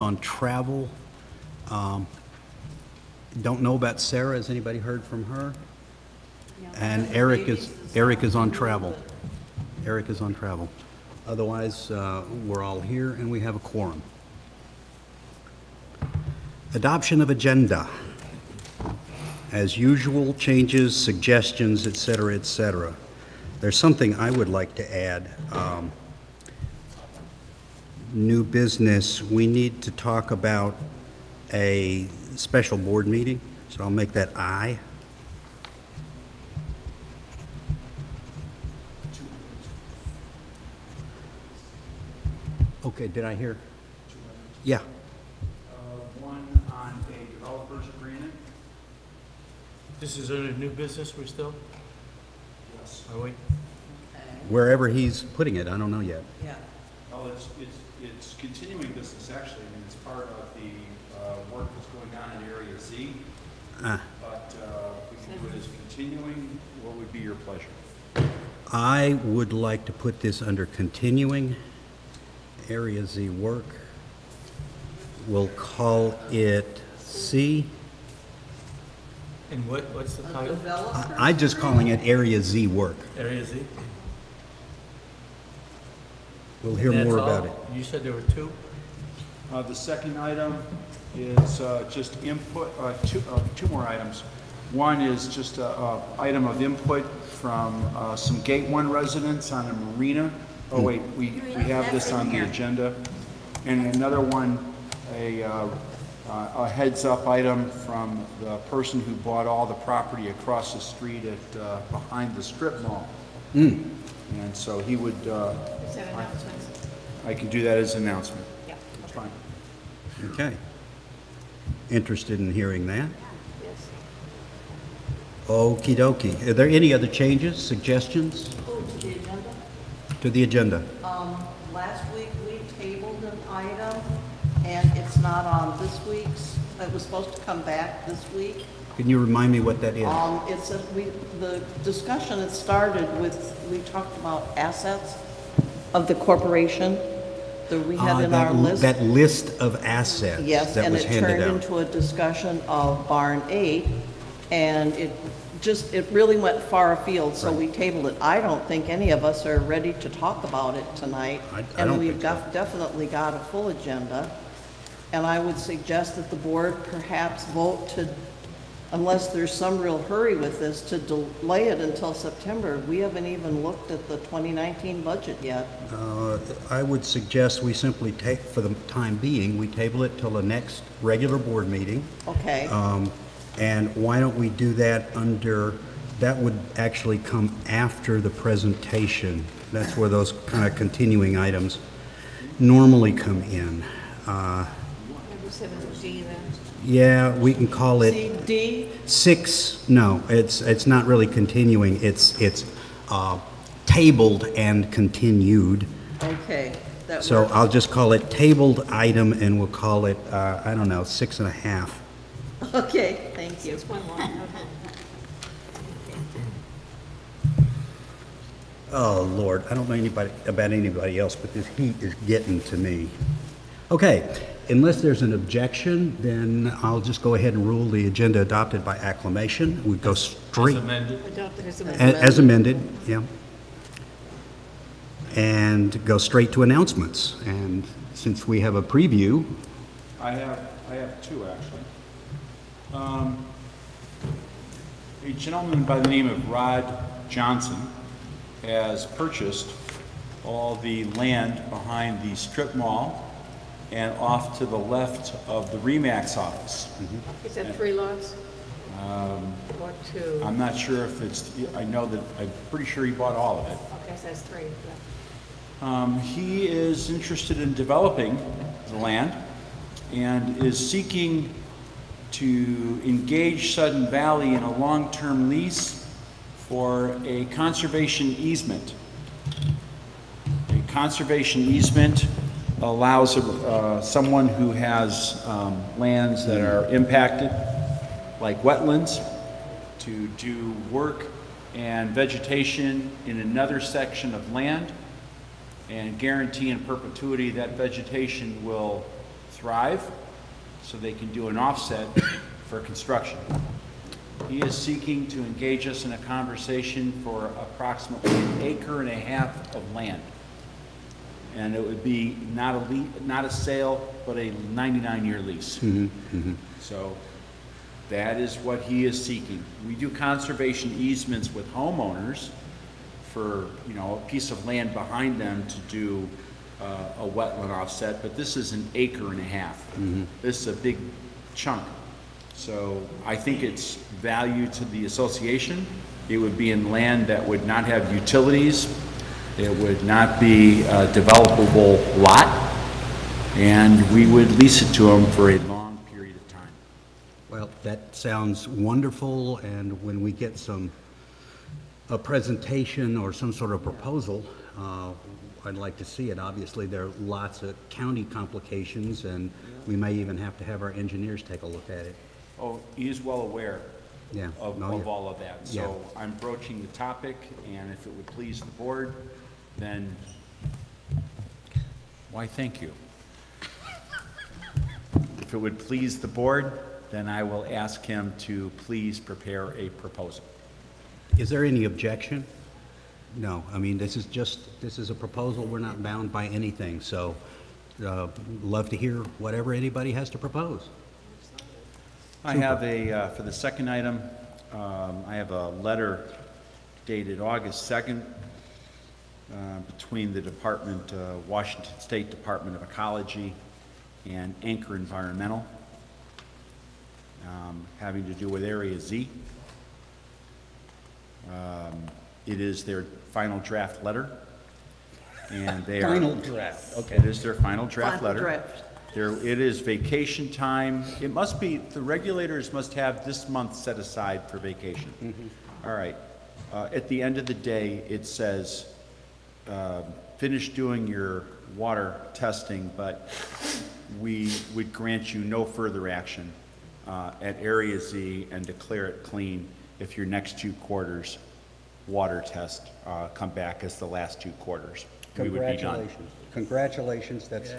on travel. Don't know about Sarah. Has anybody heard from her? And Eric is on travel. Eric is on travel. Otherwise, we're all here and we have a quorum. Adoption of agenda. As usual, changes, suggestions, et cetera, et cetera. There's something I would like to add. New business, we need to talk about a special board meeting, so I'll make that I. Okay, did I hear? Yeah. One on a developer's agreement. This is under new business, we're still? Yes. Are we? Wherever he's putting it, I don't know yet. Yeah. Well, it's continuing business, actually. I mean, it's part of the work that's going on in Area Z. Ah. But we can do it as continuing. What would be your pleasure? I would like to put this under continuing Area Z work. We'll call it C. And what's the title? I'm just calling it Area Z work. Area Z? We'll hear That's more all? about it. You said there were two? The second item is just input, two more items. One is just an item of input from some Gate 1 residents on a marina. Oh, wait, we have this on the agenda. And another one, a heads-up item from the person who bought all the property across the street at behind the strip mall. And so he would, Is that announcements? I can do that as an announcement. Yeah. That's fine. Okay. Interested in hearing that? Yes. Okie dokie. Are there any other changes, suggestions Oh, to the agenda? to the agenda? Last week we tabled an item and it's not on this week's. It was supposed to come back this week. Can you remind me what that is? The discussion had started with, we talked about assets of the corporation that we had in our list. That list of assets Yes, that and was it handed turned out. into a discussion of Barn 8, and it really went far afield, so we tabled it. I don't think any of us are ready to talk about it tonight. I And don't we've think so. definitely got a full agenda. And I would suggest that the board perhaps vote to, unless there's some real hurry with this, to delay it until September. We haven't even looked at the 2019 budget yet. I would suggest we simply take, for the time being, we table it till the next regular board meeting. Okay? And why don't we do that under, that would actually come after the presentation. That's where those kind of continuing items normally come in. Maybe 7D then. Yeah, we can call it CD? 6. No, it's not really continuing. It's tabled and continued. Okay. That So works. I'll just call it tabled item, and we'll call it, I don't know, 6.5. Okay, thank you. 611, okay. Oh, Lord, I don't know about anybody else, but this heat is getting to me. Okay, unless there's an objection, then I'll just go ahead and rule the agenda adopted by acclamation. We go As straight, amended? Adopted as a- amended. as amended, yeah. And go straight to announcements. And since we have a preview, I have two, actually. A gentleman by the name of Rod Johnson has purchased all the land behind the strip mall and off to the left of the Remax office. Is that 3 lots? Or 2? I'm not sure if it's, I know that, I'm pretty sure he bought all of it. Okay, so that's 3, yeah. He is interested in developing the land and is seeking to engage Sudden Valley in a long-term lease for a conservation easement. A conservation easement allows someone who has lands that are impacted, like wetlands, to do work and vegetation in another section of land and guarantee in perpetuity that vegetation will thrive so they can do an offset for construction. He is seeking to engage us in a conversation for approximately 1.5 acres of land. And it would be not a sale, but a 99-year lease. So that is what he is seeking. We do conservation easements with homeowners for, you know, a piece of land behind them to do a wetland offset, but this is 1.5 acres. This is a big chunk. So I think it's value to the association. It would be in land that would not have utilities. It would not be a developable lot, and we would lease it to them for a long period of time. Well, that sounds wonderful, and when we get a presentation or some sort of proposal, I'd like to see it. Obviously, there are lots of county complications, and we may even have to have our engineers take a look at it. Oh, he is well aware Yeah. of Oh, yeah. all of that. So I'm broaching the topic, and if it would please the board, then why, thank you. If it would please the board, then I will ask him to please prepare a proposal. Is there any objection? No, I mean, this is a proposal, we're not bound by anything, so love to hear whatever anybody has to propose. I have for the second item, I have a letter dated August 2nd between the Washington State Department of Ecology and Anchor Environmental, having to do with Area Z. It is their final draft letter, and they are... Final draft, okay. It is their final draft Final letter. draft. It is vacation time. It must be, the regulators must have this month set aside for vacation. All right. At the end of the day, it says, finish doing your water testing, but we would grant you no further action at Area Z and declare it clean if your next 2 quarters water test come back as the last 2 quarters. We would be done. Congratulations, that's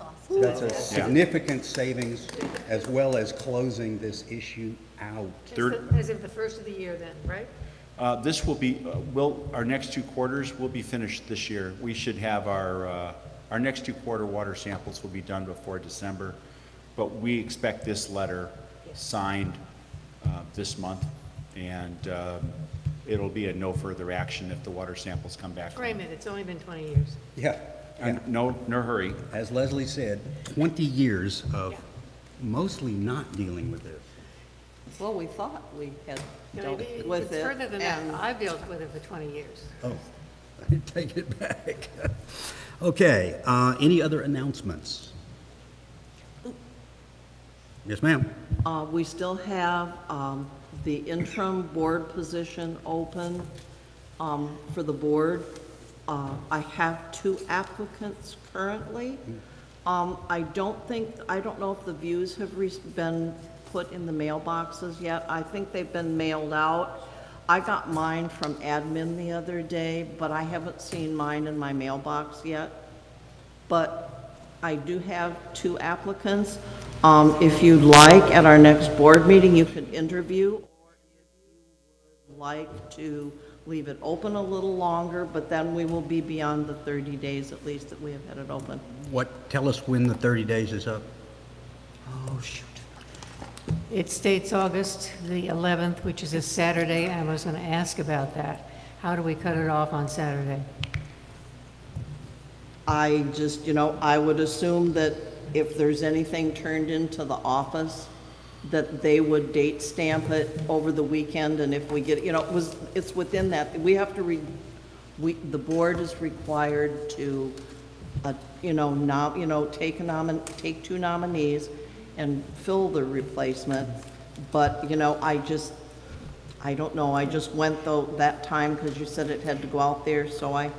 awesome. that's a significant savings, as well as closing this issue out. As of the first of the year then, right? This will be, our next 2 quarters will be finished this year. We should have our next 2 quarter water samples will be done before December, but we expect this letter signed this month, and it'll be a no further action if the water samples come back. Wait a minute, it's only been 20 years. Yeah, And no hurry. as Leslie said, 20 years of mostly not dealing with this. Well, we thought we had You know, dealt with It's it. further than that. and- I've dealt with it for 20 years. Oh, I take it back. Okay, any other announcements? Yes, ma'am. We still have the interim board position open for the board. I have 2 applicants currently. I don't know if the views have been put in the mailboxes yet. I think they've been mailed out. I got mine from admin the other day, but I haven't seen mine in my mailbox yet. But I do have 2 applicants. If you'd like, at our next board meeting, you could interview, or if you would like to leave it open a little longer, but then we will be beyond the 30 days at least that we have had it open. Tell us when the 30 days is up. Oh, shoot. It states August the 11th, which is a Saturday, and I was going to ask about that. How do we cut it off on Saturday? I just, I would assume that if there's anything turned into the office, that they would date stamp it over the weekend, and if we get, it's within that. We have to the board is required to, take 2 nominees and fill the replacement, but, I don't know, I just went that time because you said it had to go out there, so I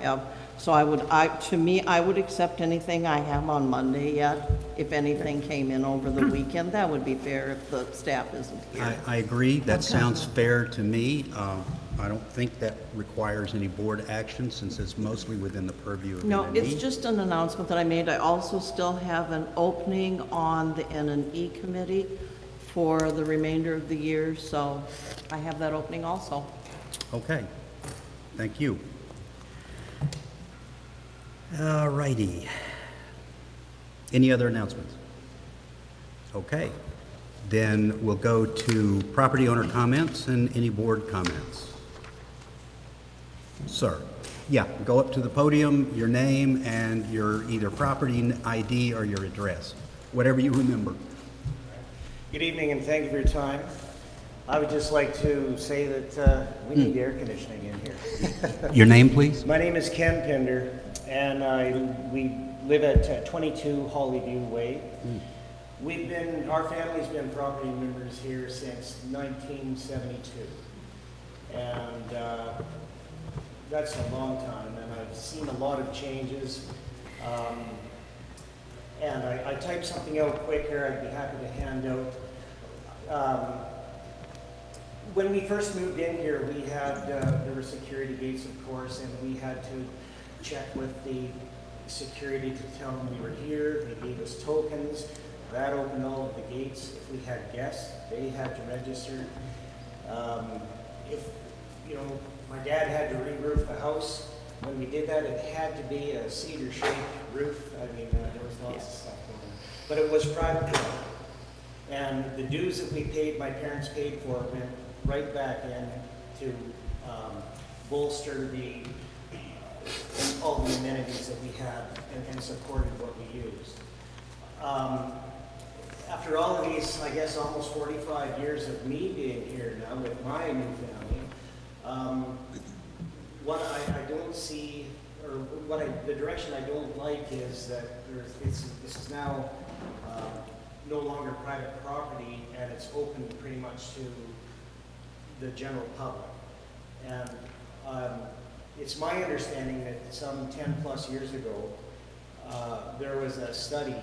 would accept anything I have on Monday yet. If anything came in over the weekend, that would be fair if the staff isn't here. I agree, that sounds fair to me. I don't think that requires any board action since it's mostly within the purview of No, N&E. it's just an announcement that I made. I also still have an opening on the N&E committee for the remainder of the year, so I have that opening also. Okay, thank you. All righty. Any other announcements? Okay, then we'll go to property owner comments and any board comments. Sir, yeah, go up to the podium, your name and your either property ID or your address, whatever you remember. Good evening and thank you for your time. I would just like to say that we need air conditioning in here. Your name, please? My name is Ken Pinder and we live at 22 Hollyview Way. Our family's been property members here since 1972. And that's a long time and I've seen a lot of changes. And I typed something out quick here I'd be happy to hand out. When we first moved in here, we had, there were security gates, of course, and we had to check with the security to tell them we were here. They gave us tokens. That opened all of the gates. If we had guests, they had to register. If, you know, my dad had to re-roof the house. When we did that, it had to be a cedar-shaped roof. I mean, there was lots of stuff going on. But it was private property. And the dues that we paid, my parents paid for, went right back in to bolster all the amenities that we had and supported what we used. After all of these, I guess, almost 45 years of me being here now with my new family, what I don't see, or the direction I don't like is that this is now no longer private property and it's open pretty much to the general public. And it's my understanding that some 10 plus years ago, there was a study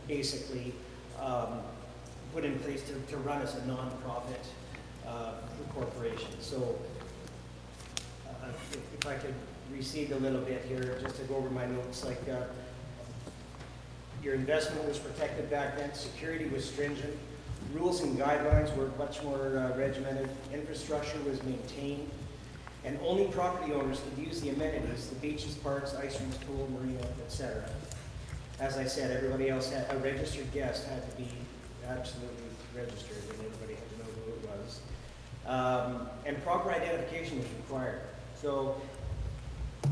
basically put in place to run as a non-profit corporation. So if I could recede a little bit here, just to go over my notes, like your investment was protected back then, security was stringent, rules and guidelines were much more regimented, infrastructure was maintained, and only property owners could use the amenities, the beaches, parks, ice rinks, pool, marina, etc. As I said, everybody else had, a registered guest had to be absolutely registered, and everybody had to know who it was. And proper identification was required. So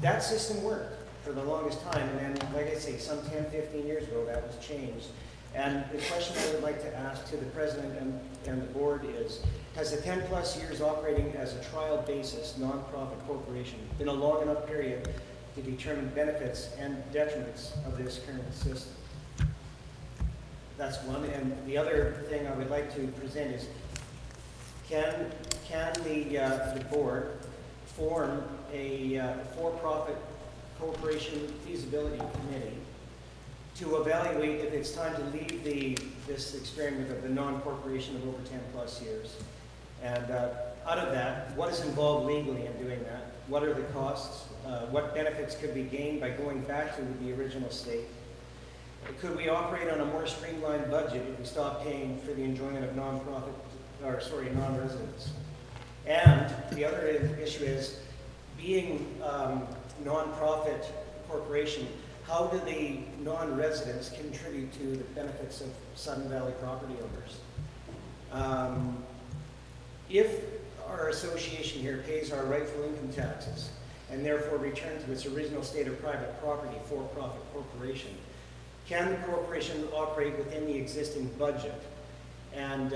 that system worked for the longest time, and then, like I say, some 10, 15 years ago, that was changed. And the question I would like to ask to the president and the board is, has the 10 plus years operating as a trial basis nonprofit corporation been a long enough period to determine benefits and detriments of this current system? That's one. And the other thing I would like to present is, can the board form a for-profit corporation feasibility committee to evaluate if it's time to leave this experiment of the non-corporation of over 10 plus years? And out of that, what is involved legally in doing that? What are the costs? What benefits could be gained by going back to the original state? Could we operate on a more streamlined budget if we stop paying for the enjoyment of non-residents? And the other issue is, being non-profit corporation, how do the non-residents contribute to the benefits of Sudden Valley property owners? If our association here pays our rightful income taxes and therefore return to its original state of private property, for-profit corporation, can the corporation operate within the existing budget? And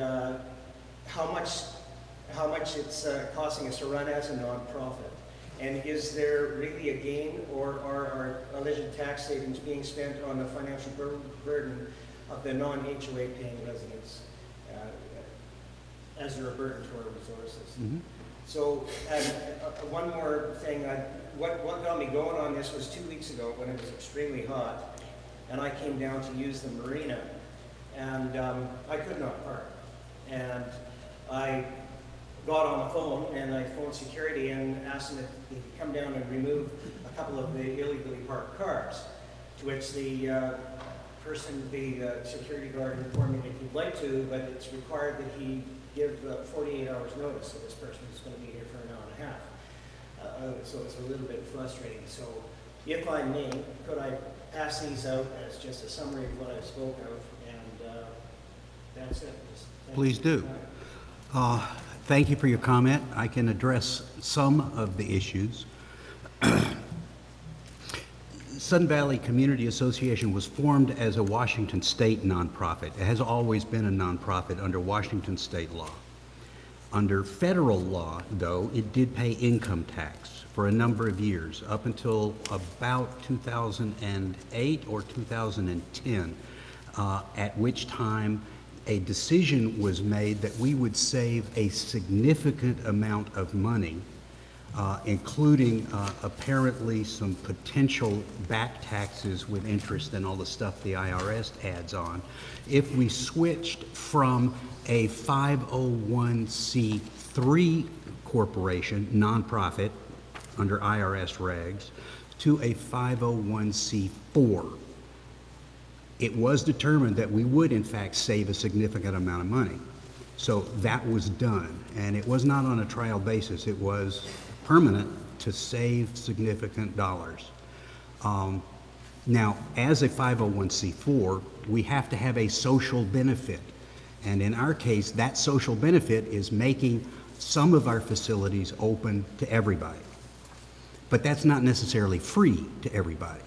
how much it's costing us to run as a non-profit? And is there really a gain, or are our alleged tax savings being spent on the financial burden of the non-HOA paying residents as they're a burden to our resources? Mm-hmm. So, one more thing, what got me going on this was 2 weeks ago when it was extremely hot, and I came down to use the marina, and I could not park. And I got on the phone and I phoned security and asked them if they could come down and remove a couple of the illegally parked cars. To which the person, the security guard informed me that he'd like to, but it's required that he give 48 hours notice, so this person is going to be here for an hour and a half. So it's a little bit frustrating. So if I may, could I pass these out as just a summary of what I spoke of, and that's it. Please do. Thank you for your comment. I can address some of the issues. Sun Valley Community Association was formed as a Washington state nonprofit. It has always been a nonprofit under Washington state law. Under federal law, though, it did pay income tax for a number of years, up until about 2008 or 2010, at which time a decision was made that we would save a significant amount of money, including apparently some potential back taxes with interest and all the stuff the IRS adds on, if we switched from a 501c3 corporation, nonprofit, under IRS regs, to a 501c4. It was determined that we would, in fact, save a significant amount of money. So that was done, and it was not on a trial basis. It was permanent to save significant dollars. Now, as a 501c4, we have to have a social benefit. And in our case, that social benefit is making some of our facilities open to everybody. But that's not necessarily free to everybody.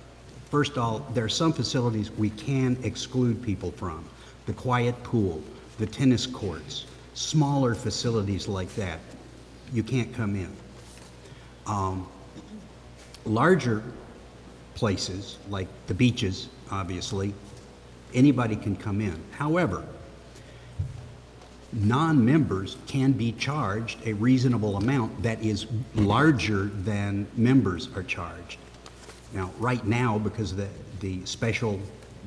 First of all, there are some facilities we can exclude people from. The quiet pool, the tennis courts, smaller facilities like that, you can't come in. Larger places, like the beaches, obviously, anybody can come in. However, non-members can be charged a reasonable amount that is larger than members are charged. Now, right now, because of the special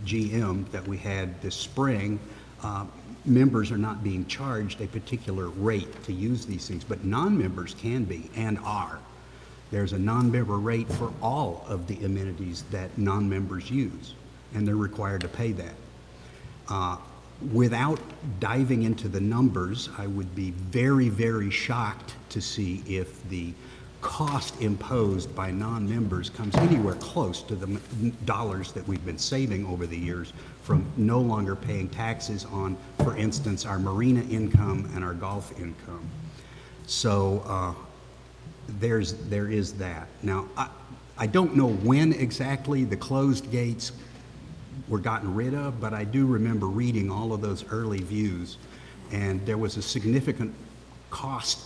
GM that we had this spring, members are not being charged a particular rate to use these things, but non-members can be and are. There's a non-member rate for all of the amenities that non-members use, and they're required to pay that. Without diving into the numbers, I would be very, very shocked to see if the cost imposed by non-members comes anywhere close to the dollars that we've been saving over the years from no longer paying taxes on, for instance, our marina income and our golf income. So there is that. Now, I don't know when exactly the closed gates were gotten rid of, but I do remember reading all of those early views, and there was a significant cost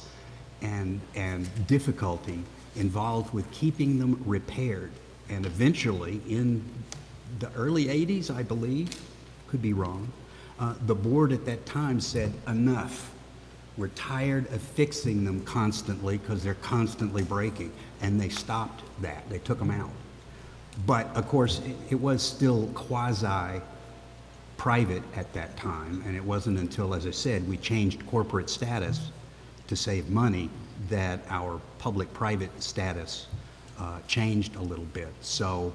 and difficulty involved with keeping them repaired. And eventually, in the early 80s, I believe, could be wrong, the board at that time said, enough. We're tired of fixing them constantly because they're constantly breaking. And they stopped that. They took them out. But of course, it was still quasi-private at that time, and it wasn't until, as I said, we changed corporate status to save money that our public-private status changed a little bit. So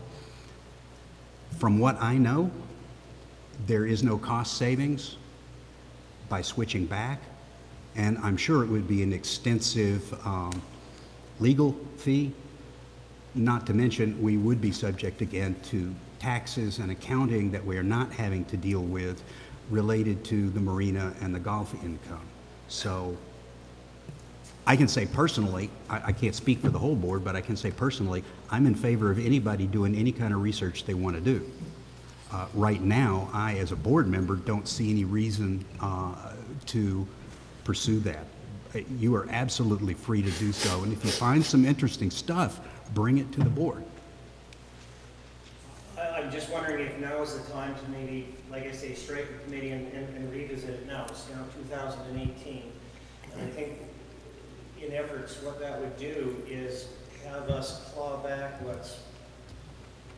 from what I know, there is no cost savings by switching back, and I'm sure it would be an extensive legal fee. Not to mention, we would be subject again to taxes and accounting that we are not having to deal with related to the marina and the golf income. So I can say personally, I can't speak for the whole board, but I can say personally, I'm in favor of anybody doing any kind of research they want to do. Right now, I, as a board member, don't see any reason to pursue that. You are absolutely free to do so, and if you find some interesting stuff, bring it to the board. I'm just wondering if now is the time to maybe, like I say, strike the committee and revisit it now. It's now 2018. And I think in efforts, what that would do is have us claw back what's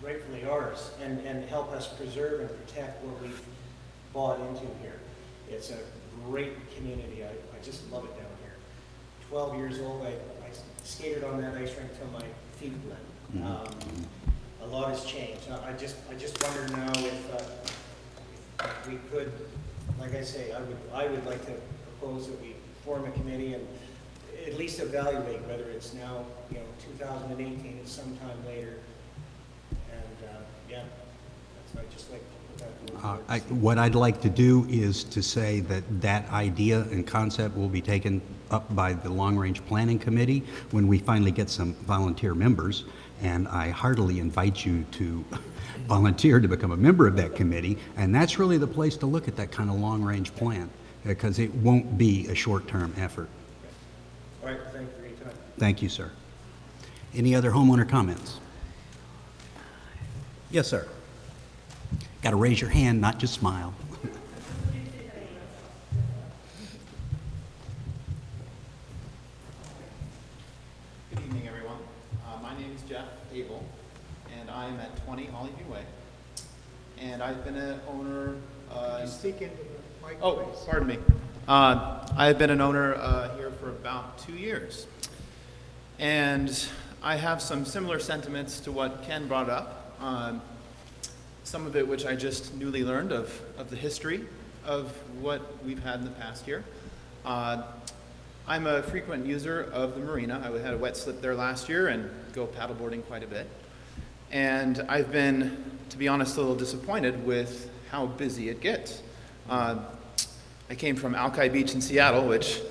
rightfully ours and help us preserve and protect what we've bought into here. It's a great community. I just love it down here. 12 years old. I skated on that ice rink till my feet bled. A lot has changed. I just wonder now if we could, like I say, I would like to propose that we form a committee and at least evaluate whether it's now, 2018 or sometime later. And yeah, I'd just like to put that forward. What I'd like to do is to say that that idea and concept will be taken up by the Long Range Planning Committee when we finally get some volunteer members, and I heartily invite you to volunteer to become a member of that committee, and that's really the place to look at that kind of long-range plan, because it won't be a short-term effort. All right, thank you for your time. Thank you, sir. Any other homeowner comments? Yes, sir. Got to raise your hand, not just smile. Good evening, everyone. My name is Jeff Abel, and I am at 20 Hollyview Way. And I've been an owner. Speak into the mic, Oh, please. pardon me. I've been an owner here for about 2 years. And I have some similar sentiments to what Ken brought up. Some of it which I just newly learned of the history of what we've had in the past year. I'm a frequent user of the marina. I had a wet slip there last year and go paddleboarding quite a bit. And I've been, to be honest, a little disappointed with how busy it gets. I came from Alki Beach in Seattle, which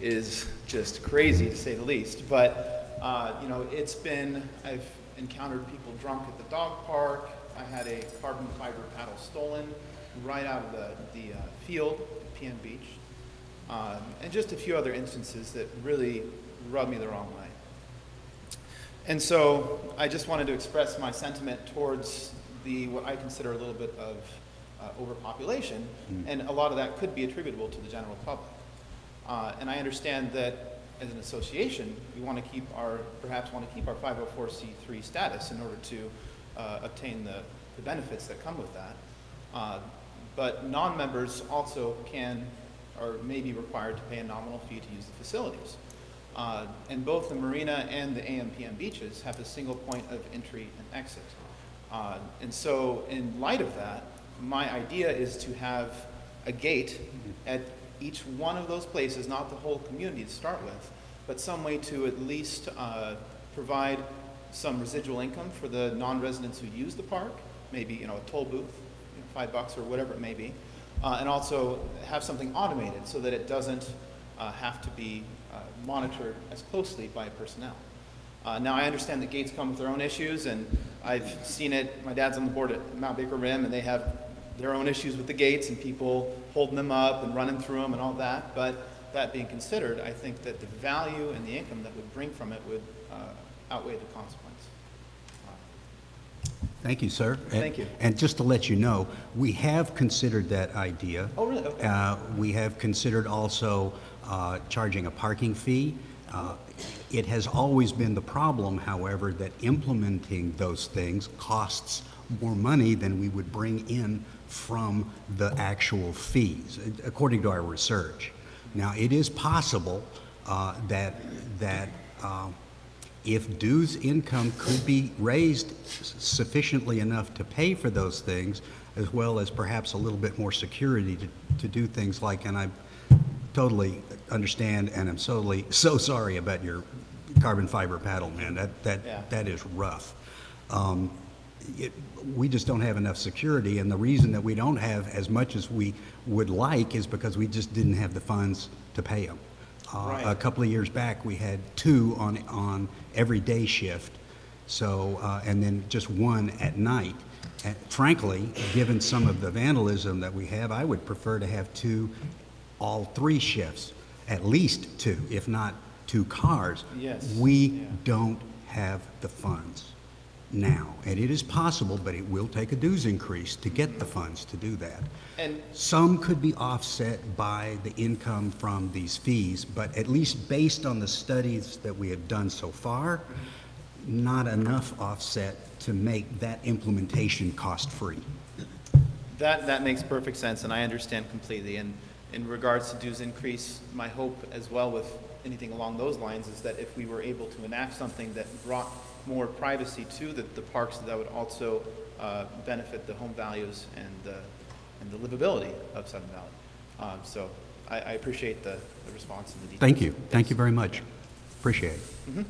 is just crazy to say the least. But I've encountered people drunk at the dog park. I had a carbon fiber paddle stolen right out of the field at PM Beach. And just a few other instances that really rubbed me the wrong way. And so I just wanted to express my sentiment towards what I consider a little bit of overpopulation, and a lot of that could be attributable to the general public. And I understand that as an association, we want to perhaps want to keep our 504c3 status in order to obtain the benefits that come with that. But non-members also can or may be required to pay a nominal fee to use the facilities. And both the marina and the AMPM beaches have a single point of entry and exit. And so in light of that, my idea is to have a gate at each one of those places, not the whole community to start with, but some way to at least provide some residual income for the non-residents who use the park, maybe a toll booth, $5 or whatever it may be, and also have something automated so that it doesn't have to be monitored as closely by personnel. Now I understand that gates come with their own issues, and I've seen it. My dad's on the board at Mount Baker Rim, and they have their own issues with the gates and people holding them up and running through them and all that. But that being considered, I think that the value and the income that would bring from it would outweigh the consequence. Thank you, sir. Thank you. And just to let you know, we have considered that idea. Oh, really? Okay. We have considered also charging a parking fee. It has always been the problem, however, that implementing those things costs more money than we would bring in from the actual fees, according to our research. Now, it is possible that if dues income could be raised sufficiently enough to pay for those things, as well as perhaps a little bit more security to do things like, and I totally understand and I'm so sorry about your carbon fiber paddle, man. That is rough. We just don't have enough security, and the reason that we don't have as much as we would like is because we just didn't have the funds to pay them. Right. A couple of years back, we had 2 on every day shift, so and then just 1 at night. And frankly, given some of the vandalism that we have, I would prefer to have 2 all 3 shifts, at least 2, if not 2 cars. Yes. We don't have the funds now, and it is possible, but it will take a dues increase to get the funds to do that. And Some could be offset by the income from these fees, but at least based on the studies that we have done so far, not enough offset to make that implementation cost-free. that makes perfect sense, and I understand completely. And in regards to dues increase, my hope as well with anything along those lines is that if we were able to enact something that brought more privacy to the parks, that would also benefit the home values and the livability of Sudden Valley. So I appreciate the response and the details. Thank you. Thank you very much. Appreciate it. Mm-hmm.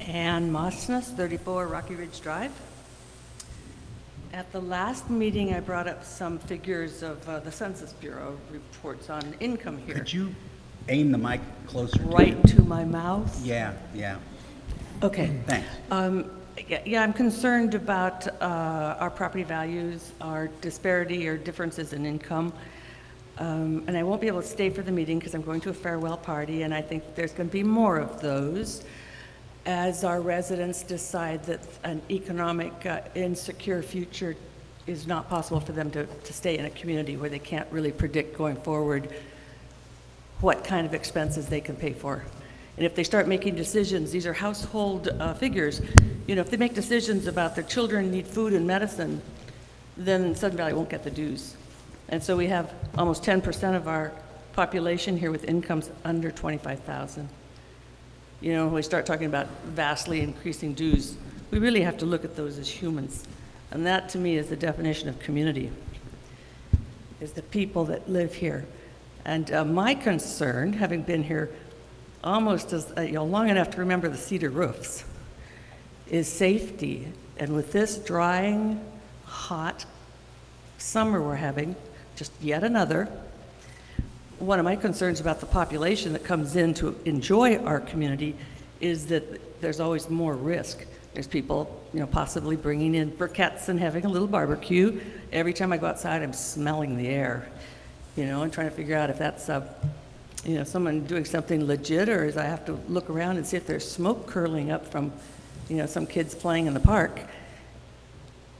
Ann Mosnes, 34 Rocky Ridge Drive. At the last meeting, I brought up some figures of the Census Bureau reports on income here. Could you aim the mic closer to you? Right to my mouth? Yeah, yeah. Okay. Thanks. Yeah, I'm concerned about our property values, our disparity or differences in income. And I won't be able to stay for the meeting because I'm going to a farewell party, and I think there's going to be more of those as our residents decide that an economic insecure future is not possible for them to stay in a community where they can't really predict going forward what kind of expenses they can pay for. And if they start making decisions, these are household figures, you know, if they make decisions about their children need food and medicine, then Sudden Valley won't get the dues. And so we have almost 10% of our population here with incomes under $25,000. You know, when we start talking about vastly increasing dues, we really have to look at those as humans. And that, to me, is the definition of community, is the people that live here. And my concern, having been here almost as, long enough to remember the cedar roofs, is safety. And with this drying, hot summer we're having, just yet another, one of my concerns about the population that comes in to enjoy our community is that there's always more risk. There's people, you know, possibly bringing in briquettes and having a little barbecue. Every time I go outside, I'm smelling the air, you know, and trying to figure out if that's, you know, someone doing something legit, or is I have to look around and see if there's smoke curling up from, you know, some kids playing in the park.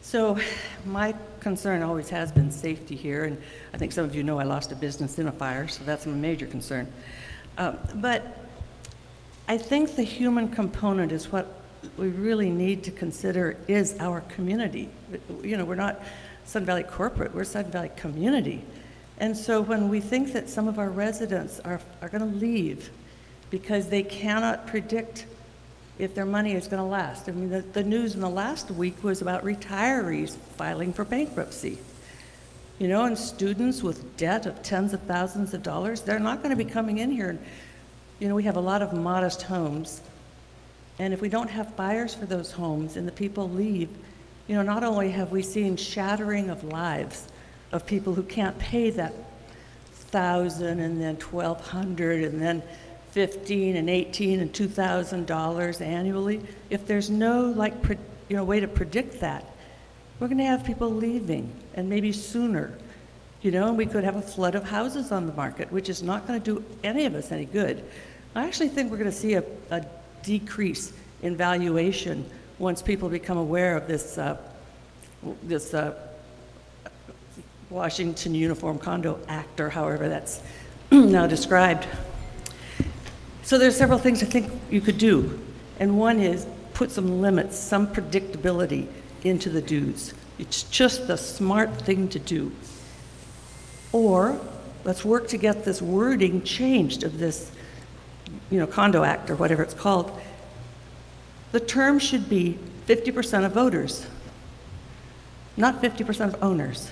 So my concern always has been safety here, and I think some of you know I lost a business in a fire, so that's a major concern. But I think the human component is what we really need to consider is our community. You know, we're not Sudden Valley corporate, we're Sudden Valley community. And so when we think that some of our residents are going to leave because they cannot predict if their money is going to last. I mean, the news in the last week was about retirees filing for bankruptcy. You know, and students with debt of tens of thousands of dollars, they're not going to be coming in here. You know, we have a lot of modest homes. And if we don't have buyers for those homes and the people leave, you know, not only have we seen shattering of lives of people who can't pay that $1,000 and then $1,200 and then $1,500 and $1,800 and $2,000 annually, if there's no way to predict that, we're going to have people leaving, and maybe sooner. You know, and we could have a flood of houses on the market, which is not going to do any of us any good. I actually think we're going to see a decrease in valuation once people become aware of this Washington Uniform Condo Act, or however that's now described. So there's several things I think you could do. And one is put some limits, some predictability into the dues. It's just the smart thing to do. Or let's work to get this wording changed of this, you know, Condo Act or whatever it's called. The term should be 50% of voters, not 50% of owners.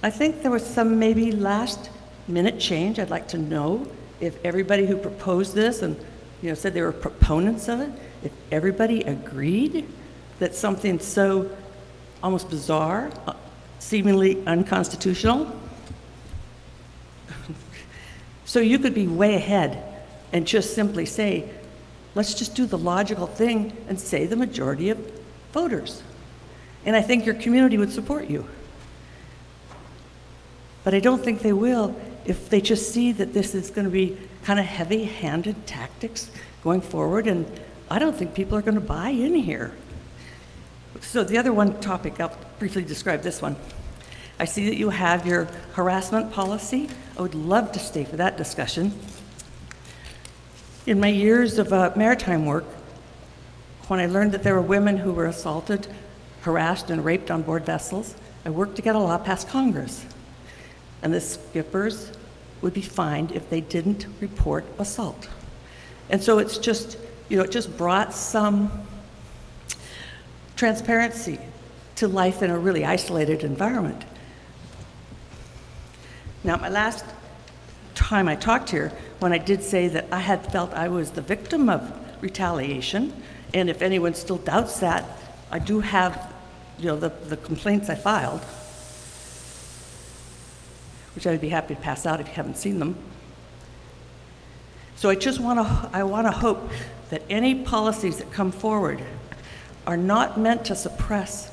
I think there was some maybe last minute change. I'd like to know if everybody who proposed this and, you know, said they were proponents of it, if everybody agreed that something so almost bizarre, seemingly unconstitutional. So you could be way ahead and just simply say, let's just do the logical thing and say the majority of voters. And I think your community would support you. But I don't think they will if they just see that this is going to be kind of heavy-handed tactics going forward, and I don't think people are going to buy in here. So the other one topic, I'll briefly describe this one. I see that you have your harassment policy. I would love to stay for that discussion. In my years of maritime work, when I learned that there were women who were assaulted, harassed, and raped on board vessels, I worked to get a law past Congress. And the skippers would be fined if they didn't report assault. And so it's just, it just brought some transparency to life in a really isolated environment. Now, my last time I talked here, when I did say that I had felt I was the victim of retaliation, and if anyone still doubts that, I do have, the complaints I filed, which I'd be happy to pass out if you haven't seen them. So I want to hope that any policies that come forward are not meant to suppress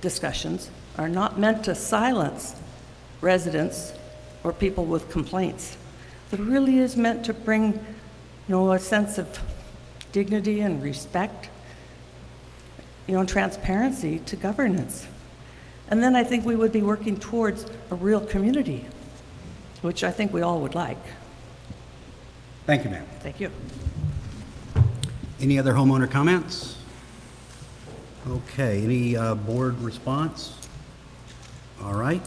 discussions, are not meant to silence residents or people with complaints. It really is meant to bring, a sense of dignity and respect, and transparency to governance. And then I think we would be working towards a real community, which I think we all would like. Thank you, ma'am. Thank you. Any other homeowner comments? Okay, any board response? All right.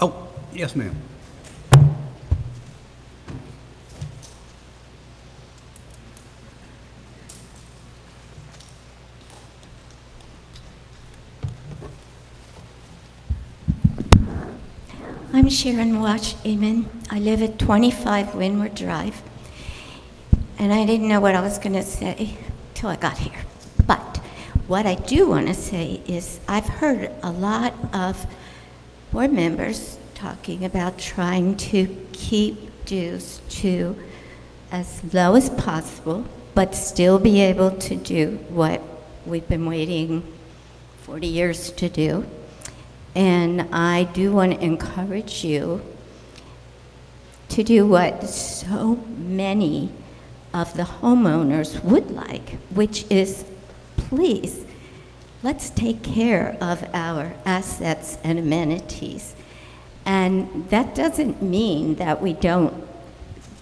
Oh, yes, ma'am. I'm Sharon Wash Amen. I live at 25 Windward Drive, and I didn't know what I was going to say till I got here. But what I do want to say is I've heard a lot of board members talking about trying to keep dues to as low as possible, but still be able to do what we've been waiting 40 years to do. And I do want to encourage you to do what so many of the homeowners would like, which is, please, let's take care of our assets and amenities. And that doesn't mean that we don't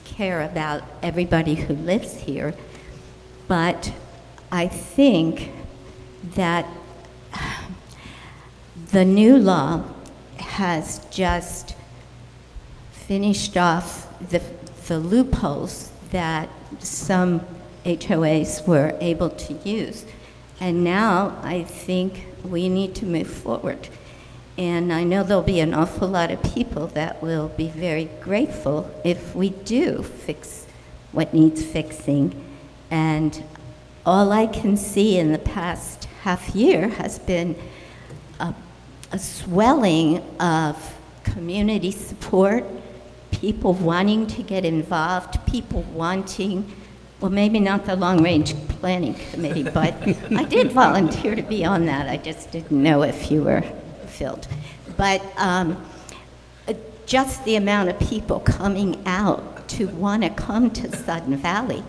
care about everybody who lives here, but I think that the new law has just finished off the loopholes that some HOAs were able to use. And now I think we need to move forward. And I know there'll be an awful lot of people that will be very grateful if we do fix what needs fixing. And all I can see in the past half year has been a swelling of community support, people wanting to get involved, people wanting, well, maybe not the long-range planning committee, but I did volunteer to be on that. I just didn't know if you were filled. But just the amount of people coming out to want to come to Sudden Valley,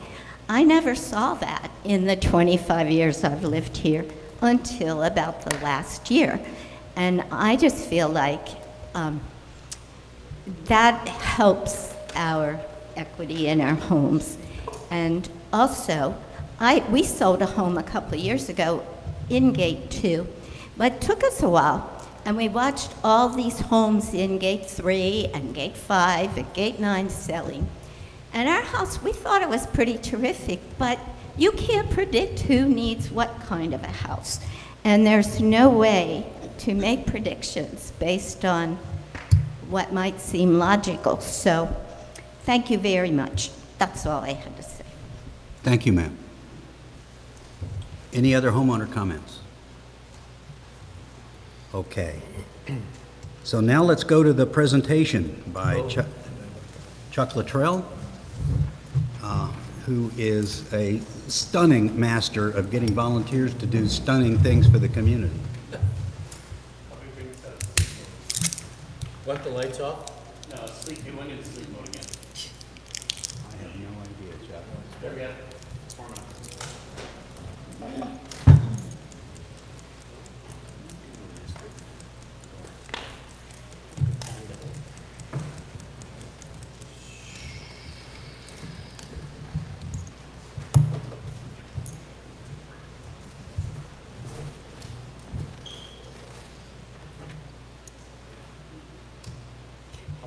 I never saw that in the 25 years I've lived here until about the last year. And I just feel like that helps our equity in our homes. And also, we sold a home a couple of years ago in Gate 2, but it took us a while. And we watched all these homes in Gate 3 and Gate 5 and Gate 9 selling. And our house, we thought it was pretty terrific, but you can't predict who needs what kind of a house. And there's no way to make predictions based on what might seem logical. So thank you very much. That's all I had to say. Thank you, ma'am. Any other homeowner comments? Okay. So now let's go to the presentation by Chuck Luttrell, who is a stunning master of getting volunteers to do stunning things for the community. Want the lights off? No, sleep. You went into sleep mode again. I have no idea, Chuck. There we go. Warm up.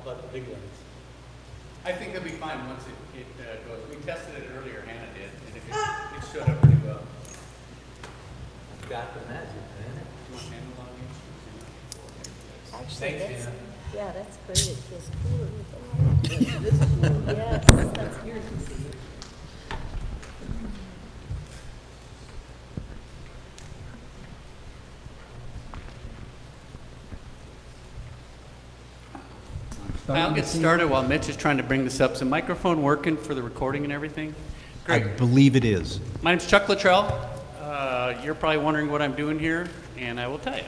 about the big ones? I think it'll be fine once it goes. We tested it earlier, Hannah did, and it showed up pretty well. Got the magic, man. Do you want Hannah on these? Actually, Thanks, that's, Hannah. yeah, that's great. It feels cooler with the light. Yes, that's weird to see. I'll get started while Mitch is trying to bring this up. Is the microphone working for the recording and everything? I Great. believe it is. My name's Chuck Luttrell. You're probably wondering what I'm doing here, and I will tell you.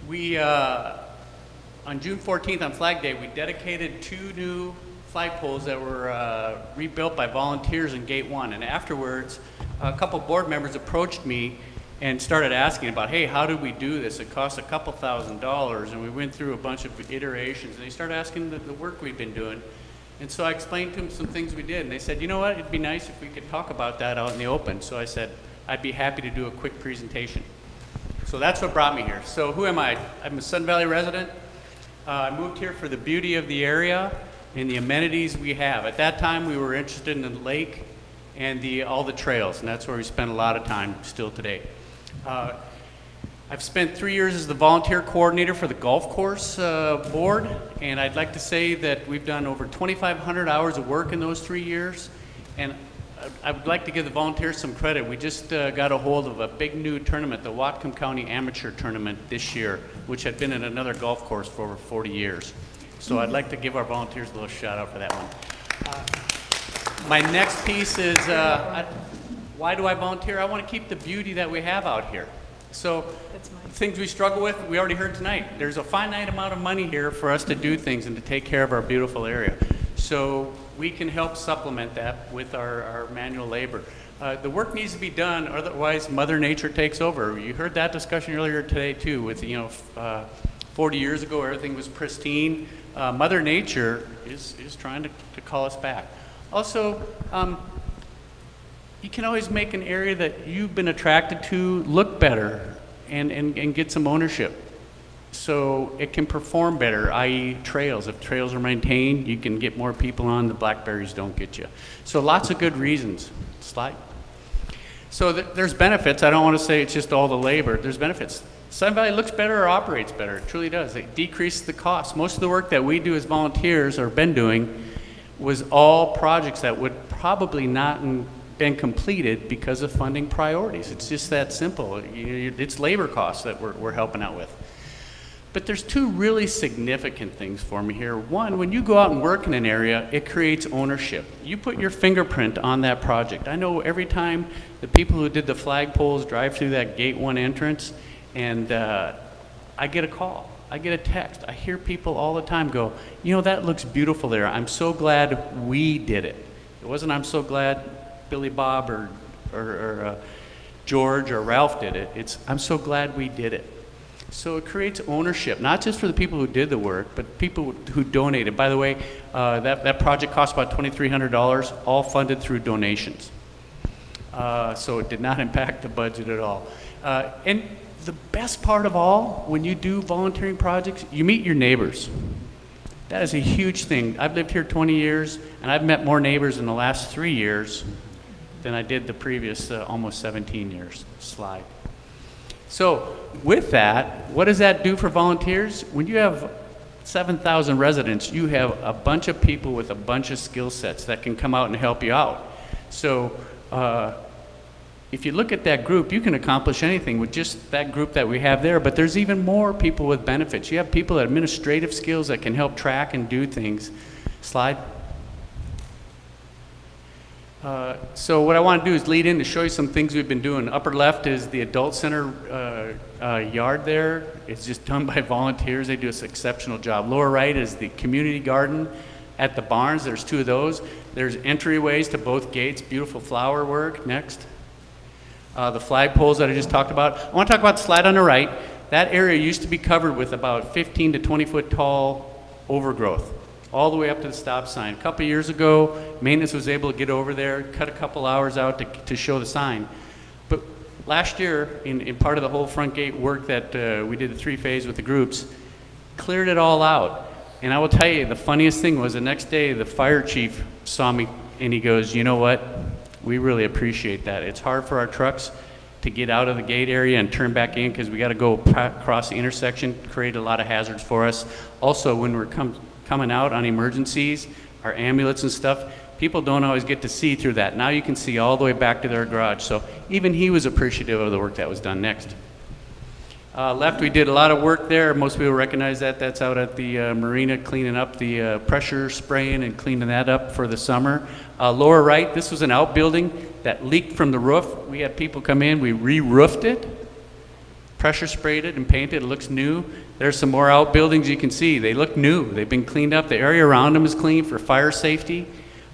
We, on June 14th on Flag Day, we dedicated 2 new flagpoles that were rebuilt by volunteers in Gate 1. And afterwards, a couple board members approached me and started asking about, hey, how did we do this? It cost a couple $1,000s, and we went through a bunch of iterations, and they started asking the work we've been doing. And so I explained to them some things we did, and they said, you know what, it'd be nice if we could talk about that out in the open. So I said, I'd be happy to do a quick presentation. So that's what brought me here. So who am I? I'm a Sun Valley resident. I moved here for the beauty of the area and the amenities we have. At that time, we were interested in the lake and all the trails, and that's where we spend a lot of time still today. I've spent 3 years as the volunteer coordinator for the golf course board, and I'd like to say that we've done over 2,500 hours of work in those 3 years, and I would like to give the volunteers some credit. We just got a hold of a big new tournament, the Whatcom County Amateur Tournament this year, which had been in another golf course for over 40 years. So I'd like to give our volunteers a little shout out for that one. My next piece is, why do I volunteer? I want to keep the beauty that we have out here. So things we struggle with, we already heard tonight. There's a finite amount of money here for us to do things and to take care of our beautiful area. So we can help supplement that with our manual labor. The work needs to be done, otherwise Mother Nature takes over. You heard that discussion earlier today too with, 40 years ago everything was pristine. Mother Nature is trying to call us back. Also, you can always make an area that you've been attracted to look better and get some ownership. So it can perform better, i.e. trails. If trails are maintained, you can get more people on, the blackberries don't get you. So lots of good reasons. Slide. So there's benefits. I don't want to say it's just all the labor. There's benefits. Sun Valley looks better or operates better. It truly does. It decreases the cost. Most of the work that we do as volunteers or been doing was all projects that would probably not been completed because of funding priorities. It's just that simple. It's labor costs that we're helping out with. But there's 2 really significant things for me here. One, when you go out and work in an area, it creates ownership. You put your fingerprint on that project. I know every time the people who did the flagpoles drive through that Gate 1 entrance, and I get a call, I get a text. I hear people all the time go, that looks beautiful there. I'm so glad we did it. It wasn't I'm so glad Billy Bob or George or Ralph did it. It's I'm so glad we did it. So it creates ownership, not just for the people who did the work, but people who donated. By the way, that project cost about $2,300, all funded through donations. So it did not impact the budget at all. And the best part of all, when you do volunteering projects, you meet your neighbors. That is a huge thing. I've lived here 20 years, and I've met more neighbors in the last 3 years than I did the previous almost 17 years. Slide. So with that, what does that do for volunteers? When you have 7,000 residents, you have a bunch of people with a bunch of skill sets that can come out and help you out. So if you look at that group, you can accomplish anything with just that group that we have there, but there's even more people with benefits. You have people with administrative skills that can help track and do things. Slide. So what I want to do is lead in to show you some things we've been doing. Upper left is the adult center yard there. It's just done by volunteers. They do an exceptional job. Lower right is the community garden at the barns. There's 2 of those. There's entryways to both gates, beautiful flower work. Next. The flagpoles that I just talked about. I want to talk about the slide on the right. That area used to be covered with about 15 to 20 foot tall overgrowth, all the way up to the stop sign. A couple years ago, maintenance was able to get over there, cut a couple hours out to show the sign. But last year, in part of the whole front gate work that we did the 3-phase with the groups, cleared it all out. And I will tell you, the funniest thing was the next day, the fire chief saw me and he goes, you know what? We really appreciate that. It's hard for our trucks to get out of the gate area and turn back in because we got to go across the intersection, create a lot of hazards for us. Also, when we're coming out on emergencies, our ambulance and stuff, people don't always get to see through that. Now you can see all the way back to their garage. So even he was appreciative of the work that was done next. Left, we did a lot of work there. Most people recognize that. That's out at the marina, cleaning up the pressure spraying and cleaning that up for the summer. Lower right, this was an outbuilding that leaked from the roof. We had people come in, we re-roofed it, pressure sprayed it and painted it. It looks new. There's some more outbuildings you can see. They look new. They've been cleaned up. The area around them is clean for fire safety.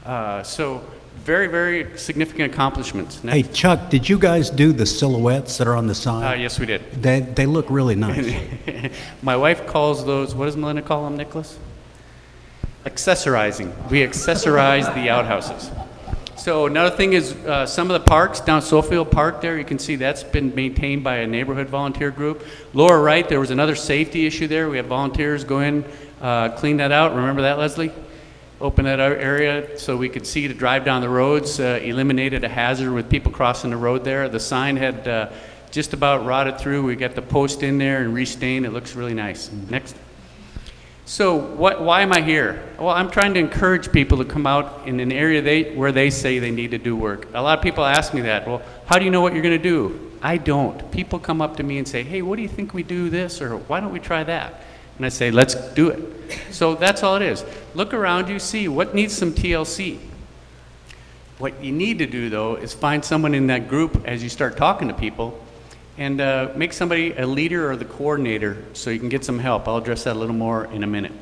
So very, very significant accomplishments. Hey, Chuck, did you guys do the silhouettes that are on the sign? Yes, we did. They look really nice. My wife calls those, what does Melinda call them, Nicholas? Accessorizing. We accessorize the outhouses. So another thing is some of the parks, down Sofield Park there, you can see that's been maintained by a neighborhood volunteer group. Lower right, there was another safety issue there. We had volunteers go in, clean that out. Remember that, Leslie? Open that area so we could see to drive down the roads, eliminated a hazard with people crossing the road there. The sign had just about rotted through. We got the post in there and restained. It looks really nice. Next. So why am I here? Well, I'm trying to encourage people to come out in an area where they say they need to do work. A lot of people ask me that. Well, how do you know what you're going to do? I don't. People come up to me and say, hey, what do you think we do this? Or why don't we try that? And I say, let's do it. So that's all it is. Look around you, see what needs some TLC. What you need to do, though, is find someone in that group as you start talking to people and make somebody a leader or the coordinator so you can get some help. I'll address that a little more in a minute.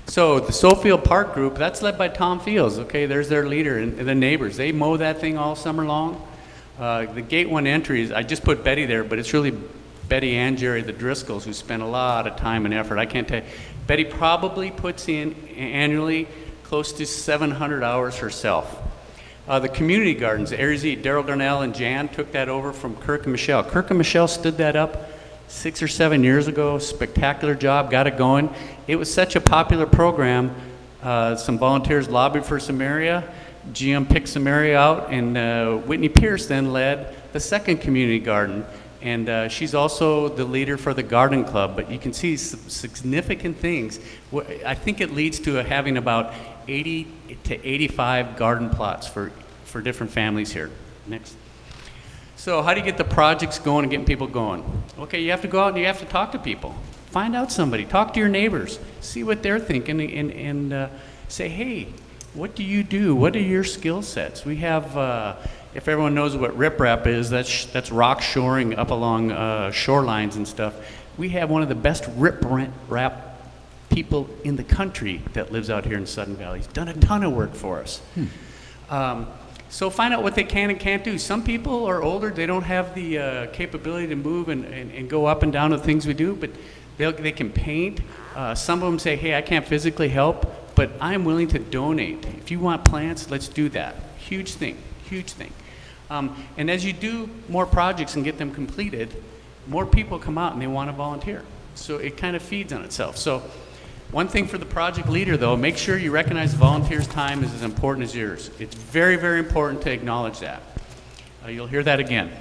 So the Sofield Park group, that's led by Tom Fields. Okay, there's their leader and the neighbors. They mow that thing all summer long. The Gate 1 entries, I just put Betty there, but it's really Betty and Jerry, the Driscolls, who spent a lot of time and effort. I can't tell you. Betty probably puts in annually close to 700 hours herself. The community gardens, Aries E, Daryl Darnell and Jan took that over from Kirk and Michelle. Kirk and Michelle stood that up 6 or 7 years ago. Spectacular job, got it going. It was such a popular program. Some volunteers lobbied for some area. GM picked some area out, and Whitney Pierce then led the second community garden. And she's also the leader for the garden club, but you can see some significant things. I think it leads to having about 80 to 85 garden plots for different families here. Next. So how do you get the projects going and getting people going? Okay, you have to go out and you have to talk to people. Find out somebody, talk to your neighbors, see what they're thinking, and say, hey, what do you do? What are your skill sets? We have, if everyone knows what riprap is, that's rock shoring up along shorelines and stuff. We have one of the best riprap people in the country that lives out here in Sudden Valley. He's done a ton of work for us. So find out what they can and can't do. Some people are older, they don't have the capability to move and go up and down the things we do, but they can paint. Some of them say, hey, I can't physically help, but I'm willing to donate. If you want plants, let's do that. Huge thing, huge thing. And as you do more projects and get them completed, more people come out and they want to volunteer. So it kind of feeds on itself. So one thing for the project leader, though, make sure you recognize the volunteer's time is as important as yours. It's very, very important to acknowledge that. You'll hear that again.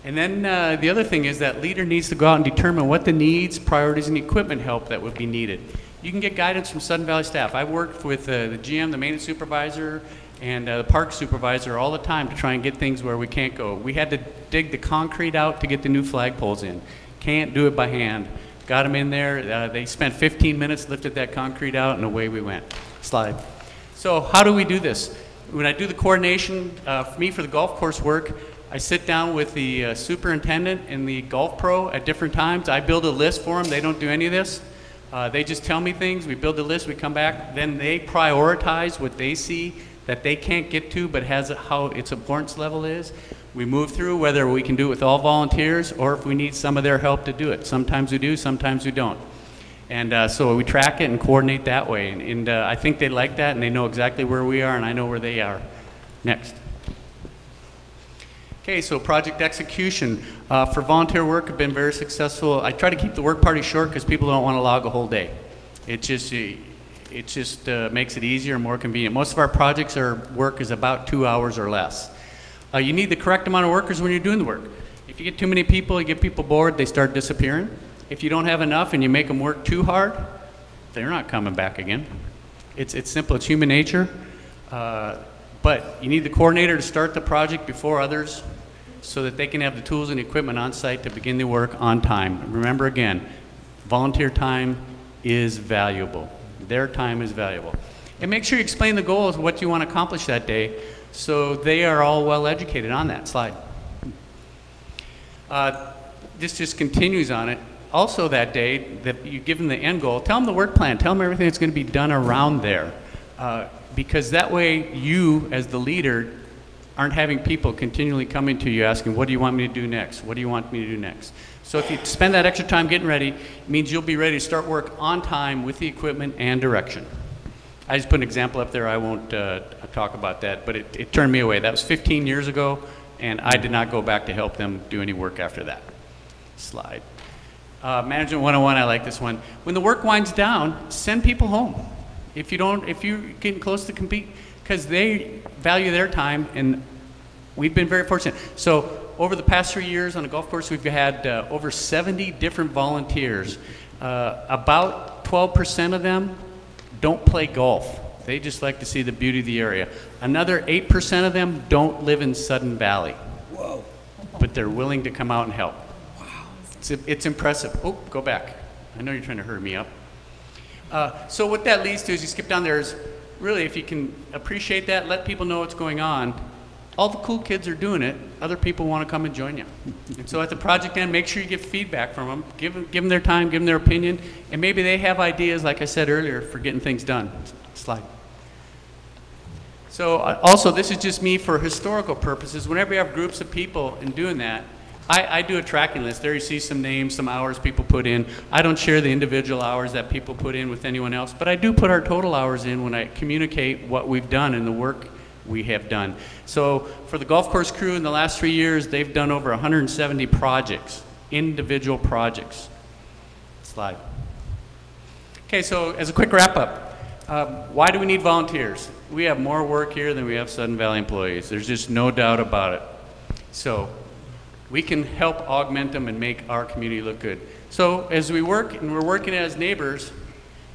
And then the other thing is that leader needs to go out and determine what the needs, priorities, and equipment help that would be needed. You can get guidance from Sudden Valley staff. I've worked with the GM, the maintenance supervisor, and the park supervisor all the time to try and get things where we can't go. We had to dig the concrete out to get the new flagpoles in. Can't do it by hand. Got them in there. They spent 15 minutes, lifted that concrete out, and away we went. Slide. So how do we do this? When I do the coordination, for me for the golf course work, I sit down with the superintendent and the golf pro at different times. I build a list for them. They don't do any of this. They just tell me things. We build a list. We come back. Then they prioritize what they see that they can't get to but has how its importance level is. We move through whether we can do it with all volunteers or if we need some of their help to do it. Sometimes we do, sometimes we don't. And so we track it and coordinate that way. And I think they like that and they know exactly where we are and I know where they are. Next. Okay, so project execution. For volunteer work, I've been very successful. I try to keep the work party short because people don't want to log a whole day. It just makes it easier and more convenient. Most of our projects work is about 2 hours or less. You need the correct amount of workers when you're doing the work. If you get too many people, you get people bored, they start disappearing. If you don't have enough and you make them work too hard, they're not coming back again. It's simple, it's human nature. But you need the coordinator to start the project before others so that they can have the tools and equipment on site to begin the work on time. Remember again, volunteer time is valuable. Their time is valuable. And make sure you explain the goals, what you want to accomplish that day, so they are all well educated on that slide. This just continues on it. Also that day, that you give them the end goal, tell them the work plan, tell them everything that's going to be done around there. Because that way you, as the leader, aren't having people continually coming to you asking, what do you want me to do next? What do you want me to do next? So if you spend that extra time getting ready, it means you'll be ready to start work on time with the equipment and direction. I just put an example up there. I won't talk about that, but it turned me away. That was 15 years ago, and I did not go back to help them do any work after that. Slide. Management 101, I like this one. When the work winds down, send people home. If you're getting close to compete, because they value their time, and we've been very fortunate. So over the past 3 years on the golf course, we've had over 70 different volunteers. About 12% of them don't play golf. They just like to see the beauty of the area. Another 8% of them don't live in Sudden Valley. Whoa. But they're willing to come out and help. Wow. It's impressive. Oh, go back. I know you're trying to hurry me up. So what that leads to is you skip down there is really, if you can appreciate that, let people know what's going on. All the cool kids are doing it. Other people want to come and join you. And so at the project end, make sure you get feedback from them. Give them their time, give them their opinion, and maybe they have ideas, like I said earlier, for getting things done. Slide. So also, this is just me for historical purposes. Whenever you have groups of people and doing that, I do a tracking list. There you see some names, some hours people put in. I don't share the individual hours that people put in with anyone else, but I do put our total hours in when I communicate what we've done and the work we have done. So for the golf course crew in the last 3 years, they've done over 170 projects, individual projects. Slide. Okay, so as a quick wrap up, why do we need volunteers? We have more work here than we have Sudden Valley employees. There's just no doubt about it. So we can help augment them and make our community look good. So as we work, and we're working as neighbors,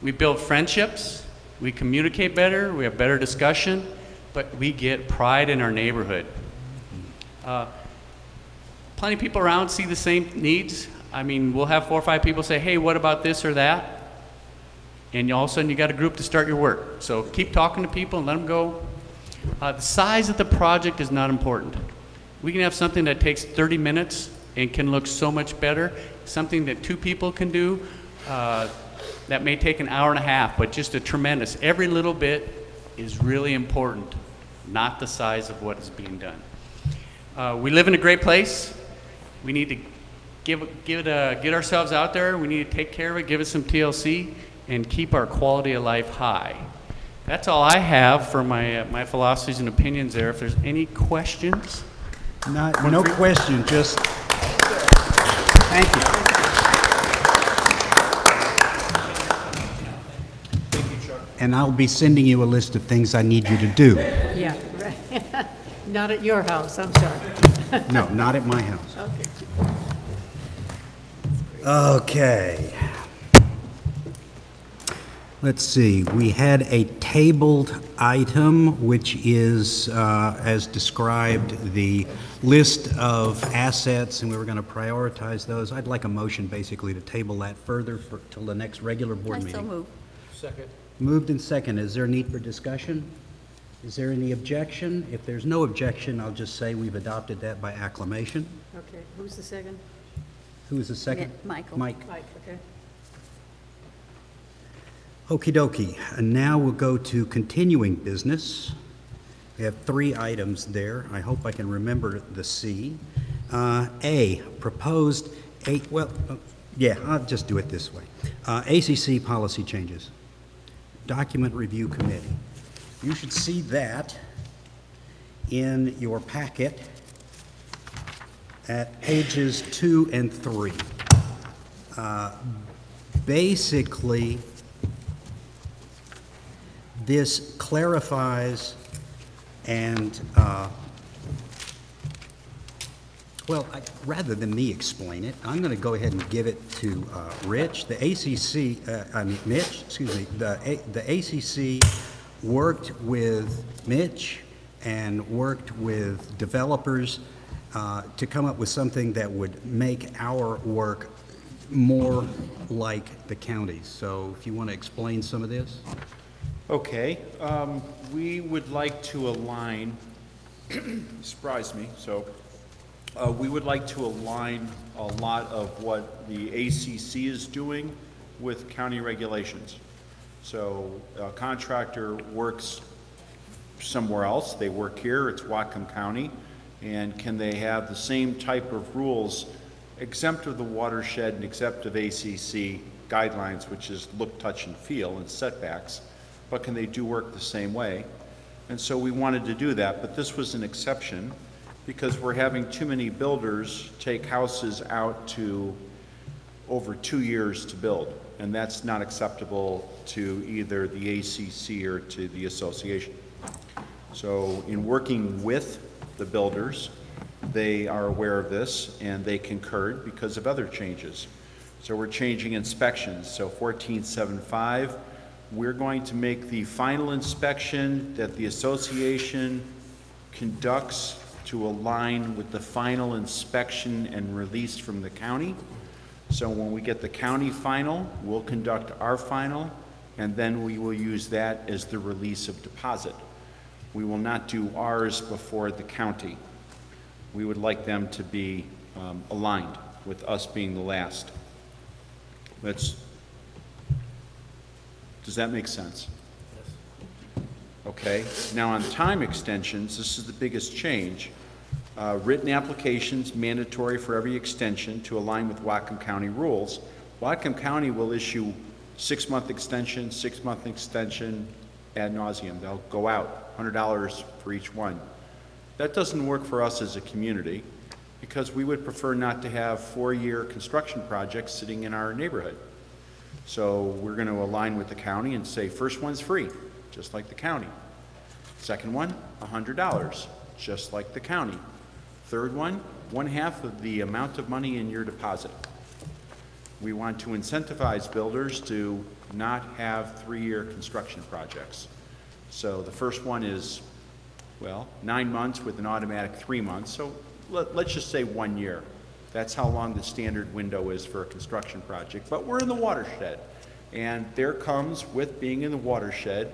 we build friendships, we communicate better, we have better discussion, but we get pride in our neighborhood. Plenty of people around see the same needs. I mean, we'll have 4 or 5 people say, hey, what about this or that? And all of a sudden you got a group to start your work. So keep talking to people and let them go. The size of the project is not important. We can have something that takes 30 minutes and can look so much better. Something that 2 people can do that may take an hour and a half, but just a tremendous. Every little bit is really important, not the size of what is being done. We live in a great place. We need to get ourselves out there. We need to take care of it, give it some TLC, and keep our quality of life high. That's all I have for my philosophies and opinions there. If there's any questions? No question, just thank you. Thank you, Chuck. And I'll be sending you a list of things I need you to do. Yeah, right. Not at your house, I'm sorry. No, not at my house. Okay. Okay. Let's see, we had a tabled item, which is, as described, the list of assets, and we were going to prioritize those. I'd like a motion, basically, to table that further till the next regular board meeting. I so move. Second. Moved and second. Is there a need for discussion? Is there any objection? If there's no objection, I'll just say we've adopted that by acclamation. Okay, who's the second? Who is the second? Michael. Mike. Mike, okay. Okie dokie, and now we'll go to continuing business. We have 3 items there. I hope I can remember the C. A, proposed, I'll just do it this way. ACC policy changes. Document Review Committee. You should see that in your packet at pages 2 and 3. Basically, This clarifies and, well, rather than me explain it, I'm going to go ahead and give it to Rich. The ACC, Mitch, excuse me, the ACC worked with Mitch and worked with developers to come up with something that would make our work more like the county's. So if you want to explain some of this? Okay, we would like to align, surprised me, so we would like to align a lot of what the ACC is doing with county regulations. So a contractor works somewhere else, they work here, it's Whatcom County, and can they have the same type of rules exempt of the watershed and exempt of ACC guidelines, which is look, touch, and feel, and setbacks, but can they do work the same way? And so we wanted to do that, but this was an exception because we're having too many builders take houses out to over 2 years to build, and that's not acceptable to either the ACC or to the association. So in working with the builders, they are aware of this and they concurred because of other changes. So we're changing inspections. So 1475, we're going to make the final inspection that the association conducts to align with the final inspection and release from the county. So when we get the county final, we'll conduct our final, and then we will use that as the release of deposit. We will not do ours before the county. We would like them to be aligned with us being the last. Does that make sense? Okay, now on time extensions, this is the biggest change. Written applications mandatory for every extension to align with Whatcom County rules. Whatcom County will issue 6-month extension, 6-month extension ad nauseum. They'll go out, $100 for each one. That doesn't work for us as a community because we would prefer not to have 4-year construction projects sitting in our neighborhood. So we're going to align with the county and say first one's free, just like the county. Second one, $100, just like the county. Third one, 1/2 of the amount of money in your deposit. We want to incentivize builders to not have 3-year construction projects. So the first one is, well, 9 months with an automatic 3 months. So let's just say 1 year. That's how long the standard window is for a construction project. But we're in the watershed. And there comes, with being in the watershed,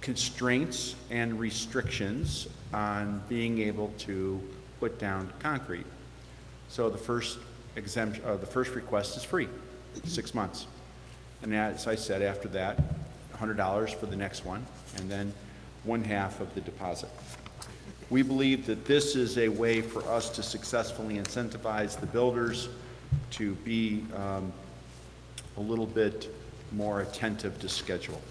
constraints and restrictions on being able to put down concrete. So the first exemption, the first request is free, 6 months. And as I said, after that, $100 for the next one, and then 1/2 of the deposit. We believe that this is a way for us to successfully incentivize the builders to be a little bit more attentive to schedule.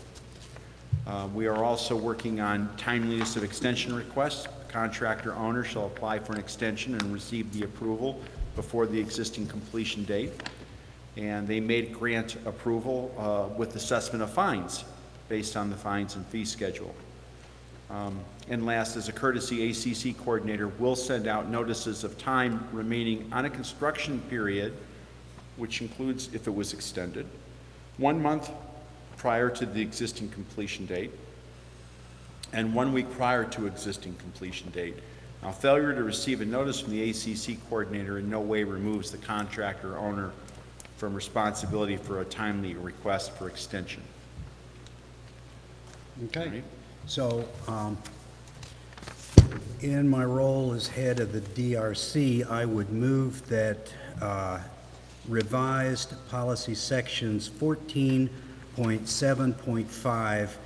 We are also working on timeliness of extension requests. Contractor owner shall apply for an extension and receive the approval before the existing completion date. And they made grant approval with assessment of fines based on the fines and fee schedule. And last, as a courtesy, ACC coordinator will send out notices of time remaining on a construction period, which includes if it was extended, 1 month prior to the existing completion date, and 1 week prior to existing completion date. Now, failure to receive a notice from the ACC coordinator in no way removes the contractor owner from responsibility for a timely request for extension. Okay. Right. So, in my role as head of the DRC, I would move that revised policy sections 14.7.5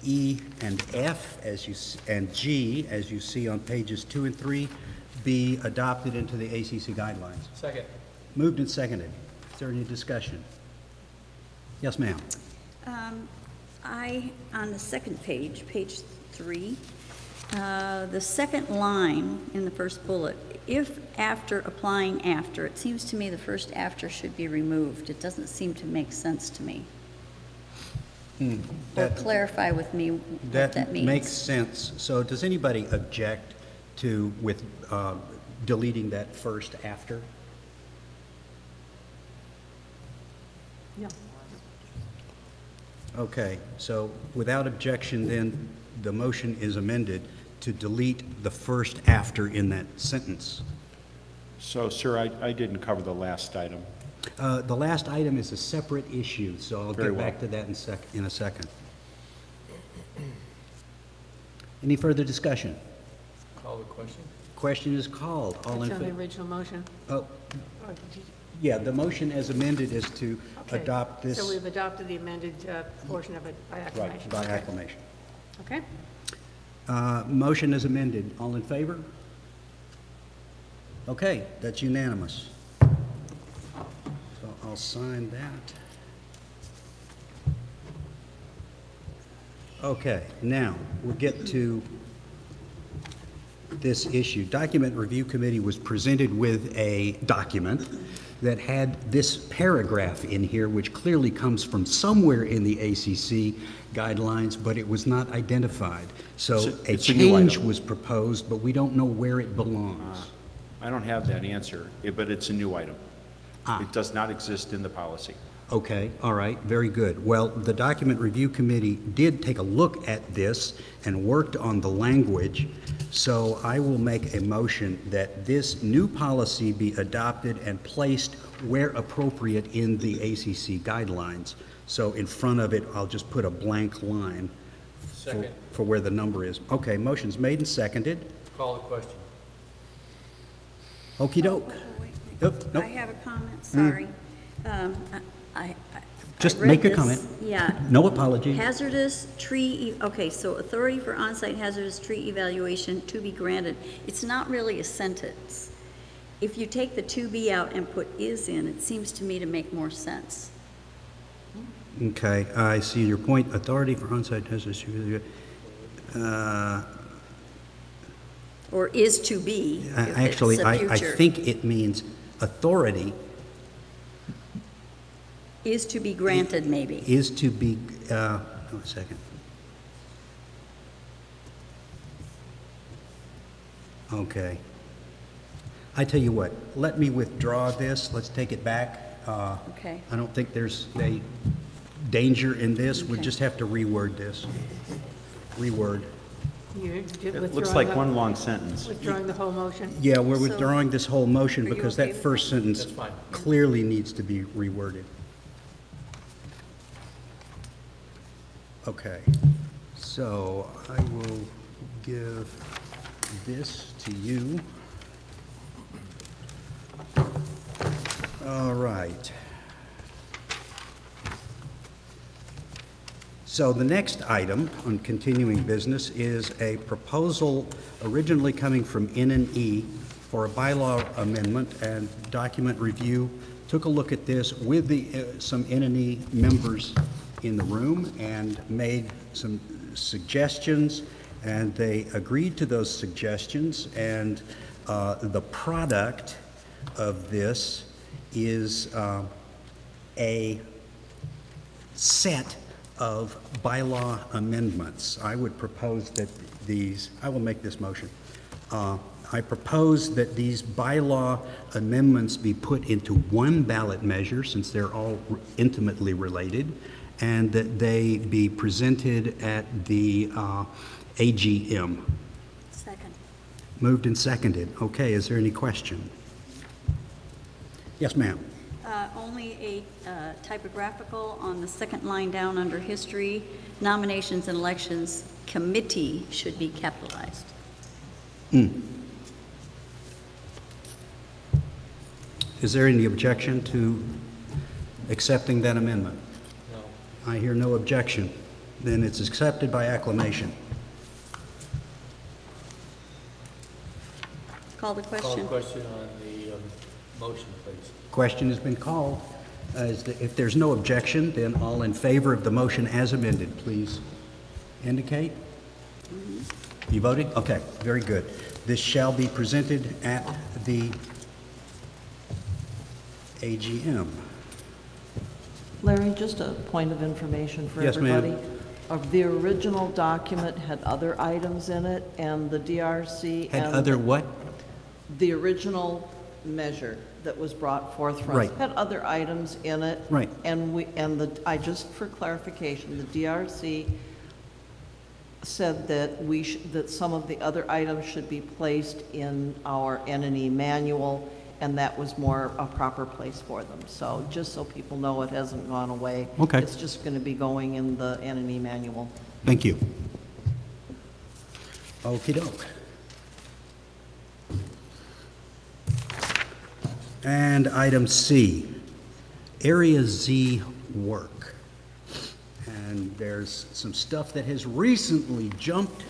E and F and G, as you see on pages 2 and 3, be adopted into the ACC guidelines. Second. Moved and seconded. Is there any discussion? Yes, ma'am. On the second page, page 3, the second line in the first bullet, if after applying after, it seems to me the first after should be removed. It doesn't seem to make sense to me. Or That- clarify with me what That that means. makes sense. So does anybody object to with deleting that first after? No. Okay, so without objection, then the motion is amended to delete the first after in that sentence. So, sir, I didn't cover the last item. The last item is a separate issue, so I'll Very get well. back to that in a second. Any further discussion? Call the question. Question is called. All in It's on the favor? original motion. Oh, Or did you- yeah, the motion as amended is to okay. adopt this So we've adopted the amended portion of it by acclamation. right, by Okay. acclamation. Okay. Motion is amended. All in favor? Okay, that's unanimous. So I'll sign that. Okay, now we'll get to this issue. Document Review Committee was presented with a document that had this paragraph in here, which clearly comes from somewhere in the ACC guidelines, but it was not identified. So a It's a new change item. was proposed, but we don't know where it belongs. I don't have that answer, but it's a new item. Ah. It does not exist in the policy. Okay, all right, very good. Well, the Document Review Committee did take a look at this and worked on the language, so I will make a motion that this new policy be adopted and placed where appropriate in the ACC guidelines. So in front of it, I'll just put a blank line Second. for where the number is. Okay, motion's made and seconded. Call the question. Okey doke. Wait, Nope, nope. I have a comment, sorry. I Just read make a this. comment. Yeah. No apology. Hazardous tree, okay, so authority for on-site hazardous tree evaluation to be granted. It's not really a sentence. If you take the to be out and put is in, it seems to me to make more sense. Okay, I see your point. Authority for on-site hazardous. Or is to be, if it's Actually, the I future. think it means authority Is to be granted, maybe. is to be, hold on a second. Okay. I tell you what, let me withdraw this. Let's take it back. Okay. I don't think there's a danger in this. We Okay. just have to reword this. Reword. You did It looks withdraw like the- one long sentence. Withdrawing the whole motion? Yeah, we're So- withdrawing this whole motion Are you because okay that with first sentence That's fine. clearly needs to be reworded. Okay, so I will give this to you. All right. So the next item on continuing business is a proposal originally coming from N&E for a bylaw amendment, and document review took a look at this with some N&E members in the room and made some suggestions, and they agreed to those suggestions, and the product of this is a set of bylaw amendments. I would propose that these, I will make this motion. I propose that these bylaw amendments be put into one ballot measure, since they're all intimately related, and that they be presented at the AGM. Second. Moved and seconded. Okay, is there any question? Yes, ma'am. Only a typographical on the second line down under history, nominations and elections committee should be capitalized. Is there any objection to accepting that amendment? No. I hear no objection. Then it's accepted by acclamation. Call the Call the question. question on the motion, please. Question has been called. If there's no objection, then all in favor of the motion as amended, please indicate. You voted? Okay, very good. This shall be presented at the AGM. Larry, just a point of information for Yes, ma'am. everybody. The original document had other items in it, and the DRC Had and other what? the original measure that was brought forth from us Right. had other items in it. Right. I just for clarification, the DRC said that that some of the other items should be placed in our N&E manual, and that was more a proper place for them. So just so people know, it hasn't gone away. Okay. It's just going to be going in the N&E manual. Thank you. Okey doke. And item C, Area Z work. And there's some stuff that has recently jumped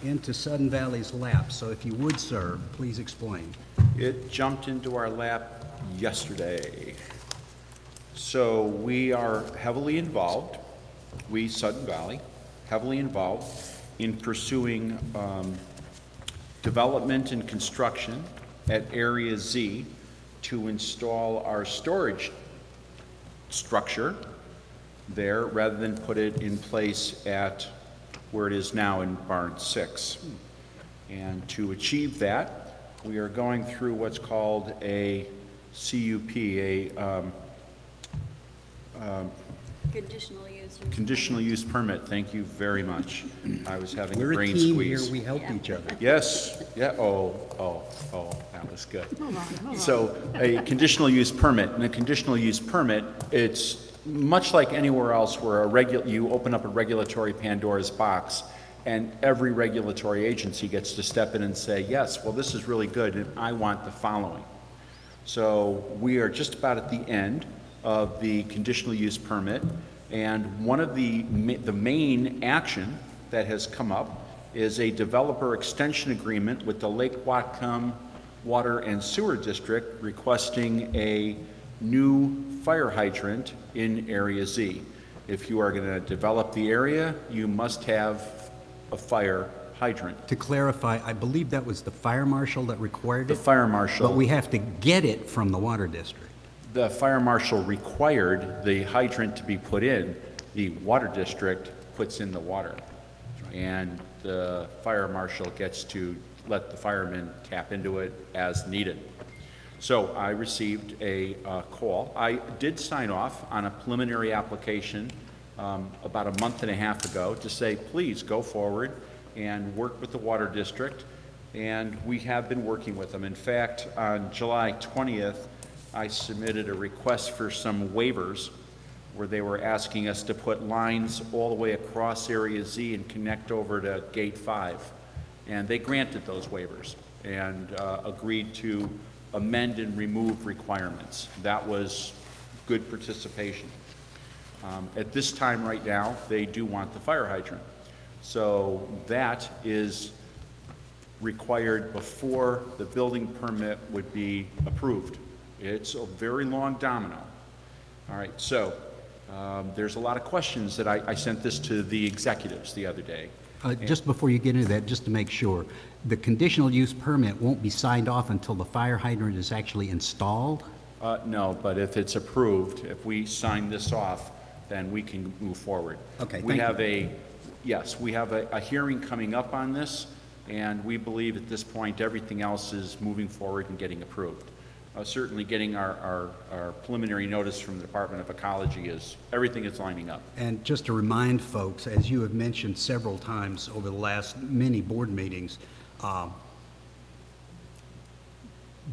into Sudden Valley's lap. So if you would, sir, please explain. It jumped into our lap yesterday. So we are heavily involved, we, Sudden Valley, heavily involved in pursuing development and construction at Area Z to install our storage structure there rather than put it in place at where it is now in Barn 6. And to achieve that, we are going through what's called a CUP, Conditional use. conditional use permit. Thank you very much. I was having a We're a brain team squeeze. here, we help each other. Yes, yeah, that was good. So a conditional use permit, and a conditional use permit, it's much like anywhere else where you open up a regulatory Pandora's box, and every regulatory agency gets to step in and say, yes, well, this is really good, and I want the following. So we are just about at the end of the conditional use permit, and one of the main action that has come up is a developer extension agreement with the Lake Whatcom Water and Sewer District requesting a new fire hydrant in Area Z. If you are going to develop the area, you must have a fire hydrant. To clarify, I believe that was the fire marshal that required it? The fire marshal. But we have to get it from the water district. The fire marshal required the hydrant to be put in. The water district puts in the water. And the fire marshal gets to let the firemen tap into it as needed. So I received a call. I did sign off on a preliminary application about a month and a half ago to say, please go forward and work with the water district. And we have been working with them. In fact, on July 20th, I submitted a request for some waivers where they were asking us to put lines all the way across Area Z and connect over to Gate 5. And they granted those waivers and agreed to amend and remove requirements. That was good participation. At this time right now, they do want the fire hydrant. So that is required before the building permit would be approved. It's a very long domino. All right, so there's a lot of questions that I sent this to the executives the other day. Just before you get into that, just to make sure, the conditional use permit won't be signed off until the fire hydrant is actually installed? No, but if it's approved, if we sign this off, then we can move forward. Okay, we thank have yes, we have a hearing coming up on this, and we believe at this point everything else is moving forward and getting approved. Certainly getting our preliminary notice from the Department of Ecology everything is lining up. And just to remind folks, as you have mentioned several times over the last many board meetings,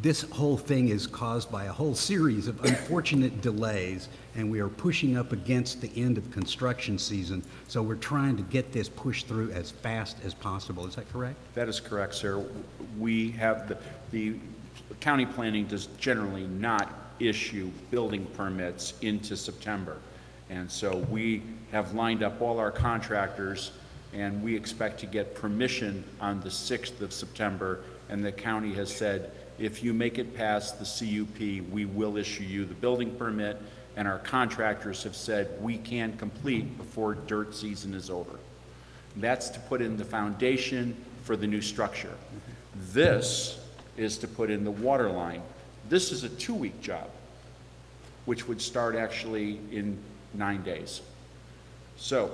this whole thing is caused by a whole series of unfortunate delays, and we are pushing up against the end of construction season, so we're trying to get this pushed through as fast as possible. Is that correct? That is correct, sir. We have the county planning does generally not issue building permits into September. And so we have lined up all our contractors, and we expect to get permission on the 6th of September, and the county has said, if you make it past the CUP, we will issue you the building permit, and our contractors have said we can complete before dirt season is over. That's to put in the foundation for the new structure. This is to put in the water line. This is a 2-week job. which would start actually in 9 days. So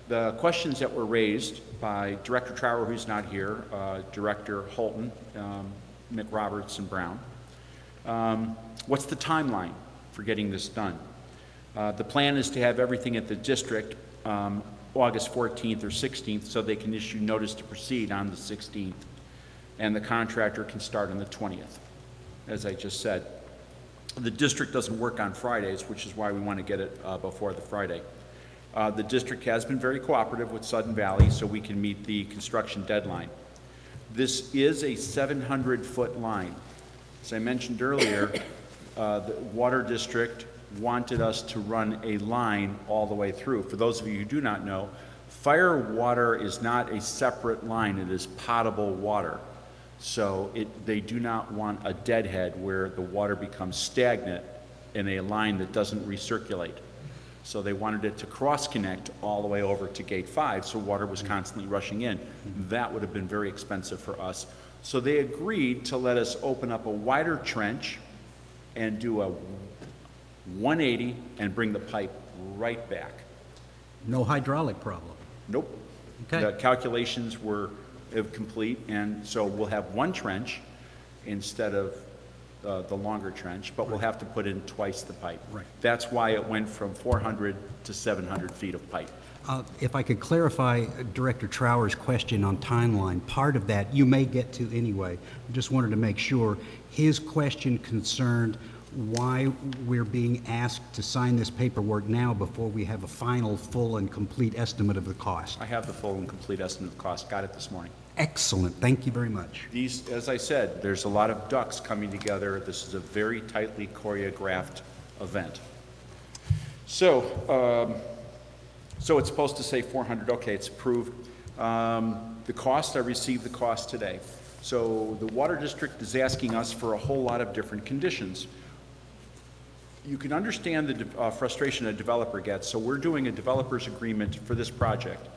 the questions that were raised by Director Trower, who's not here, Director Holton, McRoberts, and Brown. What's the timeline for getting this done? The plan is to have everything at the district August 14th or 16th so they can issue notice to proceed on the 16th, and the contractor can start on the 20th, as I just said. The district doesn't work on Fridays, which is why we want to get it before the Friday. The district has been very cooperative with Sudden Valley so we can meet the construction deadline. This is a 700-foot line. As I mentioned earlier, the water district wanted us to run a line all the way through. For those of you who do not know, fire water is not a separate line, it is potable water. So they do not want a deadhead where the water becomes stagnant in a line that doesn't recirculate. So they wanted it to cross-connect all the way over to Gate 5, so water was constantly rushing in. That would have been very expensive for us. So they agreed to let us open up a wider trench and do a 180 and bring the pipe right back. No hydraulic problem? Nope. Okay. The calculations were complete, and so we'll have one trench instead of the longer trench, but we'll have to put in twice the pipe. Right. That's why it went from 400 to 700 feet of pipe. If I could clarify Director Trower's question on timeline, part of that you may get to anyway. I just wanted to make sure. His question concerned why we're being asked to sign this paperwork now before we have a final, full, and complete estimate of the cost. I have the full and complete estimate of the cost. Got it this morning. Excellent. Thank you very much. These, as I said, there's a lot of ducks coming together. This is a very tightly choreographed event. So, so it's supposed to say 400. Okay, it's approved. The cost, I received the cost today. So the water district is asking us for a whole lot of different conditions. You can understand the frustration a developer gets. So we're doing a developer's agreement for this project.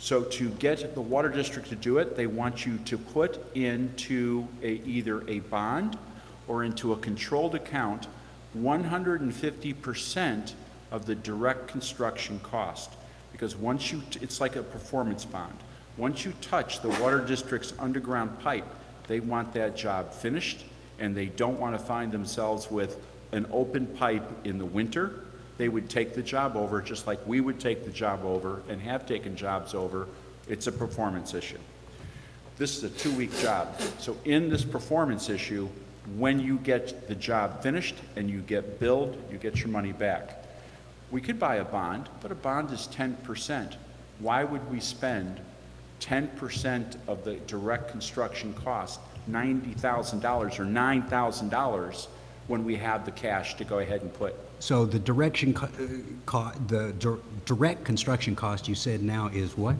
So to get the water district to do it, they want you to put into either a bond or into a controlled account 150% of the direct construction cost. Because once you, it's like a performance bond. Once you touch the water district's underground pipe, they want that job finished, and they don't want to find themselves with an open pipe in the winter. They would take the job over just like we would take the job over and have taken jobs over. It's a performance issue. This is a 2-week job. So in this performance issue, when you get the job finished and you get billed, you get your money back. We could buy a bond, but a bond is 10%. Why would we spend 10% of the direct construction cost, $90,000 or $9,000, when we have the cash to go ahead and put? So the direct construction cost you said now is what?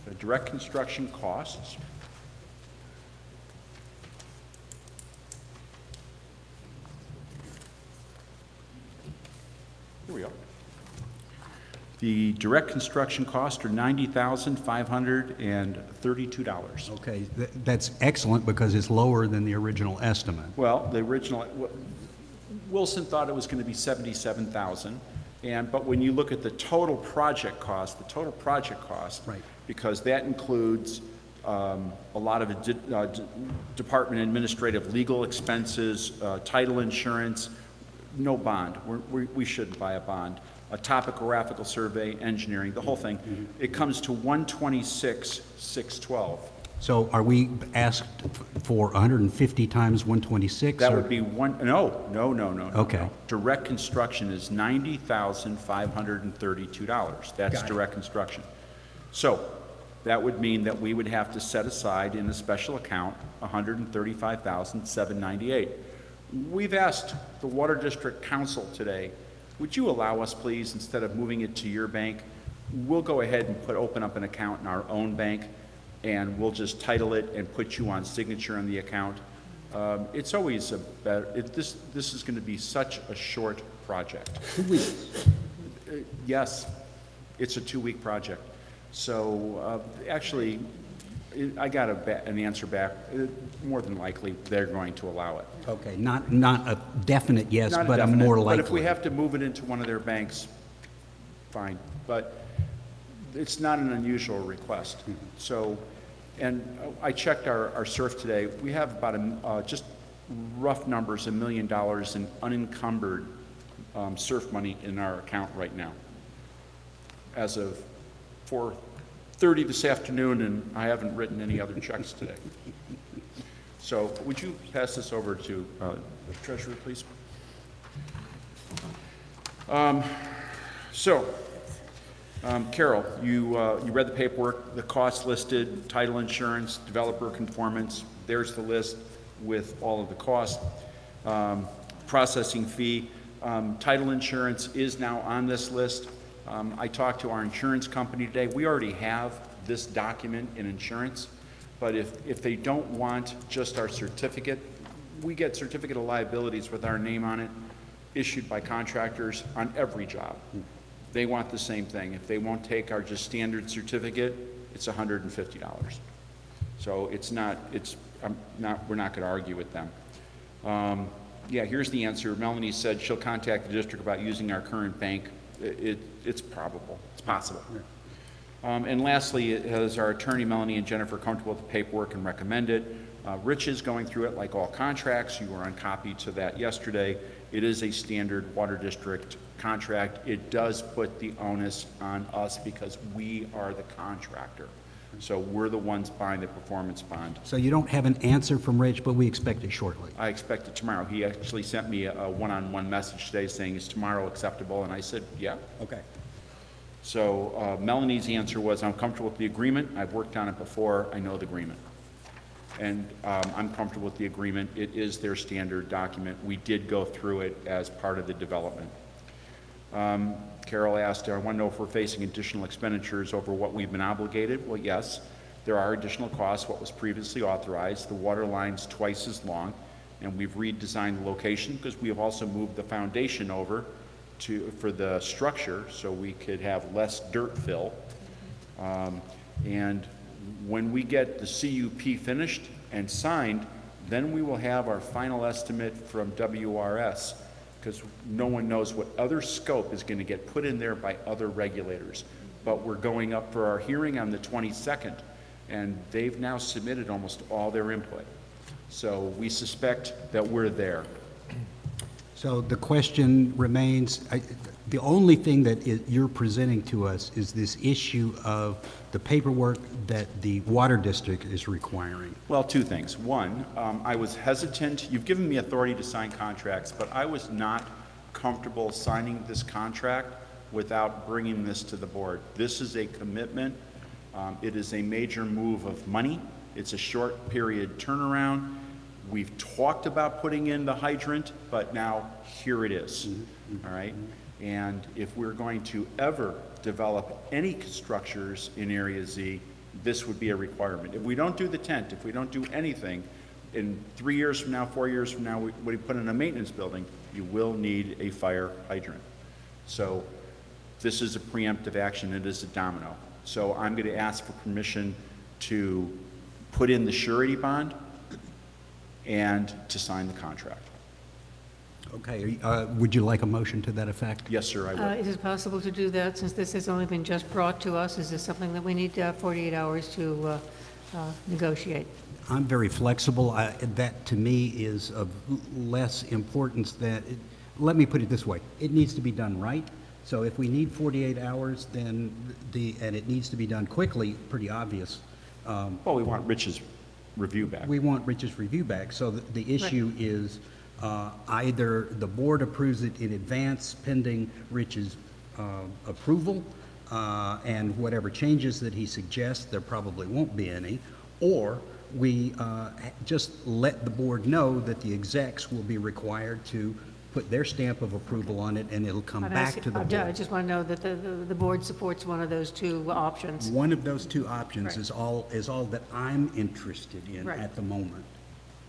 The direct construction costs. Here we are. The direct construction costs are $90,532. Okay, that's excellent because it's lower than the original estimate. Well, the original, Wilson thought it was going to be $77,000, but when you look at the total project cost, right, because that includes a lot of department administrative legal expenses, title insurance, no bond. We shouldn't buy a bond. A topographical survey, engineering, the whole thing. It comes to $126,612. So are we asked for 150 times 126? That would be no. Okay. No. Direct construction is $90,532. That's direct construction. So that would mean that we would have to set aside in a special account $135,798. We've asked the Water District Council today, would you allow us, please, instead of moving it to your bank, we'll go ahead and open up an account in our own bank, and we'll just title it and put you on signature on the account. It's always a better, this is going to be such a short project. 2 weeks? Yes, it's a 2-week project. So actually, I got an answer back. More than likely, they're going to allow it. Okay, not a definite yes, Not but a definite, more But likely. if we have to move it into one of their banks, fine. But it's not an unusual request. So, and I checked our SURF today. We have about just rough numbers, $1 million in unencumbered SURF money in our account right now, as of 4:30 this afternoon, and I haven't written any other checks today. So would you pass this over to the treasurer, please? Carol, you read the paperwork, the costs listed, title insurance, developer conformance. There's the list with all of the costs. Processing fee. Title insurance is now on this list. I talked to our insurance company today. We already have this document in insurance, but if they don't want just our certificate, we get certificate of liabilities with our name on it, issued by contractors on every job. They want the same thing. If they won't take our just standard certificate, it's $150. So we're not gonna argue with them. Yeah, here's the answer. Melanie said she'll contact the district about using our current bank. It's probable, it's possible. And lastly, is our attorney Melanie and Jennifer comfortable with the paperwork and recommend it? Rich is going through it like all contracts. You were on copy to that yesterday. It is a standard water district contract. It does put the onus on us because we are the contractor. So we're the ones buying the performance bond. So you don't have an answer from Rich, but we expect it shortly. I expect it tomorrow. He actually sent me a one-on-one message today saying, is tomorrow acceptable? And I said, yeah. Okay. So Melanie's answer was, I'm comfortable with the agreement. I've worked on it before. I know the agreement. And I'm comfortable with the agreement. It is their standard document. We did go through it as part of the development. Carol asked, I want to know if we're facing additional expenditures over what we've been obligated. Well, yes, there are additional costs, what was previously authorized. The water line's twice as long, and we've redesigned the location because we have also moved the foundation over for the structure so we could have less dirt fill. And when we get the CUP finished and signed, then we will have our final estimate from WRS, because no one knows what other scope is going to get put in there by other regulators. But we're going up for our hearing on the 22nd, and they've now submitted almost all their input. So we suspect that we're there. So the question remains, the only thing that you're presenting to us is this issue of the paperwork that the water district is requiring. Well, two things. One, I was hesitant. You've given me authority to sign contracts, but I was not comfortable signing this contract without bringing this to the board. This is a commitment. It is a major move of money. It's a short period turnaround. We've talked about putting in the hydrant, but now here it is. All right? And if we're going to ever develop any structures in Area Z, this would be a requirement. If we don't do the tent, if we don't do anything, in 3 years from now, 4 years from now, we put in a maintenance building, you will need a fire hydrant. So this is a preemptive action. It is a domino. So I'm going to ask for permission to put in the surety bond and to sign the contract. Okay, would you like a motion to that effect? Yes, sir, I would. Is it possible to do that, since this has only been just brought to us? Is this something that we need 48 hours to negotiate? I'm very flexible. That, to me, is of less importance than, let me put it this way, it needs to be done right. So if we need 48 hours, then and it needs to be done quickly, pretty obvious. Well, we want Rich's review back. We want Rich's review back. So the issue is either the board approves it in advance pending Rich's approval, and whatever changes that he suggests, there probably won't be any, or we just let the board know that the execs will be required to put their stamp of approval on it, and it'll come back to the board. I just want to know that the board supports one of those two options. One of those two options Right. is all that I'm interested in Right. at the moment.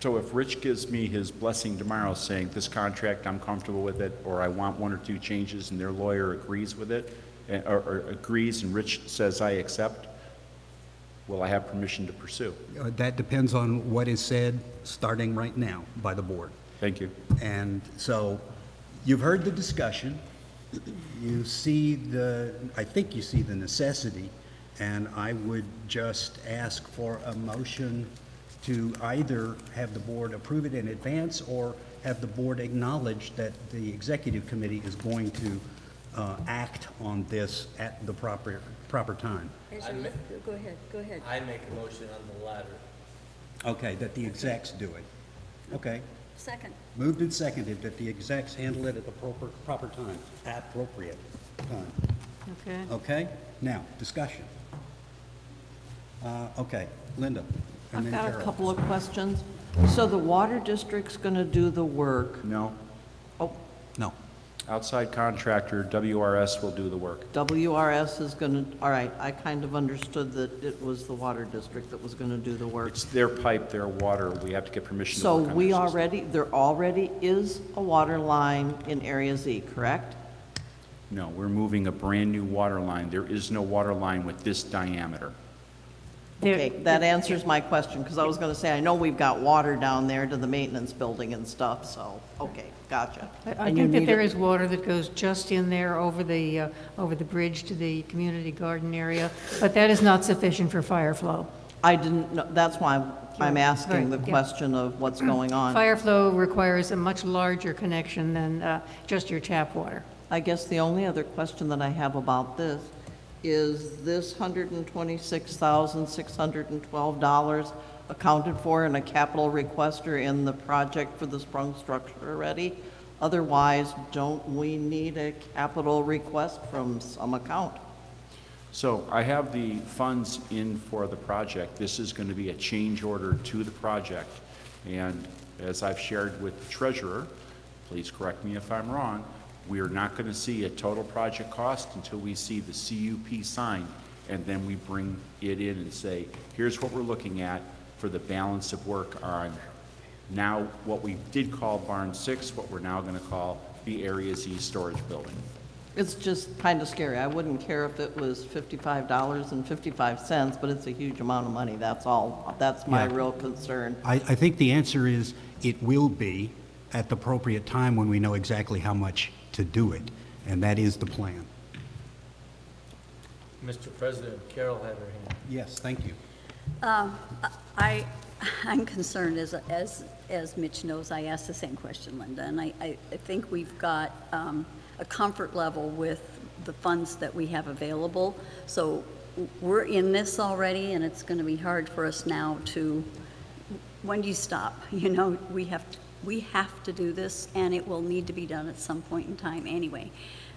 So if Rich gives me his blessing tomorrow saying this contract, I'm comfortable with it, or I want one or two changes and their lawyer agrees with it, or agrees and Rich says I accept, will I have permission to pursue? That depends on what is said, starting right now, by the board. Thank you. And so, you've heard the discussion, you see I think you see the necessity, and I would just ask for a motion to either have the board approve it in advance or have the board acknowledge that the executive committee is going to act on this at the proper time. Go ahead. I make a motion on the latter. Okay, that the execs do it. Okay. Second. Moved and seconded that the execs handle it at the proper time, appropriate time. Okay. Okay? Now, discussion. Okay, Linda, and I've then got a Carol. couple of questions. So the water district's going to do the work. No. Oh, No. Outside contractor, WRS will do the work. WRS is going to, all right, I kind of understood that it was the water district that was going to do the work. It's their pipe, their water. We have to get permission to So work on their system. there already is a water line in Area Z, correct? No, we're moving a brand-new water line. There is no water line with this diameter. Okay, that answers my question, because I was going to say, I know we've got water down there to the maintenance building and stuff, so, okay, gotcha. I And you think that need there it- is water that goes just in there over the bridge to the community garden area, but that is not sufficient for fire flow. I didn't know, that's why I'm asking the Right, yeah. question of what's going on. Fire flow requires a much larger connection than just your tap water. I guess the only other question that I have about this is this $126,612 accounted for in a capital request or in the project for the sprung structure already? Otherwise, don't we need a capital request from some account? So I have the funds in for the project. This is going to be a change order to the project. And as I've shared with the treasurer, please correct me if I'm wrong, we are not going to see a total project cost until we see the CUP signed, and then we bring it in and say, here's what we're looking at for the balance of work on now what we did call Barn 6, what we're now going to call the Area Z storage building. It's just kind of scary. I wouldn't care if it was $55.55, but it's a huge amount of money, that's all. That's my Yeah. real concern. I think the answer is it will be at the appropriate time when we know exactly how much to do it, and that is the plan. Mr. President, Carol had her hand. Yes, thank you. I'm concerned, as Mitch knows, I asked the same question, Linda, and I think we've got a comfort level with the funds that we have available. So we're in this already, and it's going to be hard for us now to, when do you stop? You know, we have to do this, and it will need to be done at some point in time anyway.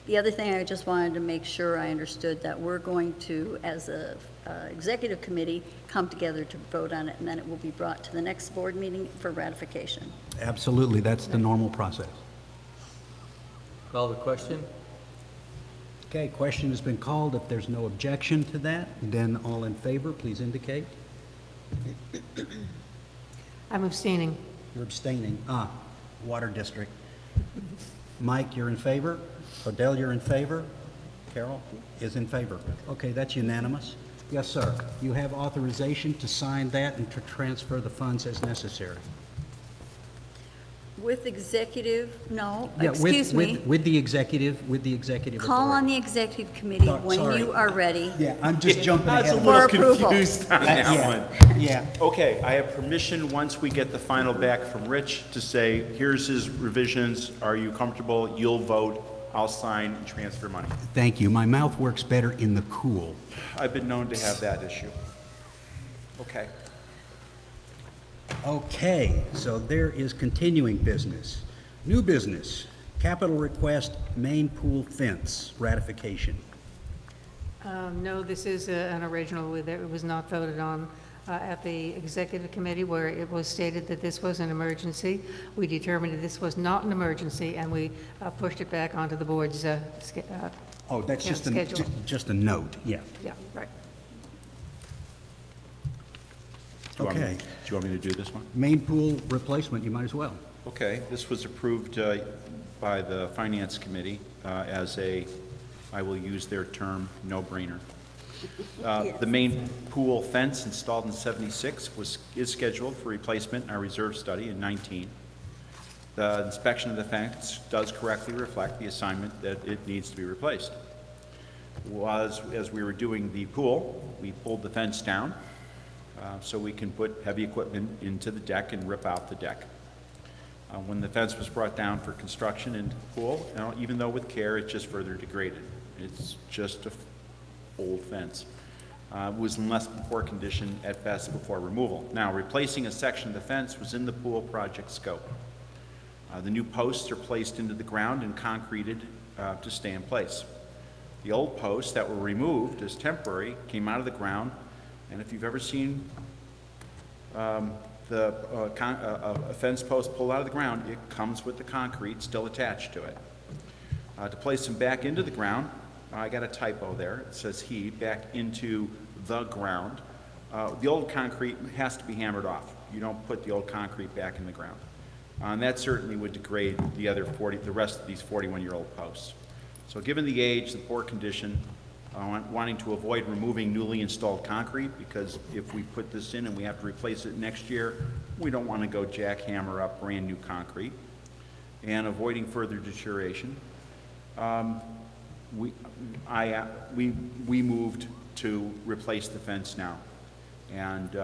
The other thing I just wanted to make sure I understood that we're going to, as a executive committee, come together to vote on it, and then it will be brought to the next board meeting for ratification. Absolutely, that's the normal process. Call the question? Okay, question has been called. If there's no objection to that, then all in favor, please indicate. I'm abstaining. You're abstaining. Water District. Mike, you're in favor? Odell, you're in favor? Carol is in favor. Okay, that's unanimous. Yes, sir. You have authorization to sign that and to transfer the funds as necessary. With executive, no, Yeah, excuse me. With the executive Call on authority. the executive committee when Sorry. you are ready. Yeah, I'm just jumping I was ahead a of little For approval. confused on that Yeah, one. yeah. Okay, I have permission, once we get the final back from Rich, to say, here's his revisions, are you comfortable? You'll vote, I'll sign and transfer money. Thank you. My mouth works better in the cool. I've been known to have that issue. Okay. Okay, so there is continuing business. New business, capital request, main pool fence, ratification. No, this is an original that it was not voted on at the executive committee where it was stated that this was an emergency. We determined that this was not an emergency, and we pushed it back onto the board's Oh, that's Yeah, just schedule. just a note, yeah. yeah, right. Do you want me- Okay. Do you want me to do this one? Main pool replacement, you might as well. Okay, this was approved by the Finance Committee as a, I will use their term, no-brainer. The main pool fence installed in '76 is scheduled for replacement in our reserve study in '19. The inspection of the fence does correctly reflect the assignment that it needs to be replaced. As we were doing the pool, we pulled the fence down so we can put heavy equipment into the deck and rip out the deck. When the fence was brought down for construction into the pool, even though with care, it just further degraded. It's just an old fence. It was in less than poor condition at best before removal. Now, replacing a section of the fence was in the pool project scope. The new posts are placed into the ground and concreted to stay in place. The old posts that were removed as temporary came out of the ground, and if you've ever seen a fence post pulled out of the ground, it comes with the concrete still attached to it. To place them back into the ground, I got a typo there. It says back into the ground. The old concrete has to be hammered off. You don't put the old concrete back in the ground. And that certainly would degrade the rest of these 41-year-old posts. So given the age, the poor condition, wanting to avoid removing newly installed concrete, because if we put this in and we have to replace it next year, we don't want to go jackhammer up brand new concrete, and avoiding further deterioration, we moved to replace the fence now. And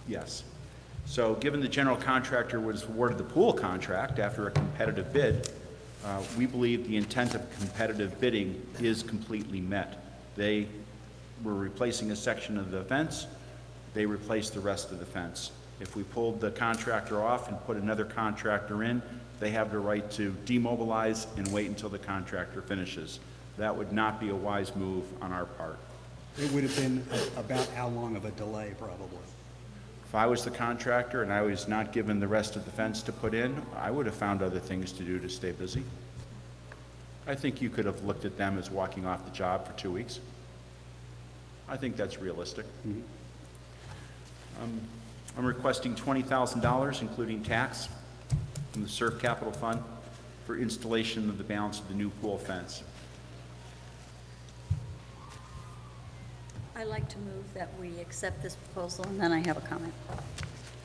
yes. So given the general contractor was awarded the pool contract after a competitive bid, we believe the intent of competitive bidding is completely met. They were replacing a section of the fence, they replaced the rest of the fence. If we pulled the contractor off and put another contractor in, they have the right to demobilize and wait until the contractor finishes. That would not be a wise move on our part. It would have been about how long of a delay, probably? If I was the contractor and I was not given the rest of the fence to put in, I would have found other things to do to stay busy. I think you could have looked at them as walking off the job for 2 weeks. I think that's realistic. Mm-hmm. I'm requesting $20,000, including tax, from the SURF Capital Fund for installation of the balance of the new pool fence. I'd like to move that we accept this proposal, and then I have a comment.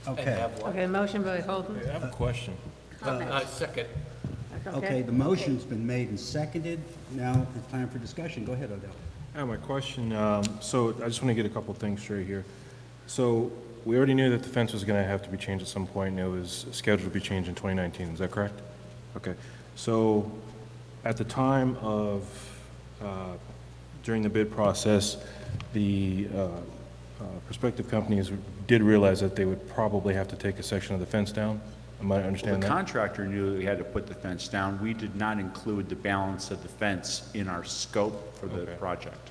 Okay. Okay, motion by Holden. I have a question. Comment. Second. Okay, the motion's been made and seconded. Now it's time for discussion. Go ahead, Odell. Yeah, my question, so I just want to get a couple things straight here. So we already knew that the fence was going to have to be changed at some point, and it was scheduled to be changed in 2019. Is that correct? Okay. So at the time of, during the bid process, the prospective companies did realize that they would probably have to take a section of the fence down. Am I understanding The that? contractor knew that we had to put the fence down. We did not include the balance of the fence in our scope for the project.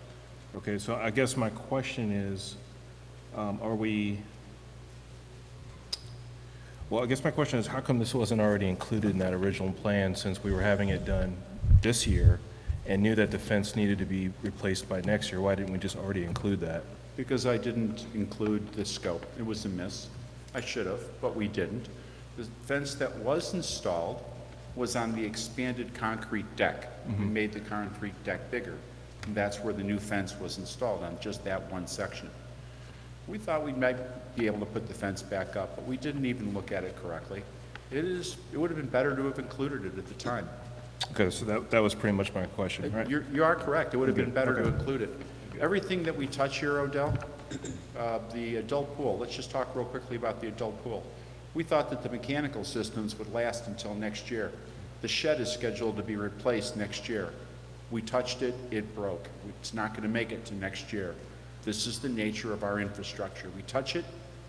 Okay, so I guess my question is, well, I guess my question is, how come this wasn't already included in that original plan, since we were having it done this year and knew that the fence needed to be replaced by next year? Why didn't we just already include that? Because I didn't include the scope. It was a miss. I should have, but we didn't. The fence that was installed was on the expanded concrete deck. We made the concrete deck bigger. And that's where the new fence was installed, on just that one section. We thought we might be able to put the fence back up, but we didn't even look at it correctly. It would have been better to have included it at the time. Okay, so that was pretty much my question, right? You are correct. It would have been better to include it. Everything that we touch here, Odell, the adult pool, let's just talk real quickly about the adult pool. We thought that the mechanical systems would last until next year. The shed is scheduled to be replaced next year. We touched it, it broke. It's not going to make it to next year. This is the nature of our infrastructure. We touch it,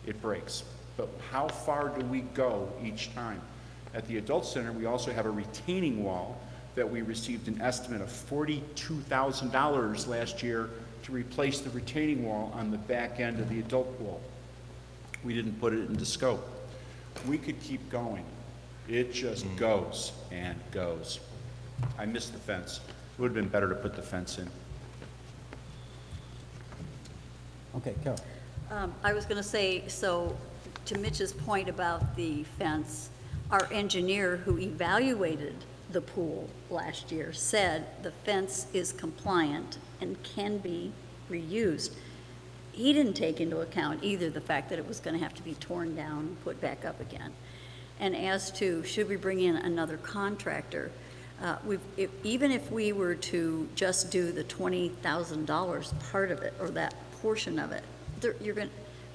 it breaks. But how far do we go each time? At the adult center, we also have a retaining wall that we received an estimate of $42,000 last year to replace the retaining wall on the back end of the adult pool. We didn't put it into scope. We could keep going. It just goes and goes. I missed the fence. It would have been better to put the fence in. Okay, Carol. I was going to say, so to Mitch's point about the fence, our engineer who evaluated the pool last year said the fence is compliant and can be reused. He didn't take into account either the fact that it was going to have to be torn down and put back up again. And as to should we bring in another contractor, even if we were to just do the $20,000 part of it, or that portion of it,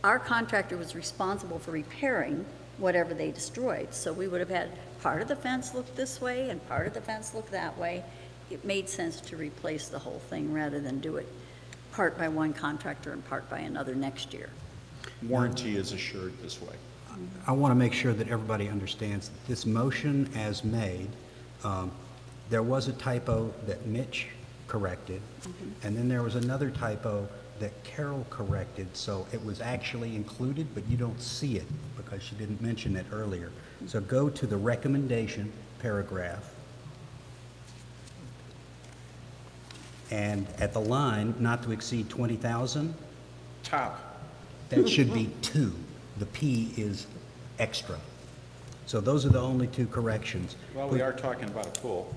our contractor was responsible for repairing whatever they destroyed. So we would have had part of the fence look this way and part of the fence look that way. It made sense to replace the whole thing rather than do it part by one contractor and part by another next year. Warranty is assured this way. I want to make sure that everybody understands that this motion as made, there was a typo that Mitch corrected, and then there was another typo that Carol corrected, so it was actually included, but you don't see it because she didn't mention it earlier. So go to the recommendation paragraph, and at the line, not to exceed 20,000, Top. that should be 2. The P is extra. So those are the only 2 corrections. Well, we are talking about a pool.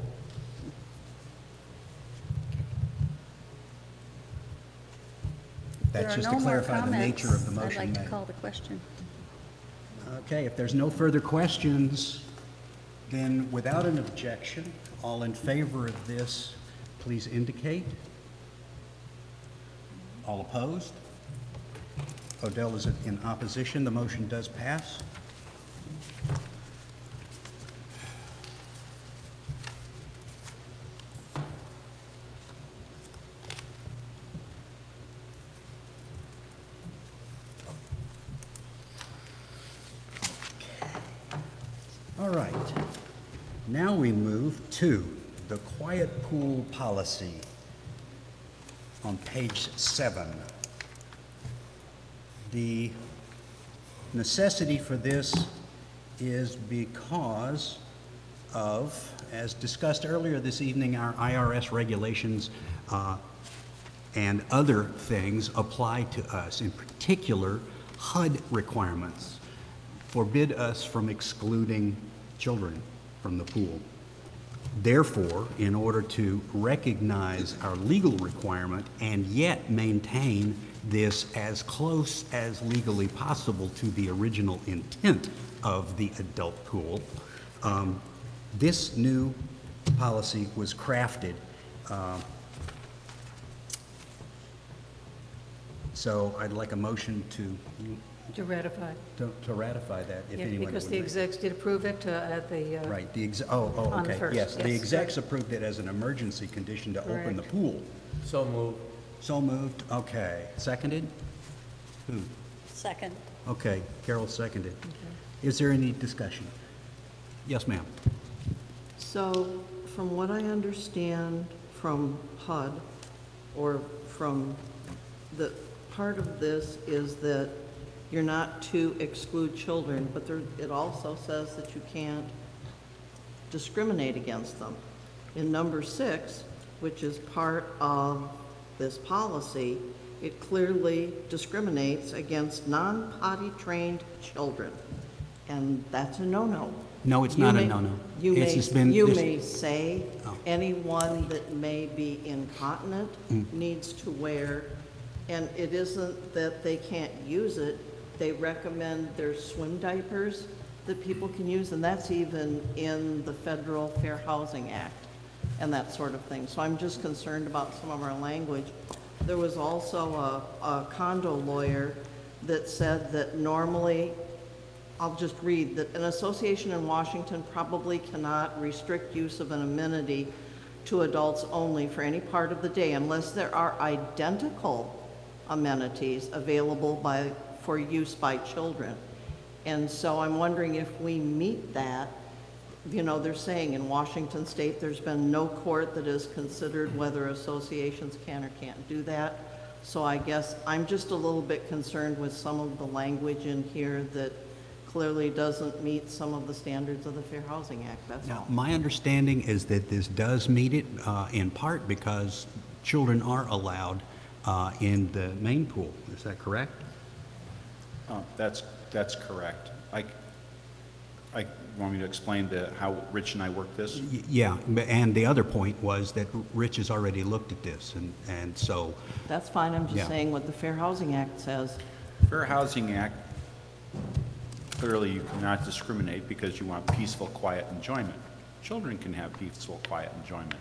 That's just to There are no more clarify the nature of the comments. motion I'd like made. to call the question. Okay, if there's no further questions, then without an objection, all in favor of this, please indicate. All opposed? Odell is in opposition. The motion does pass. All right. Now we move to the quiet pool policy on page 7. The necessity for this is because of, as discussed earlier this evening, our IRS regulations and other things apply to us. In particular, HUD requirements forbid us from excluding children from the pool. Therefore, in order to recognize our legal requirement and yet maintain this as close as legally possible to the original intent of the adult pool, this new policy was crafted. So I'd like a motion To ratify. to ratify that, if Yeah, anyone because would the make- execs did approve it at the. Right, on the okay, first, yes. The yes, execs right. approved it as an emergency condition to open the Correct. pool. So moved. So moved, okay. Seconded? Who? Second. Okay, Carol seconded. Is there any discussion? Yes, ma'am. So, from what I understand from HUD, or from the, part of this is that you're not to exclude children, but there, it also says that you can't discriminate against them. In number 6, which is part of this policy, it clearly discriminates against non-potty trained children, and that's a no-no. No, it's You not a may- no-no. You It's just been- you this- may say Oh. anyone that may be incontinent needs to wear, and it isn't that they can't use it, they recommend there's swim diapers that people can use, and that's even in the Federal Fair Housing Act and that sort of thing. So I'm just concerned about some of our language. There was also a condo lawyer that said that normally, I'll just read, that an association in Washington probably cannot restrict use of an amenity to adults only for any part of the day unless there are identical amenities available for use by children. And so I'm wondering if we meet that. You know, they're saying in Washington State, there's been no court that has considered whether associations can or can't do that. So I guess I'm just a little bit concerned with some of the language in here that clearly doesn't meet some of the standards of the Fair Housing Act, that's Now, all. my understanding is that this does meet it in part because children are allowed in the main pool. Is that correct? That's correct. Want me to explain how Rich and I work this? Yeah, and the other point was that Rich has already looked at this, and so, That's fine, I'm Yeah. just saying what the Fair Housing Act says. Fair Housing Act, clearly you cannot discriminate because you want peaceful, quiet enjoyment. Children can have peaceful, quiet enjoyment.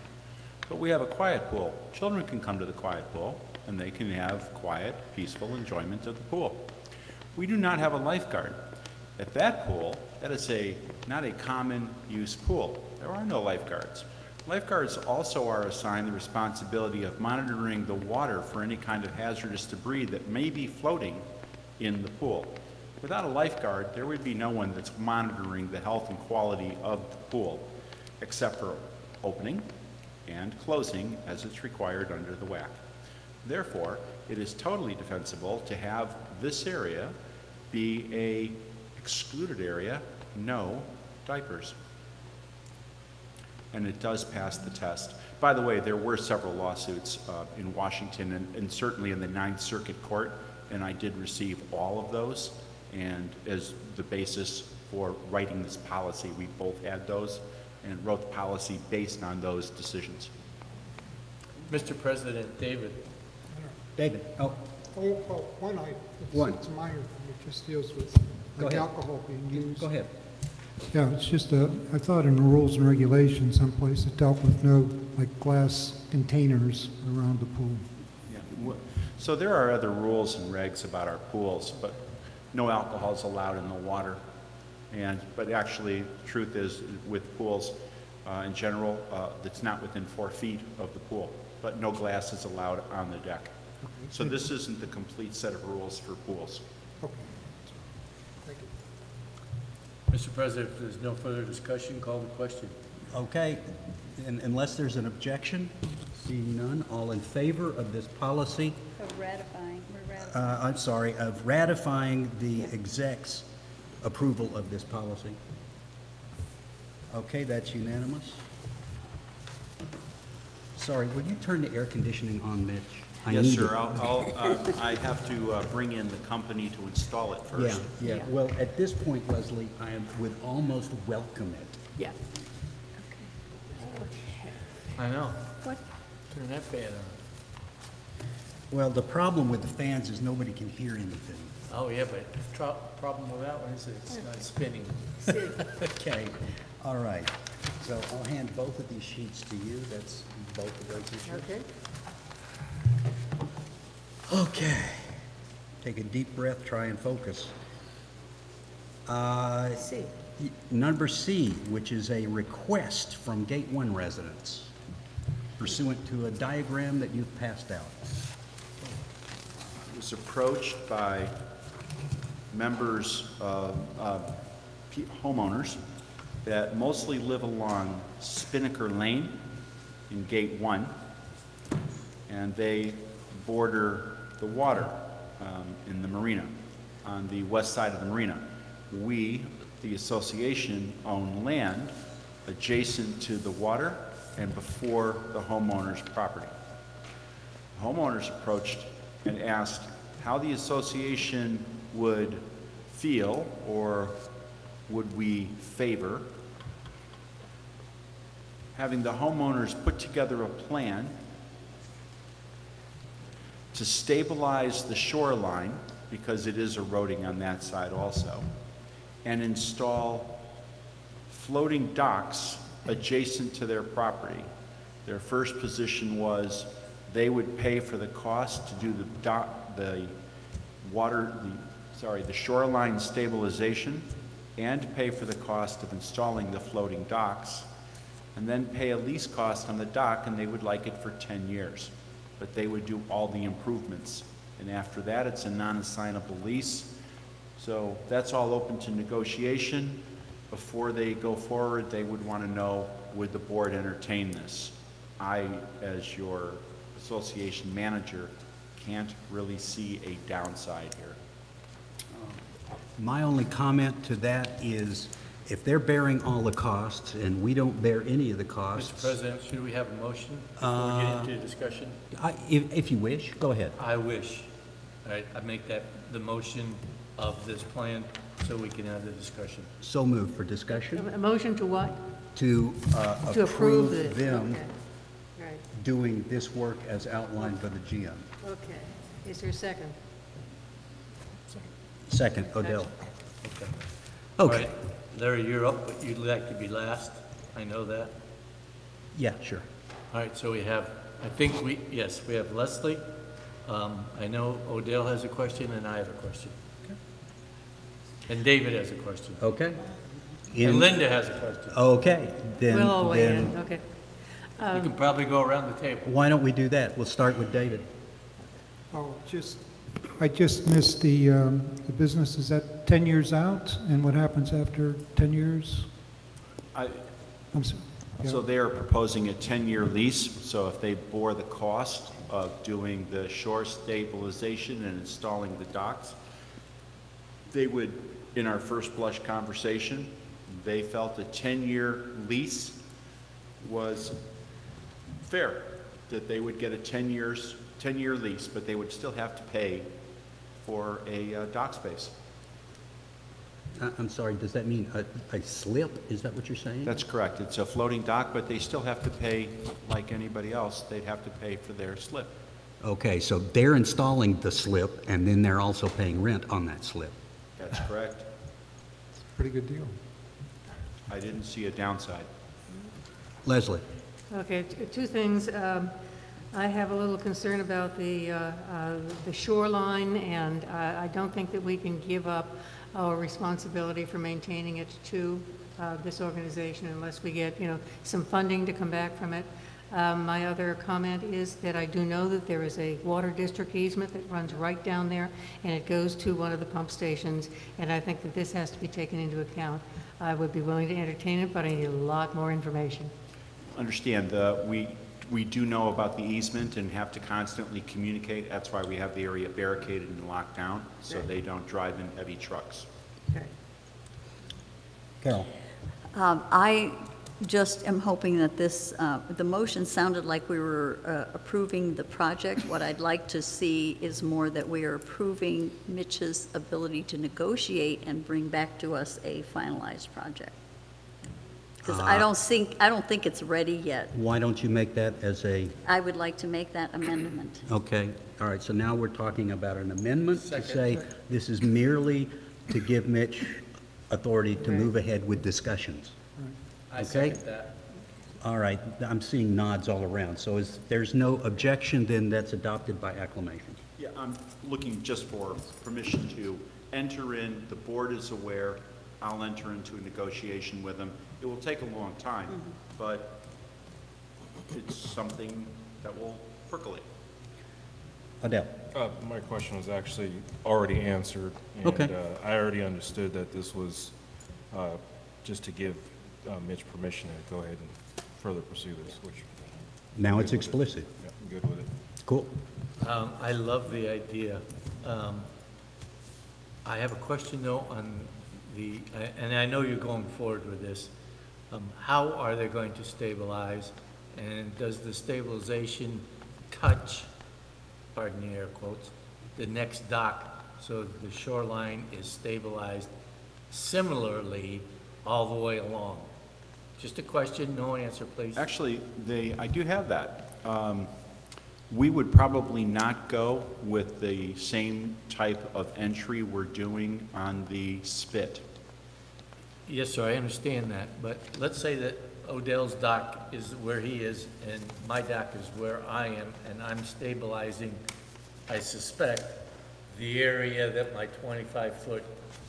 But we have a quiet pool. Children can come to the quiet pool, and they can have quiet, peaceful enjoyment of the pool. We do not have a lifeguard. At that pool, that is not a common use pool. There are no lifeguards. Lifeguards also are assigned the responsibility of monitoring the water for any kind of hazardous debris that may be floating in the pool. Without a lifeguard, there would be no one that's monitoring the health and quality of the pool, except for opening and closing as it's required under the WAC. Therefore, it is totally defensible to have this area be a excluded area, no diapers. And it does pass the test. By the way, there were several lawsuits in Washington and certainly in the Ninth Circuit Court, and I did receive all of those. And as the basis for writing this policy, we both had those and wrote the policy based on those decisions. Mr. President, David. David, oh, One item. One. It's minor, it just deals with Go like ahead. alcohol being used. go ahead. Yeah, it's just I thought in the rules and regulations someplace it dealt with no, like, glass containers around the pool. Yeah. So there are other rules and regs about our pools, but no alcohol is allowed in the water. But actually, the truth is, with pools in general, it's not within 4 feet of the pool, but no glass is allowed on the deck. Okay. So this isn't the complete set of rules for pools. Okay. Thank you. Mr. President, if there's no further discussion, call the question. Okay, and unless there's an objection, seeing none, all in favor of this policy, We're ratifying. I'm sorry, of ratifying the exec's approval of this policy? Okay, that's unanimous. Sorry, will you turn the air conditioning on, Mitch? I Yes, need sir. it. I have to bring in the company to install it first. Yeah, well, at this point, Leslie, I would almost welcome it. Yeah. I know. What? Turn that fan on. Well, the problem with the fans is nobody can hear anything. Oh, yeah, but the problem with that one is that it's not spinning. Okay, all right. So I'll hand both of these sheets to you. That's both of those issues. Okay. Okay. Take a deep breath, try and focus. C. Number C, which is a request from Gate 1 residents pursuant to a diagram that you've passed out. I was approached by members, homeowners that mostly live along Spinnaker Lane in Gate 1, and they border the water in the marina, on the west side of the marina. We, the association, own land adjacent to the water and before the homeowner's property. Homeowners approached and asked how the association would feel, or would we favor having the homeowners put together a plan to stabilize the shoreline, because it is eroding on that side also, and install floating docks adjacent to their property. Their first position was they would pay for the cost to do the shoreline stabilization, and pay for the cost of installing the floating docks, and then pay a lease cost on the dock, and they would like it for 10 years. But they would do all the improvements. And after that, it's a non-assignable lease. So that's all open to negotiation. Before they go forward, they would want to know, would the board entertain this? I, as your association manager, can't really see a downside here. My only comment to that is, if they're bearing all the costs and we don't bear any of the costs... Mr. President, should we have a motion before we get into discussion? If you wish, go ahead. I wish. I make that the motion of this plan so we can have the discussion. So moved for discussion A motion to what? to To approve approve the, them okay, right, doing this work as outlined by the GM. okay. Is there a second? Second, Odell. All Okay, right, Larry, you're up, but you'd like to be last. I know that. yeah, sure. All right, so we have, I think yes, we have Leslie. I know Odell has a question and I have a question. And David has a question. Okay. And Linda has a question. Okay, We'll all weigh in, then okay. You can probably go around the table. why don't we do that? We'll start with David. Oh, I just missed the business. Is that 10 years out? And what happens after 10 years? I'm sorry. So they are proposing a 10-year lease, so if they bore the cost of doing the shore stabilization and installing the docks, they would, in our first blush conversation, they felt a 10-year lease was fair, that they would get a 10-year lease, but they would still have to pay for a dock space. I'm sorry, does that mean a slip? Is that what you're saying? That's correct. It's a floating dock, but they still have to pay like anybody else. They'd have to pay for their slip. Okay, so they're installing the slip, and then they're also paying rent on that slip. That's correct. Pretty good deal. I didn't see a downside. Leslie? Okay, two things. I have a little concern about the shoreline, and I don't think that we can give up our responsibility for maintaining it to this organization unless we get, some funding to come back from it. My other comment is that I do know that there is a water district easement that runs right down there, and it goes to one of the pump stations, and I think that this has to be taken into account. I would be willing to entertain it, but I need a lot more information. Understand, we do know about the easement and have to constantly communicate. That's why we have the area barricaded and locked down, so they don't drive in heavy trucks. Okay. Carol? I just am hoping that this, the motion sounded like we were approving the project. What I'd like to see is more that we are approving Mitch's ability to negotiate and bring back to us a finalized project. Because I don't think it's ready yet. Why don't you make that as a, I would like to make that amendment. okay, all right, so now we're talking about an amendment to say this is merely to give Mitch authority to move ahead with discussions. I Okay. second that. All right, I'm seeing nods all around, so there's no objection, then that's adopted by acclamation. Yeah, I'm looking just for permission to enter in. The board is aware. I'll enter into a negotiation with them. It will take a long time, but it's something that will percolate. Adele? My question was actually already answered. Okay. And I already understood that this was just to give Mitch permission to go ahead and further pursue this, which. Now it's explicit. Yeah, I'm good with it. Cool. I love the idea. I have a question though on and I know you're going forward with this. How are they going to stabilize? And does the stabilization touch, pardon the air quotes, the next dock so the shoreline is stabilized similarly all the way along? Just a question, no answer, please. Actually, I do have that. We would probably not go with the same type of entry we're doing on the spit. Yes, sir, I understand that, but let's say that Odell's dock is where he is and my dock is where I am, and I'm stabilizing, I suspect, the area that my 25-foot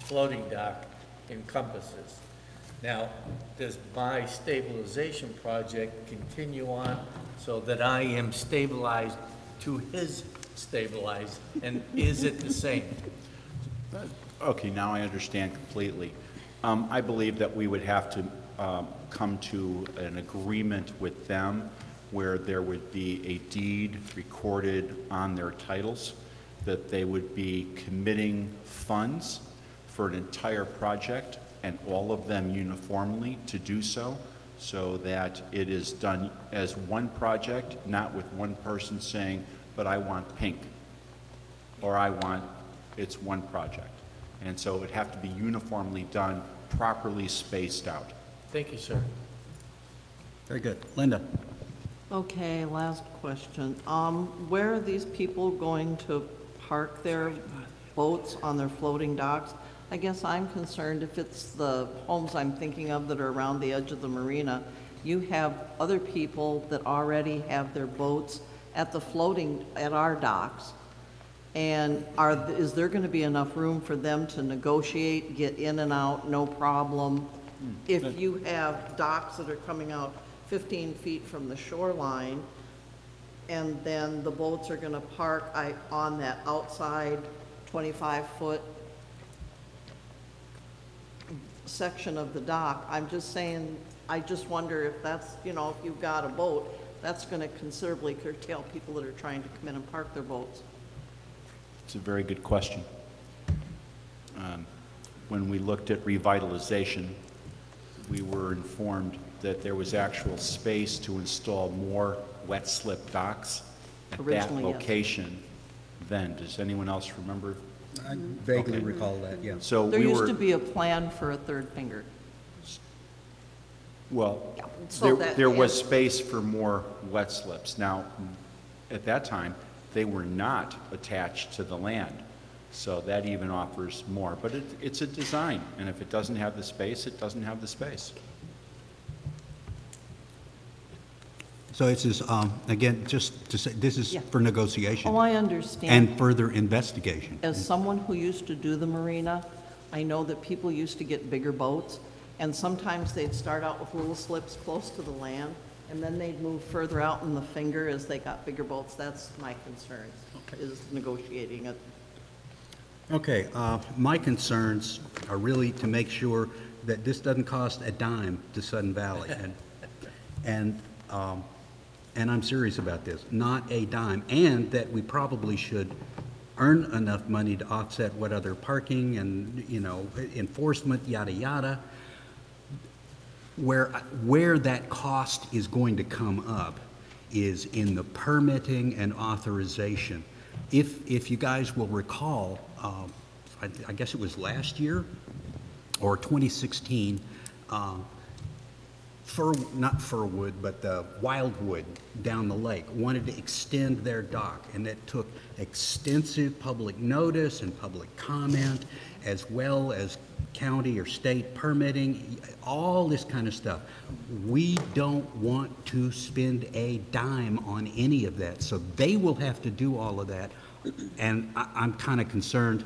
floating dock encompasses. Now, does my stabilization project continue on so that I am stabilized to his stabilized, and is it the same? Okay, now I understand completely. I believe that we would have to come to an agreement with them where there would be a deed recorded on their titles, that they would be committing funds for an entire project and all of them uniformly to do so, so that it is done as one project, not with one person saying, but I want pink, or I want, it's one project. And so it would have to be uniformly done, properly spaced out. Thank you, sir. Very good. Linda? Okay, last question. Where are these people going to park their boats on their floating docks? I guess I'm concerned if it's the homes I'm thinking of that are around the edge of the marina, you have other people that already have their boats at our docks. And is there gonna be enough room for them to negotiate, get in and out, no problem? If you have docks that are coming out 15 feet from the shoreline, and then the boats are gonna park on that outside 25-foot section of the dock, I'm just saying, I just wonder if that's, if you've got a boat, that's gonna considerably curtail people that are trying to come in and park their boats. It's a very good question. When we looked at revitalization, we were informed that there was actual space to install more wet slip docks at Originally, that yes. location then. Does anyone else remember? I vaguely recall that, yeah. So There we used were, to be a plan for a third finger. well, So there was space for more wet slips. Now, at that time, they were not attached to the land. So that even offers more. But it's a design, and if it doesn't have the space, it doesn't have the space. So this is, again, just to say, this is Yeah. for negotiation. Oh, I understand. And further investigation. As someone who used to do the marina, I know that people used to get bigger boats, and sometimes they'd start out with little slips close to the land, and then they'd move further out in the finger as they got bigger boats. That's my concern, is negotiating it. Okay, my concerns are really to make sure that this doesn't cost a dime to Sudden Valley. And I'm serious about this, not a dime. And that we probably should earn enough money to offset what other parking and, enforcement, yada, yada. Where that cost is going to come up is in the permitting and authorization. If you guys will recall, I guess it was last year or 2016, not Firwood, but Wildwood down the lake wanted to extend their dock, and it took extensive public notice and public comment, as well as county or state permitting, all this kind of stuff. We don't want to spend a dime on any of that, so they will have to do all of that. And I'm kind of concerned.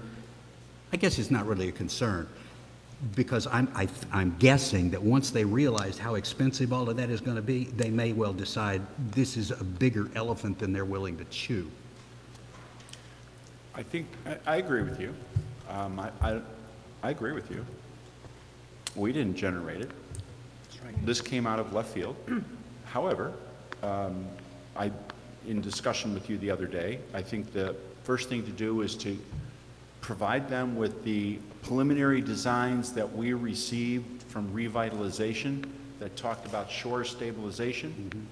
I guess it's not really a concern, because I'm guessing that once they realize how expensive all of that is going to be, they may well decide this is a bigger elephant than they're willing to chew. I think, I agree with you. I agree with you. We didn't generate it. This came out of left field. However, in discussion with you the other day, I think the first thing to do is to provide them with the preliminary designs that we received from revitalization that talked about shore stabilization,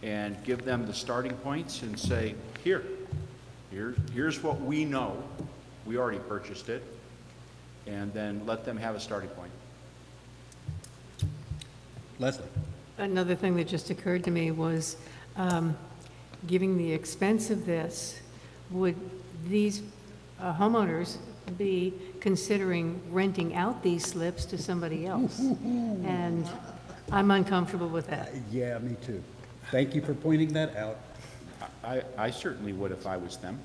and give them the starting points and say, here's what we know. We already purchased it. And then let them have a starting point. Leslie? Another thing that just occurred to me was, given the expense of this, would these homeowners be considering renting out these slips to somebody else? And I'm uncomfortable with that. Yeah, me too. Thank you for pointing that out. I certainly would if I was them.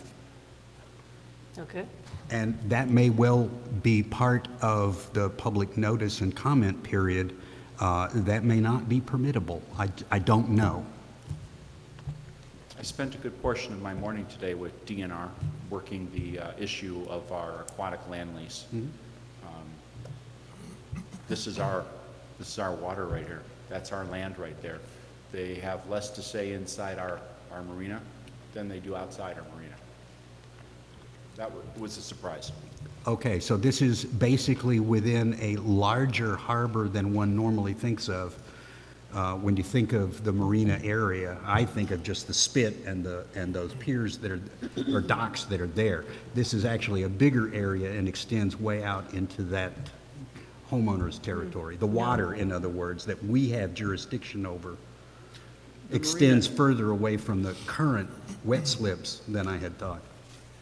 Okay. And that may well be part of the public notice and comment period. That may not be permittable. I don't know. I spent a good portion of my morning today with DNR working the issue of our aquatic land lease. This is our water right here. That's our land right there. They have less to say inside our marina than they do outside our marina. That was a surprise. Okay, so this is basically within a larger harbor than one normally thinks of. When you think of the marina area, I think of just the spit and those piers that are, or docks that are there. This is actually a bigger area and extends way out into that homeowner's territory. The water, in other words, that we have jurisdiction over extends further away from the current wet slips than I had thought.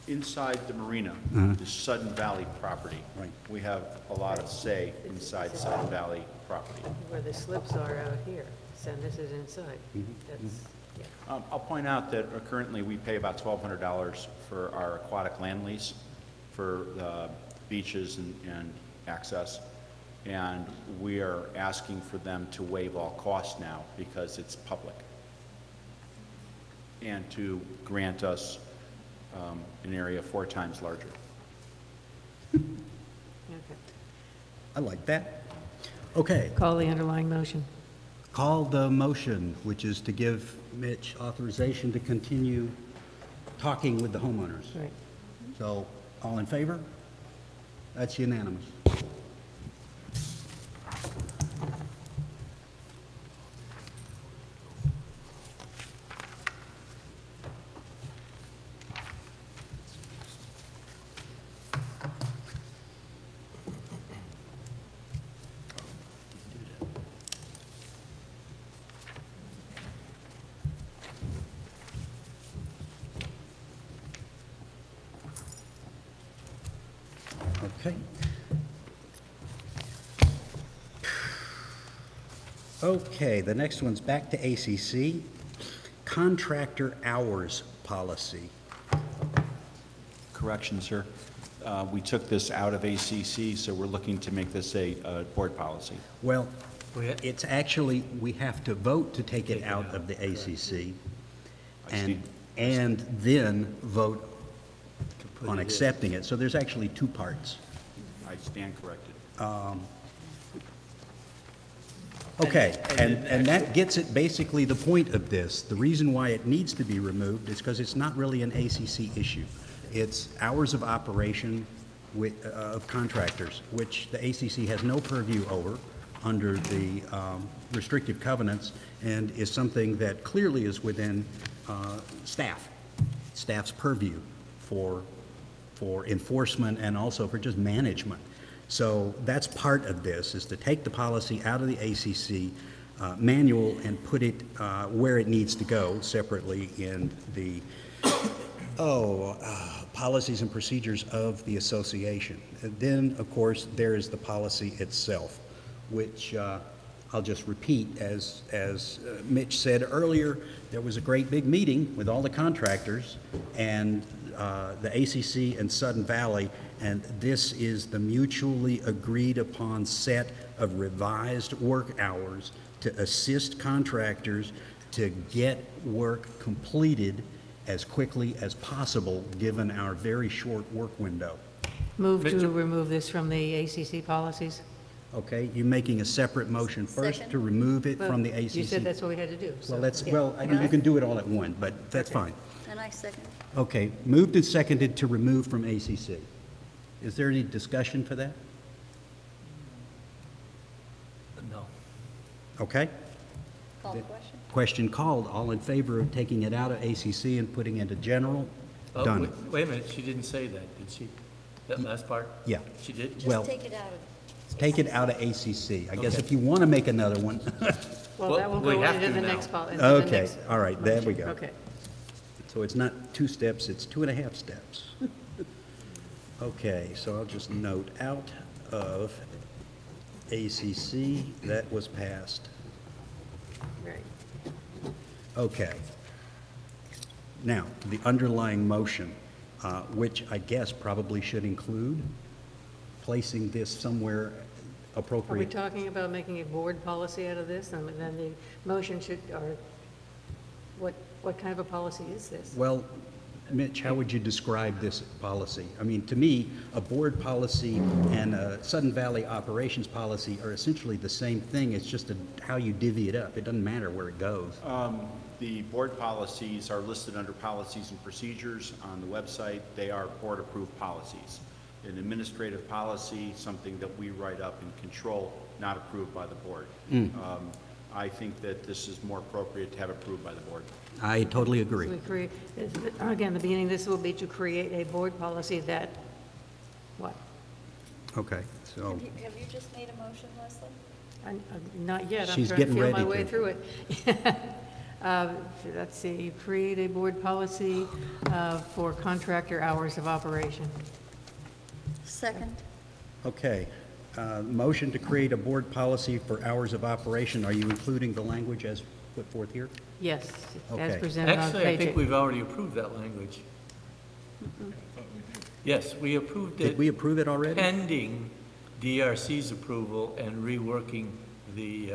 Inside the marina, the Sudden Valley property. Right. We have a lot of say inside Sudden Valley property. Where the slips are out here, so this is inside. That's, yeah. I'll point out that currently we pay about $1,200 for our aquatic land lease for beaches and access. And we are asking for them to waive all costs now because it's public. And to grant us an area 4 times larger. Okay. I like that. Okay. Call the underlying motion. Call the motion, which is to give Mitch authorization to continue talking with the homeowners. Right. So, all in favor? That's unanimous. Okay. Okay, the next one's back to ACC. Contractor hours policy. Correction, sir. We took this out of ACC, so we're looking to make this a board policy. Well, it's actually, we have to vote to take it out of the ACC and then vote on accepting it. So there's actually 2 parts. I stand corrected. Okay, and that gets at basically the point of this. The reason why it needs to be removed is because it's not really an ACC issue. It's hours of operation of contractors, which the ACC has no purview over under the restrictive covenants, and is something that clearly is within staff's purview for enforcement and also for just management. So that's part of this, is to take the policy out of the ACC manual and put it where it needs to go separately in the policies and procedures of the association. And then, of course, there is the policy itself, which I'll just repeat. As Mitch said earlier, there was a great big meeting with all the contractors and the ACC and Sudden Valley, and this is the mutually agreed upon set of revised work hours to assist contractors to get work completed as quickly as possible, given our very short work window. Move to remove this from the ACC policies? Okay, you making a separate motion first to remove it from the ACC? You said that's what we had to do. So. Well, that's, well, I mean, you can do it all at once, but that's fine. And I second. Okay, moved and seconded to remove from ACC. Is there any discussion for that? No. Okay. Call the question. Question called. All in favor of taking it out of ACC and putting it into general? Oh, Done. wait a minute, she didn't say that, did she? That last part? Yeah. She did? Well, Just take it out of. take it out of ACC. I guess Okay. if you want to make another one. Well, that will we go have into to the now. next policy. Okay, all right, there we go. Okay. So it's not 2 steps, it's 2.5 steps. Okay, so I'll just note out of ACC, that was passed. Right. Okay. Now, the underlying motion, which I guess probably should include placing this somewhere Are we appropriate. talking about making a board policy out of this? And then the motion should, or what kind of a policy is this? Well, Mitch, how would you describe this policy? I mean, to me, a board policy and a Sudden Valley operations policy are essentially the same thing. It's just how you divvy it up. It doesn't matter where it goes. The board policies are listed under policies and procedures on the website. They are board-approved policies. An administrative policy, something that we write up and control, not approved by the board. I think that this is more appropriate to have approved by the board. I totally agree. So we create, again, the beginning, this will be to create a board policy that, what? Okay, so, Have you just made a motion, Leslie? Not yet, I'm She's trying to getting feel my ready way to. through it. Let's see, create a board policy for contractor hours of operation. Second. okay. Motion to create a board policy for hours of operation. Are you including the language as put forth here? Yes, as Okay. presented on Actually, I page think 8. we've already approved that language. Yes, we approved Did it we approve it already? pending DRC's approval and reworking the,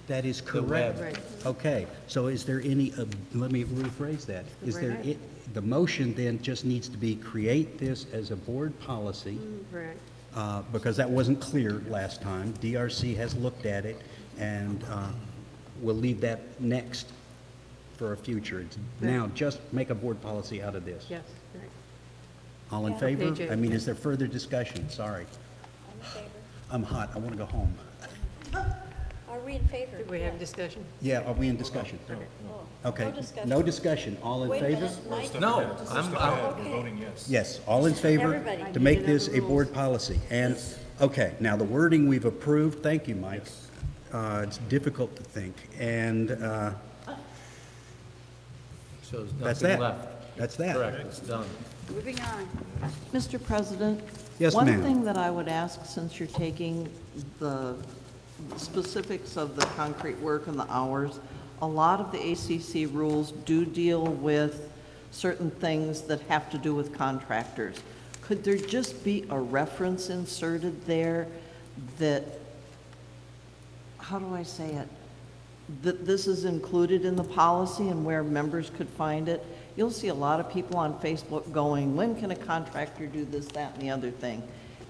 That is the web. correct. Right. Okay, so is there any, let me rephrase that. Is there, Right. the motion then just needs to be create this as a board policy, Right. because that wasn't clear last time. DRC has looked at it, and we'll leave that next for a future. It's now just make a board policy out of this. Yes, right. All in Yeah. favor? Page 8. I mean, is there further discussion? Sorry. I'm in favor. I'm hot, I want to go home. Are we in favor? Did we have discussion? Yeah, are we in discussion? Oh, Okay, no discussion. no discussion. All in Wait a favor? minute, Mike. No, I'm, Okay. Yes, all in favor Everybody. to make this a board policy. And, okay, now the wording we've approved, thank you, Mike. It's difficult to think, and so there's that's nothing that. left. That's that. Correct, it's done. Moving on. Mr. President? Yes, One ma'am. thing that I would ask, since you're taking the specifics of the concrete work and the hours, a lot of the ACC rules do deal with certain things that have to do with contractors. Could there just be a reference inserted there that, how do I say it? That this is included in the policy and where members could find it? You'll see a lot of people on Facebook going, when can a contractor do this, that, and the other thing?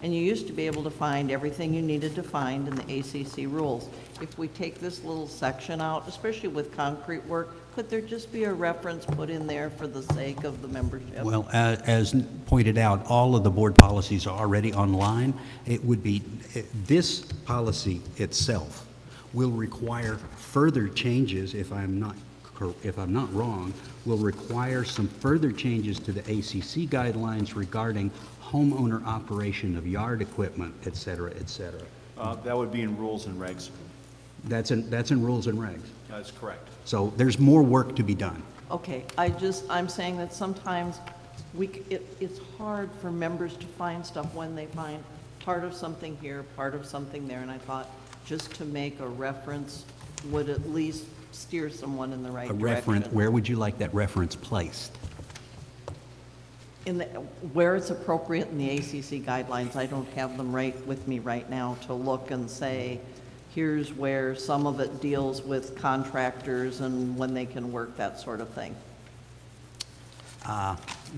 And you used to be able to find everything you needed to find in the ACC rules. If we take this little section out, especially with concrete work, could there just be a reference put in there for the sake of the membership? Well, as pointed out, all of the board policies are already online. It would be, this policy itself will require further changes, if I'm not wrong, will require some further changes to the ACC guidelines regarding homeowner operation of yard equipment, et cetera, et cetera. That would be in rules and regs. That's in rules and regs. That's correct. So there's more work to be done. Okay, I'm saying that sometimes it's hard for members to find stuff when they find part of something here, part of something there, and I thought just to make a reference would at least steer someone in the right A direction. reference, where would you like that reference placed? Where it's appropriate in the ACC guidelines. I don't have them right with me right now to look and say, here's where some of it deals with contractors and when they can work, that sort of thing.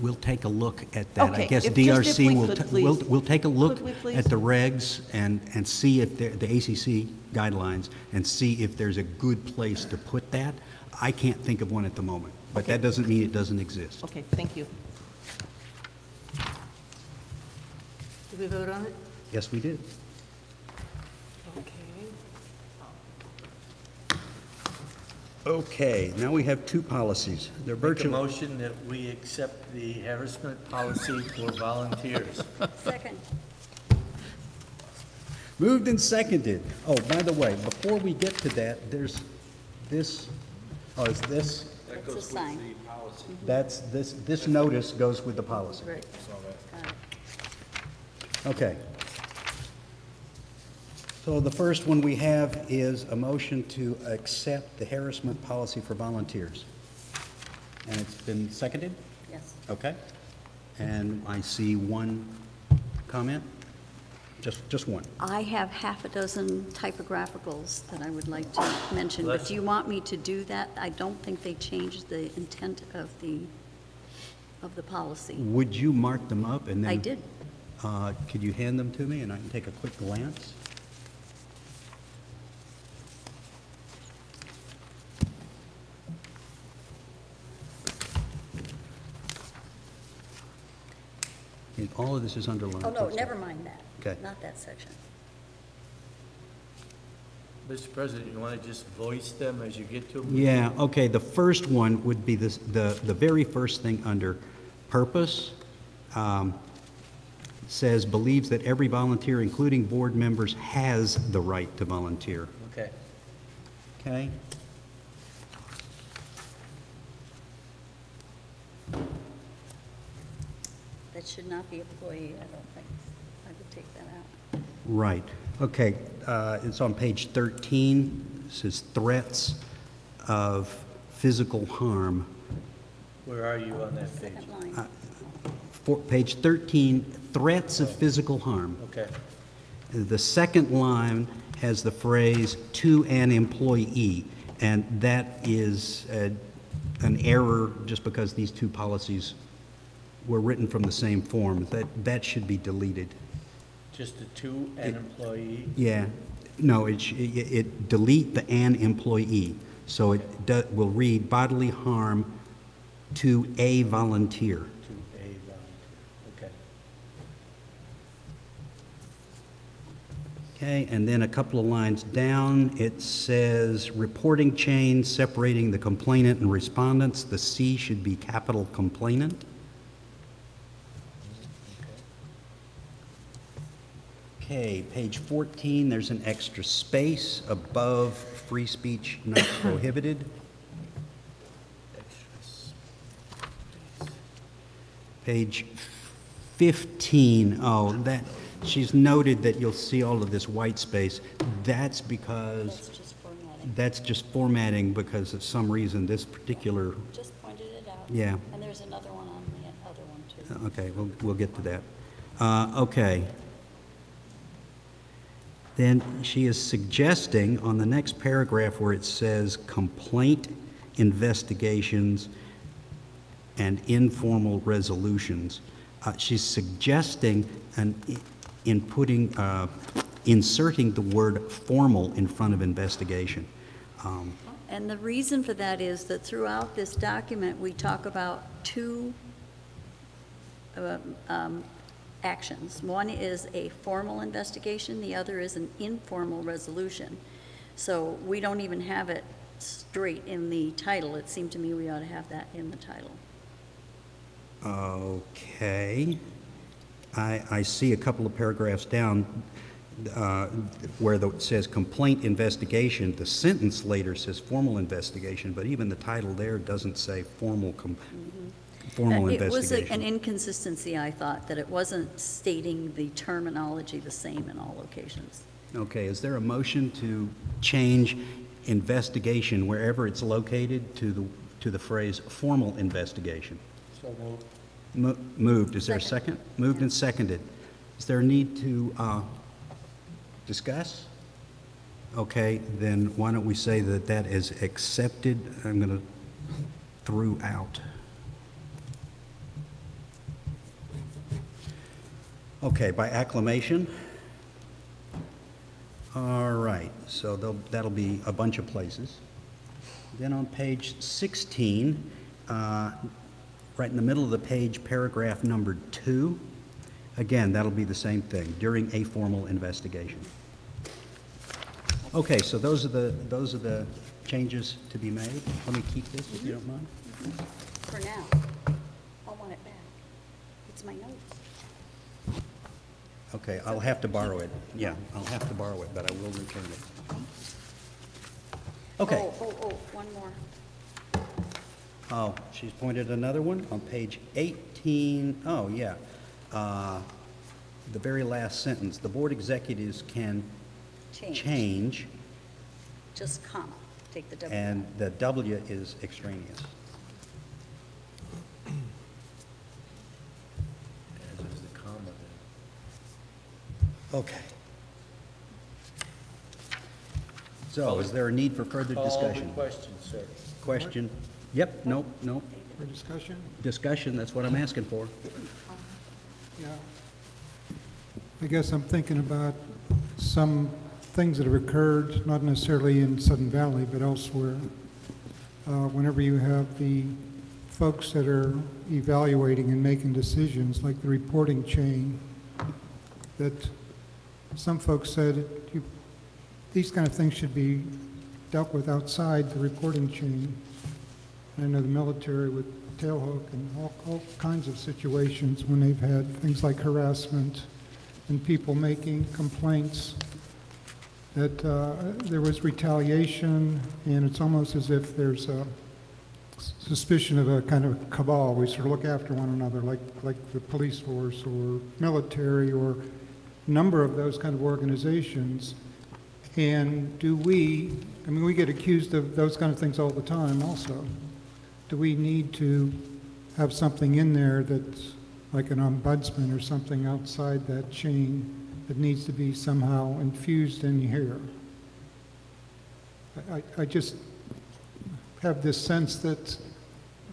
We'll take a look at that. I Okay, guess if we DRC will, could, we'll take a look Could we please? at the regs and see if the ACC guidelines and see if there's a good place to put that. I can't think of one at the moment, but that doesn't mean it doesn't exist. Okay, thank you. Did we vote on it? Yes, we did. Okay. Okay, now we have two policies. They're Make a virtually, motion that we accept the harassment policy for volunteers. Second. moved and seconded. Oh, by the way, before we get to that, there's this, is this? That's a sign. That's, this notice goes with the policy. Right. Got it. Okay. So the first one we have is a motion to accept the harassment policy for volunteers. And it's been seconded? Yes. Okay. And I see one comment? Just one. I have half a dozen typographicals that I would like to mention, but Let's- do you want me to do that? I don't think they changed the intent of the policy. Would you mark them up and then? I did. Could you hand them to me and I can take a quick glance? And all of this is underlined. Oh, no, never mind that. Okay. Not that section. Mr. President, you want to just voice them as you get to them? Yeah, okay, the first one would be this, the very first thing under purpose. Says, believes that every volunteer, including board members, has the right to volunteer. Okay. Okay? That should not be employee, I don't think. I would take that out. Right. Okay, it's on page 13. It says threats of physical harm. Where are you on that page? Second line. Page 13, threats of physical harm. Okay. The second line has the phrase "to an employee," and that is an error just because these two policies were written from the same form. That should be deleted. Just the to an employee? Yeah. No, it delete the "an employee." So it will read bodily harm to a volunteer. To a volunteer, okay. Okay, and then a couple of lines down, it says reporting chain separating the complainant and respondents. The C should be capital complainant. Okay, page 14, there's an extra space above free speech not prohibited. Page 15, oh, that, she's noted that you'll see all of this white space. That's because, That's just formatting. that's just formatting because of some reason this particular, Just pointed it out. yeah. And there's another one on the other one, too. Okay, we'll get to that. Okay. Then she is suggesting on the next paragraph where it says complaint investigations and informal resolutions, she's suggesting inserting the word formal in front of investigation. And the reason for that is that throughout this document, we talk about two actions. One is a formal investigation, the other is an informal resolution. So we don't even have it straight in the title. It seemed to me we ought to have that in the title. Okay. I see a couple of paragraphs down where it says complaint investigation. The sentence later says formal investigation, but even the title there doesn't say formal investigation. It was an inconsistency, I thought, that it wasn't stating the terminology the same in all locations. Okay, is there a motion to change investigation wherever it's located to the phrase formal investigation? So moved. Moved. Is there a second? Moved and seconded. Is there a need to discuss? Okay, then why don't we say that that is accepted? I'm going to throughout. Okay, by acclamation. All right, so that'll be a bunch of places. Then on page 16, right in the middle of the page, paragraph number 2, again, that'll be the same thing, during a formal investigation. Okay, so those are the changes to be made. Let me keep this, if you don't mind. For now, I want it back. It's my notes. Okay, I'll have to borrow it. Yeah, I'll have to borrow it, but I will return it. Okay. Oh, one more. Oh, she's pointed another one on page 18. Oh, yeah. The very last sentence, the board executives can change, Just comma, take the W. and the W is extraneous. There's the comma there. Okay. So, is there a need for further discussion? Call the question, sir. Question? Yep, nope. For discussion? Discussion, that's what I'm asking for. Yeah. I guess I'm thinking about some things that have occurred, not necessarily in Sudden Valley, but elsewhere. Whenever you have the folks that are evaluating and making decisions, like the reporting chain, that some folks said these kind of things should be dealt with outside the reporting chain. I know the military with tailhook and all kinds of situations when they've had things like harassment and people making complaints that there was retaliation, and it's almost as if there's a suspicion of a kind of cabal. We sort of look after one another, like the police force or military or a number of those kind of organizations. And do we, I mean, we get accused of those kind of things all the time also. Do we need to have something in there that's like an ombudsman or something outside that chain that needs to be somehow infused in here? I just have this sense that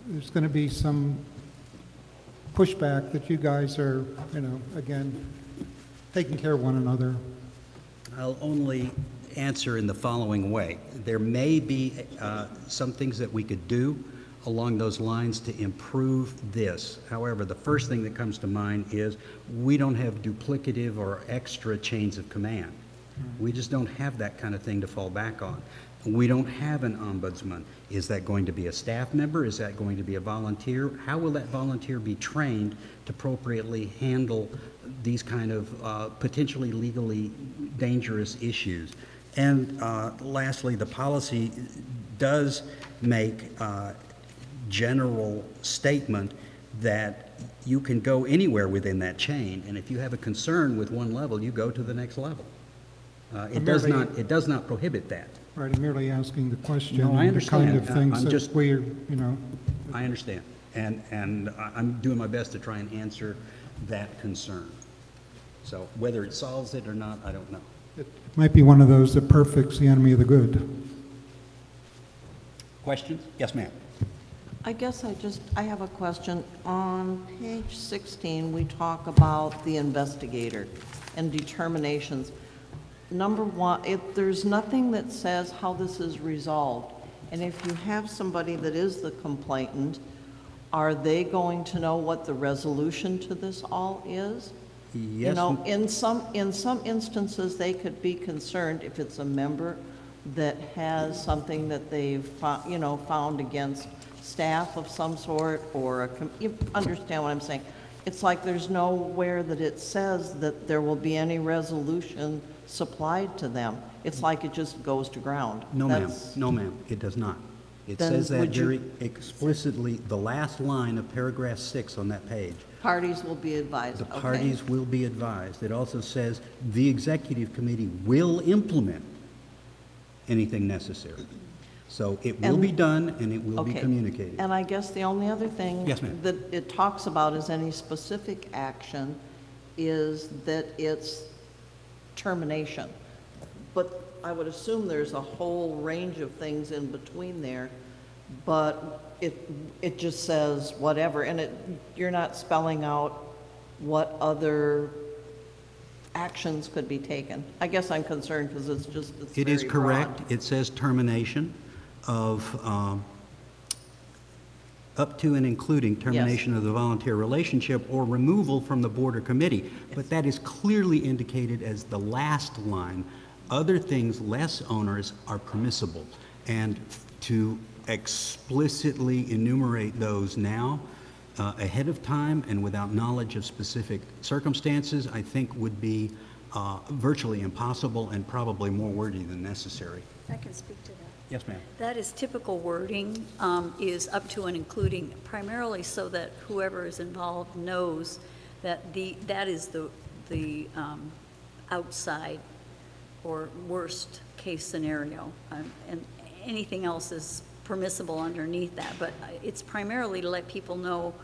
there's going to be some pushback that you guys are, again, taking care of one another. I'll only answer in the following way. There may be some things that we could do along those lines to improve this. However, the first thing that comes to mind is we don't have duplicative or extra chains of command. We just don't have that kind of thing to fall back on. We don't have an ombudsman. Is that going to be a staff member? Is that going to be a volunteer? How will that volunteer be trained to appropriately handle these kind of potentially legally dangerous issues? And lastly, the policy does make general statement that you can go anywhere within that chain, and if you have a concern with one level, you go to the next level. It does not prohibit that. Right, I'm merely asking the question. No, I understand. The kind of things I'm that just, we're, I understand, and I'm doing my best to try and answer that concern. So whether it solves it or not, I don't know. It might be one of those that perfect's the enemy of the good. Questions? Yes, ma'am. I guess I have a question. On page 16, we talk about the investigator and determinations. Number one, there's nothing that says how this is resolved. And if you have somebody that is the complainant, are they going to know what the resolution to this all is? Yes. You know, in some instances, they could be concerned if it's a member that has something that they've found against staff of some sort, or you understand what I'm saying? It's like there's nowhere that it says that there will be any resolution supplied to them. It's like it just goes to ground. No, ma'am. No, ma'am. It does not. It says that very explicitly, the last line of paragraph 6 on that page. Parties will be advised. The parties will be advised. It also says the executive committee will implement anything necessary. So it will be done and it will be communicated. And I guess the only other thing Yes, ma'am. that it talks about as any specific action is that it's termination. But I would assume there's a whole range of things in between there, but it just says whatever, and you're not spelling out what other actions could be taken. I guess I'm concerned because it's It is very correct. broad. It says termination of up to and including termination of the volunteer relationship or removal from the board or committee. But that is clearly indicated as the last line. Other things less onerous are permissible. And to explicitly enumerate those now ahead of time and without knowledge of specific circumstances, I think would be virtually impossible and probably more wordy than necessary. I can speak to that. Yes, ma'am. That is typical wording, is up to and including, primarily so that whoever is involved knows that that is the outside or worst case scenario, and anything else is permissible underneath that. But it's primarily to let people know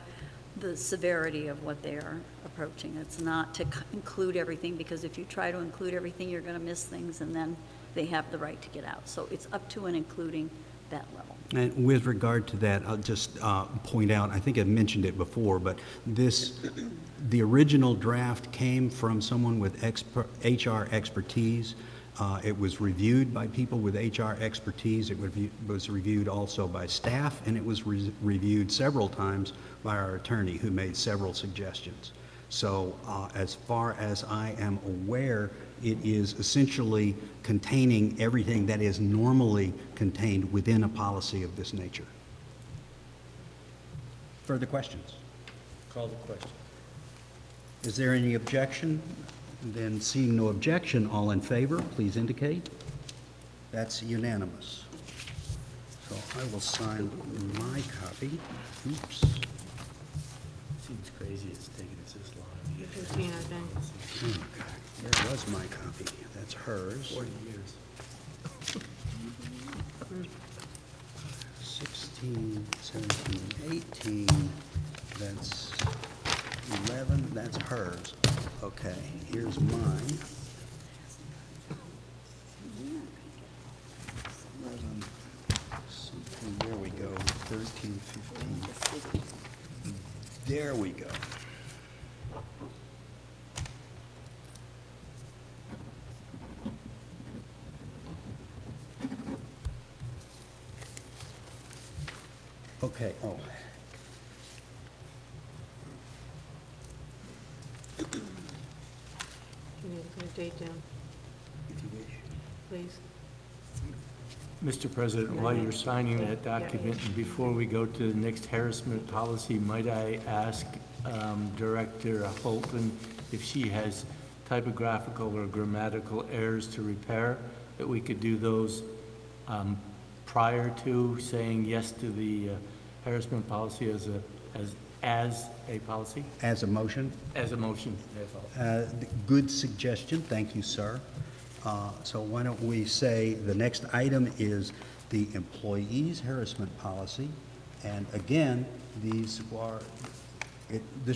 the severity of what they are approaching. It's not to include everything, because if you try to include everything, you're going to miss things, and then they have the right to get out. So it's up to and including that level. And with regard to that, I'll just point out, I think I've mentioned it before, but the original draft came from someone with HR expertise. It was reviewed by people with HR expertise. It was reviewed also by staff, and it was reviewed several times by our attorney, who made several suggestions. So as far as I am aware, It is essentially containing everything that is normally contained within a policy of this nature. Further questions? Call the question. Is there any objection? Then seeing no objection, all in favor, please indicate. That's unanimous. So I will sign my copy. Oops. Seems crazy it's taking us this long. 15, I think. Okay, there was my copy. That's hers. 40 years. 16, 17, 18, that's 11, that's hers. Okay, here's mine. There we go, 13, 15. There we go. Okay, oh. You need to put a date down, If you wish. please. Mr. President, while you're signing that document, and before we go to the next harassment policy, might I ask Director Holton if she has typographical or grammatical errors to repair, that we could do those prior to saying yes to the harassment policy as a policy? As a motion? As a motion. I apologize. Good suggestion, thank you, sir. So why don't we say the next item is the employees harassment policy. And again, this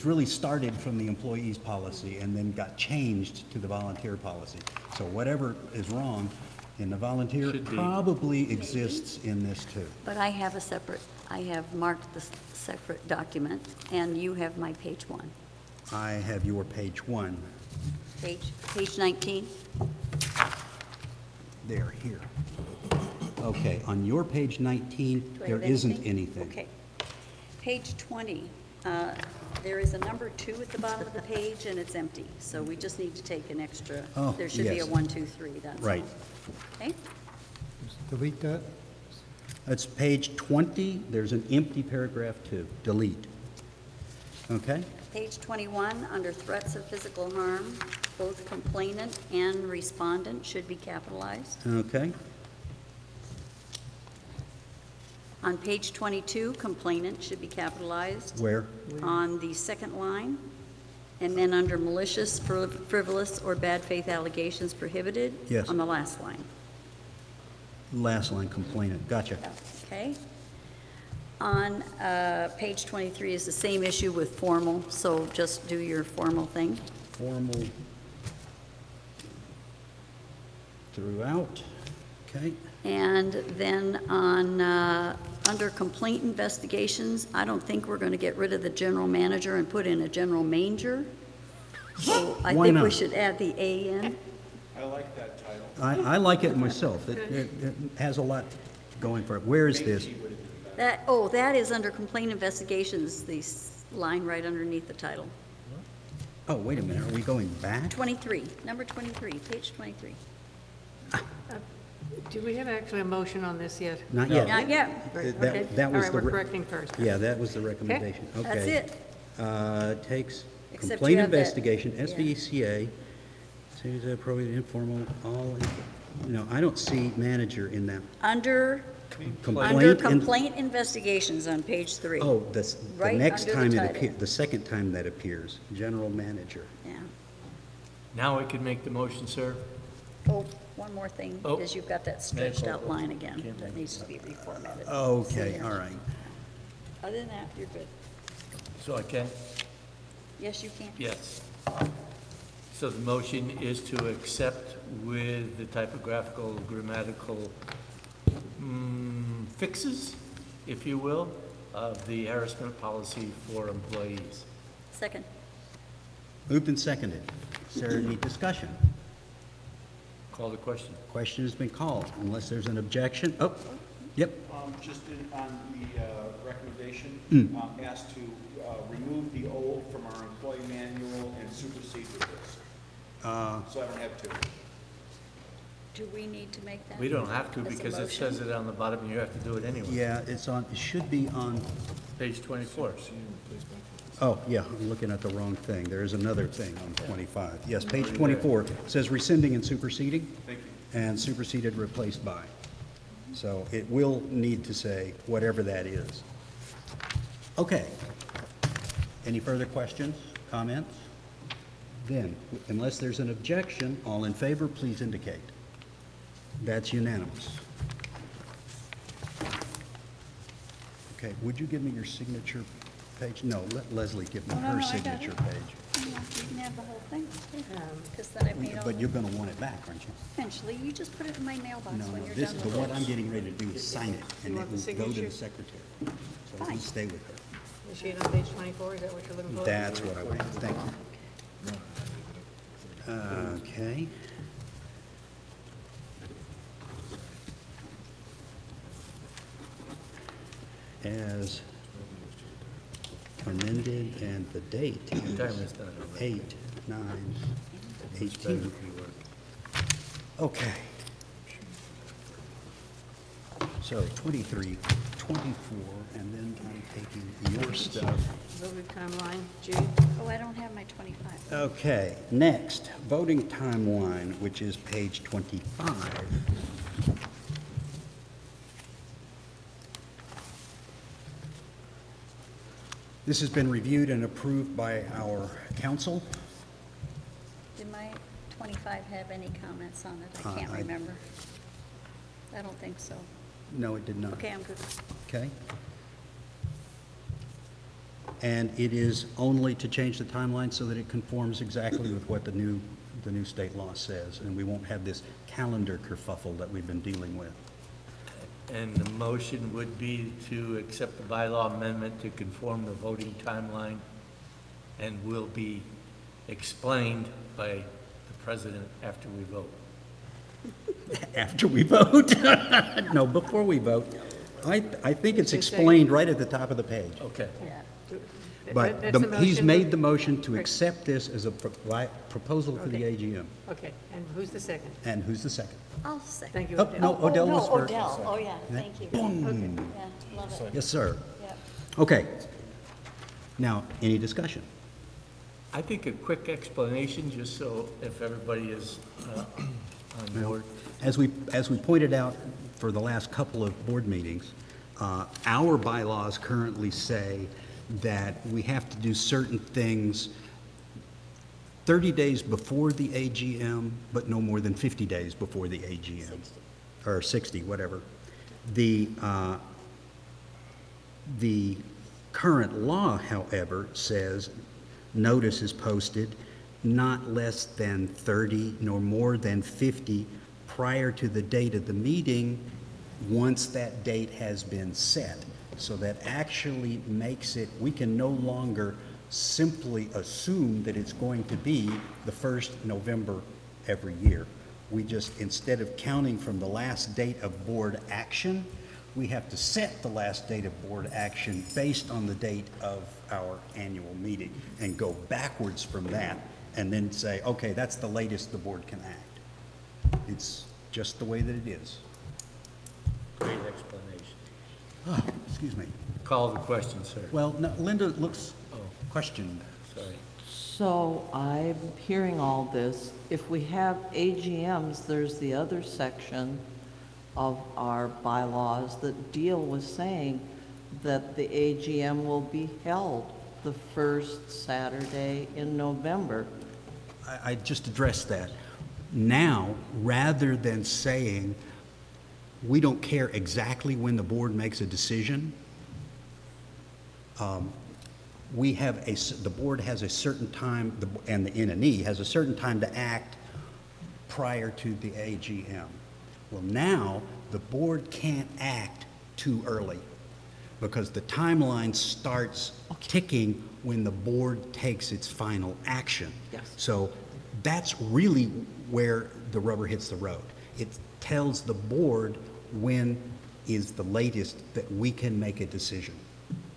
really started from the employees policy and then got changed to the volunteer policy. So whatever is wrong in the volunteer probably exists in this too. But I have I have marked the separate document, and you have my page 1. I have your page 1. Page 19? There, here. Okay, on your page 19, Do I there have isn't anything. Okay. Page 20, there is a number 2 at the bottom of the page, and it's empty. So we just need to take an extra, Oh, there should be a yes. 1, 2, 3, that's all. Right. Okay? Just delete that. That's page 20, there's an empty paragraph 2, delete. Okay? Page 21, under threats of physical harm, both complainant and respondent should be capitalized. Okay, On page 22, complainant should be capitalized. where? On the second line. And then under malicious, frivolous, or bad faith allegations prohibited. Yes. On the last line. Last line, complainant, gotcha. Okay? On page 23 is the same issue with formal, so just do your formal thing. Formal throughout, okay? And then on, under complaint investigations, I don't think we're going to get rid of the general manager and put in a general manger. So I Why think we not? should add the A in. I like that title. I like it myself, it has a lot going for it. Where is this? That is under complaint investigations, the line right underneath the title. Oh, wait a minute, are we going back? 23, number 23, page 23. Do we have actually a motion on this yet? Not yet. Not yet. Okay. That All was right, the we're re- correcting first. Yeah, that was the recommendation, okay. That's it. Takes Except complaint you have that- investigation, yeah. SVCA, series of appropriate informal, all, I don't see manager in that. Under Complaint. complaint investigations on page 3. Oh, the Right next under the time it title. appears, the second time that appears, general manager. Yeah. Now I could make the motion, sir? Oh, one more thing, Oh. is you've got that stretched out line again. Can't That needs to be reformatted. Okay, See there. all right. Other than that, you're good. So I can? Yes, you can. Yes. So the motion is to accept with the typographical, grammatical fixes, if you will, of the harassment policy for employees. Second. Moved and seconded. Is there any discussion? Call the question. Question has been called, unless there's an objection. Oh, yep. Just on the recommendation, Mm. asked to remove the old from our employee manual and supersede with this. So I don't have to. Do we need to make that? We don't have to as a because it motion? says it on the bottom, and you have to do it anyway. Yeah, it should be on, Page 24. oh, yeah, I'm looking at the wrong thing. There is another thing on 25. Yes, page 24 says rescinding and superseding. Thank you. And superseded, replaced by. So it will need to say whatever that is. Okay. Any further questions, comments? Then, unless there's an objection, all in favor, please indicate. That's unanimous. Okay, would you give me your signature page? No, let Leslie give me Oh, no, her no, I got signature it. page. You can have the whole thing, because then I made all. But you're going to want it back, aren't you? Eventually, you just put it in my mailbox No, when no, you're this, done the with what it. I'm getting ready to do is sign it, and You it want the will go to signature? the secretary. So Fine. you stay with her. Is she on page 24? Is that what you're looking for? That's what I want, thank you. Okay. As amended, and the date Time is is done already. 8/9/18. Okay. So 23, 24, and then I'm taking your stuff. Voted timeline, G. Oh, I don't have my 25. Okay, next, voting timeline, which is page 25. This has been reviewed and approved by our council. Did my 25 have any comments on it? I can't I- remember. I don't think so. No, it did not. Okay, I'm good. Okay. And it is only to change the timeline so that it conforms exactly with what the new state law says, and we won't have this calendar kerfuffle that we've been dealing with. And the motion would be to accept the bylaw amendment to conform the voting timeline and will be explained by the president after we vote. After we vote? No, before we vote. I think it's explained right at the top of the page. Okay. But That's the he's motion. made the motion to accept this as a proposal for the AGM. Okay, and who's the second? And who's the second? I'll second. Thank you, Oh, Odell. no, Odell was No, first. Odell. Oh, yeah, Yeah. thank you. Boom. Yeah, love it. Yes, sir. Yep. Okay. Now, any discussion? I think a quick explanation, just so if everybody is on board. As we pointed out for the last couple of board meetings, our bylaws currently say that we have to do certain things 30 days before the AGM, but no more than 50 days before the AGM. 60. Or 60, whatever. The current law, however, says notice is posted not less than 30 nor more than 50 prior to the date of the meeting once that date has been set. So that actually makes it, we can no longer simply assume that it's going to be the first November every year. We just, instead of counting from the last date of board action, we have to set the last date of board action based on the date of our annual meeting and go backwards from that and then say, okay, that's the latest the board can act. It's just the way that it is. Great explanation. Oh, excuse me. Call the question, sir. Well, no, Linda looks questioned. Sorry. So I'm hearing all this. If we have AGMs, there's the other section of our bylaws that deal with saying that the AGM will be held the first Saturday in November. I just addressed that. Now, rather than saying, we don't care exactly when the board makes a decision, we have the board has a certain time, and the N&E has a certain time to act prior to the AGM. Well, now, the board can't act too early because the timeline starts ticking when the board takes its final action. Yes. So that's really where the rubber hits the road. It tells the board when is the latest that we can make a decision,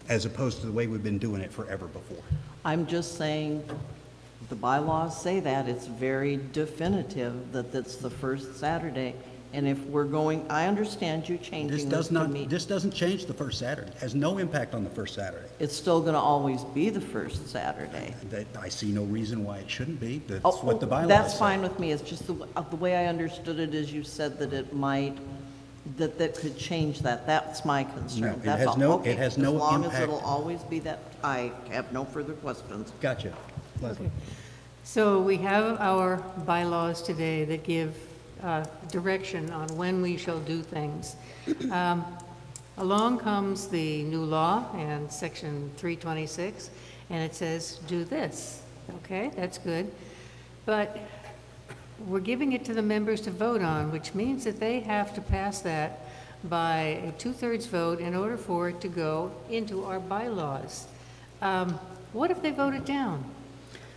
as opposed to the way we've been doing it forever before. I'm just saying the bylaws say that, it's very definitive that that's the first Saturday. And if we're going, I understand you changing This this does to not, me. this doesn't change the first Saturday, has no impact on the first Saturday. It's still gonna always be the first Saturday. That, I see no reason why it shouldn't be, that's Oh, what the bylaws that's say. fine with me, it's just the way I understood it is you said that it might, that could change that, that's my No, concern, it that's has all. no- Okay, it has no as long as impact. it'll always be that, I have no further questions. Gotcha. Leslie. So we have our bylaws today that give direction on when we shall do things. Along comes the new law and section 326, and it says, do this. Okay, that's good. But we're giving it to the members to vote on, which means that they have to pass that by a 2/3 vote in order for it to go into our bylaws. What if they vote it down?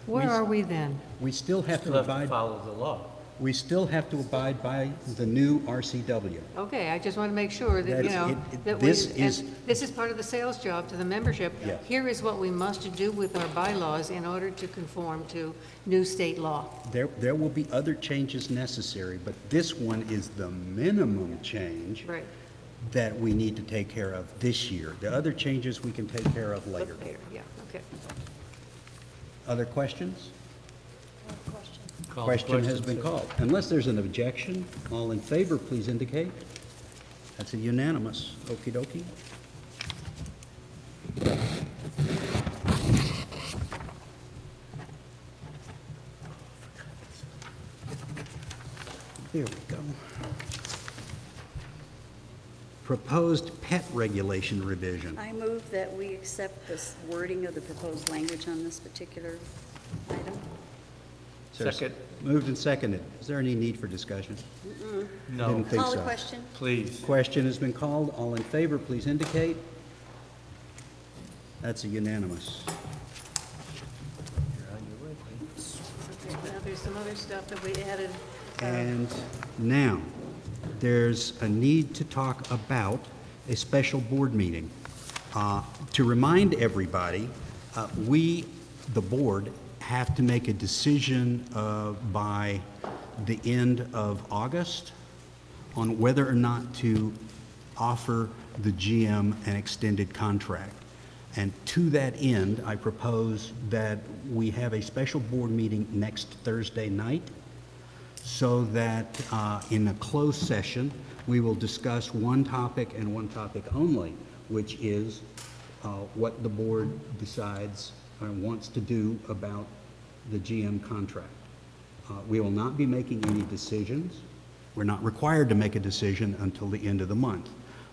Where are we then? We still have Still to have to abide, follow the law. we still have to abide by the new RCW. Okay, I just want to make sure that, you That's- know, it- that we, this and is- this is part of the sales job to the membership. Yes. Here is what we must do with our bylaws in order to conform to new state law. There will be other changes necessary, but this one is the minimum change Right. that we need to take care of this year. The other changes we can take care of later. Later, yeah, okay. Other questions? Call the Question has question, been sir. called. Unless there's an objection, all in favor, please indicate. That's a unanimous. Okey dokey. There we go. Proposed pet regulation revision. I move that we accept this wording of the proposed language on this particular item. Is there a Second. Moved and seconded. Is there any need for discussion? No, Didn't think Call the so. question. please. Question has been called. All in favor, please indicate. That's a unanimous. Okay, now there's some other stuff that we added. And now, there's a need to talk about a special board meeting. To remind everybody, we, the board, have to make a decision by the end of August on whether or not to offer the GM an extended contract. And to that end, I propose that we have a special board meeting next Thursday night so that in a closed session, we will discuss one topic and one topic only, which is what the board decides or wants to do about the GM contract. We will not be making any decisions. We're not required to make a decision until the end of the month.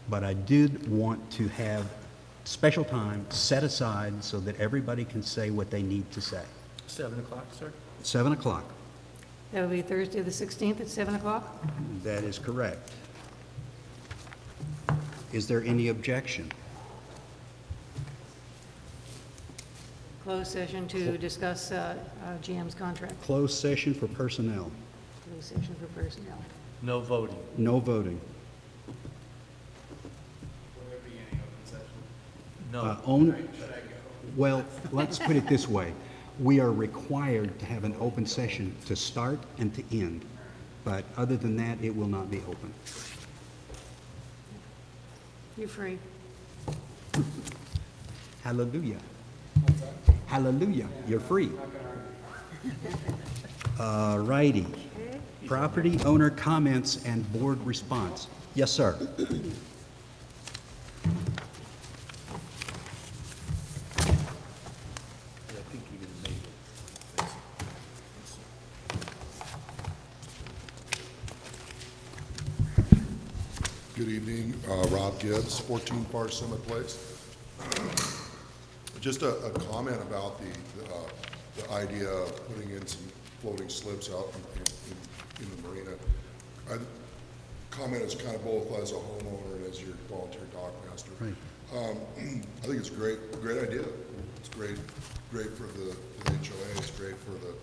But I did want to have special time set aside so that everybody can say what they need to say. 7 o'clock, sir? 7 o'clock. That would be Thursday, the 16th at 7 o'clock? That is correct. Is there any objection? Closed session to discuss GM's contract. Closed session for personnel. Closed session for personnel. No voting. No voting. No. Well, let's put it this way. We are required to have an open session to start and to end. But other than that, it will not be open. You're free. Hallelujah. Hallelujah. You're free. All righty. Property owner comments and board response. Yes, sir. Good evening, Rob Gibbs, 14 Far Summit Place. Just a comment about the idea of putting in some floating slips out in the marina. Comment is kind of both as a homeowner and as your volunteer dog master. Right. I think it's a great idea. It's great for the HOA. It's great for the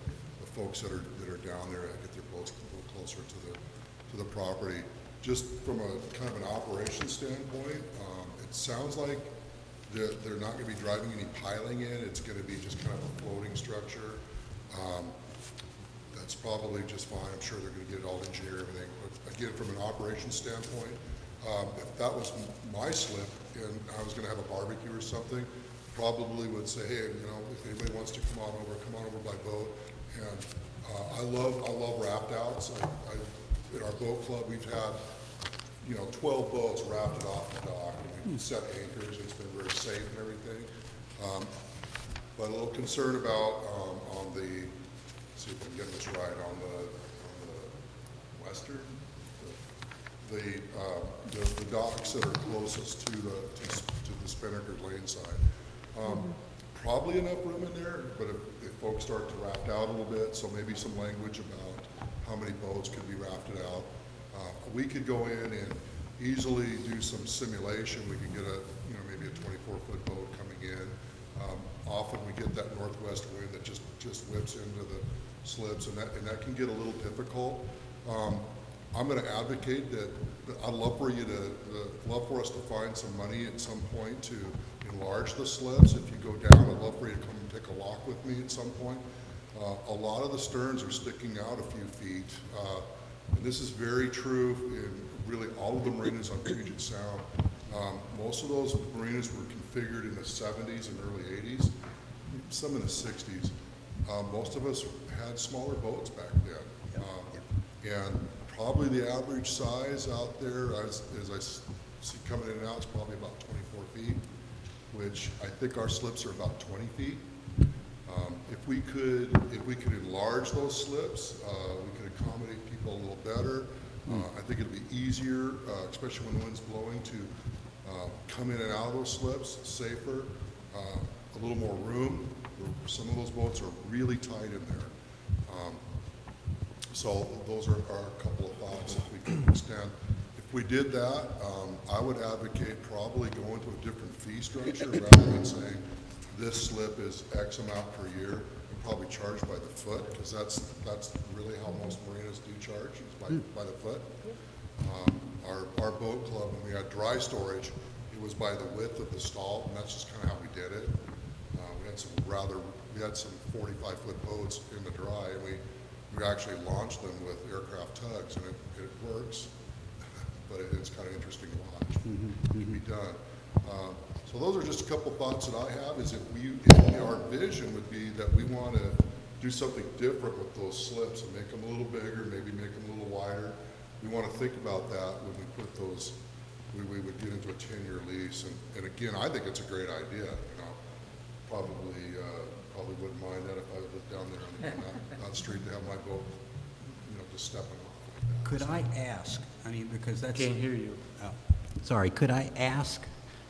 folks that are down there that get their boats a little closer to the property. Just from a kind of an operation standpoint, it sounds like they're not going to be driving any piling in. It's going to be just kind of a floating structure. That's probably just fine. I'm sure they're going to get it all engineered and everything. But again, from an operations standpoint, if that was my slip and I was going to have a barbecue or something, probably would say, hey, you know, if anybody wants to come on over by boat. And I love raft outs. In our boat club, we've had, you know, 12 boats rafted off the dock, and we've set anchors. It's been very safe and everything. But a little concerned about on the, let's see if I'm getting this right, on the western, the docks that are closest to the Spinnaker lane side. Probably enough room in there, but if folks start to raft out a little bit, so maybe some language about how many boats could be rafted out. We could go in and easily do some simulation. We can get maybe a 24-foot boat coming in. Often we get that northwest wind that just whips into the slips, and that can get a little difficult. I'm going to advocate that I'd love for us to find some money at some point to enlarge the slips. If you go down, I'd love for you to come and take a walk with me at some point. A lot of the sterns are sticking out a few feet, and this is very true in really all of the marinas on Puget Sound. Most of those marinas were configured in the 70s and early 80s, some in the 60s. Most of us had smaller boats back then, and probably the average size out there, as I see coming in and out, is probably about 24 feet, which I think our slips are about 20 feet. If we could enlarge those slips, we could accommodate people a little better. I think it'd be easier, especially when the wind's blowing, to come in and out of those slips safer, a little more room. Some of those boats are really tight in there. So those are a couple of thoughts if we could extend. If we did that, I would advocate probably going to a different fee structure rather than saying this slip is X amount per year, and probably charge by the foot, because that's really how most marinas do charge, is by the foot. Our boat club, when we had dry storage, it was by the width of the stall, and that's just kind of how we did it. We had some 45-foot boats in the dry, and we actually launched them with aircraft tugs, and it works, but it's kind of interesting to watch. It can be done. So those are just a couple thoughts that I have, is our vision would be that we want to do something different with those slips and make them a little bigger, maybe make them a little wider. We want to think about that when we put those, we would get into a 10-year lease. And again, I think it's a great idea. Probably wouldn't mind that if I lived down there on that street to have my boat, just stepping off. Could I ask, because that's... Can't hear you. Sorry, could I ask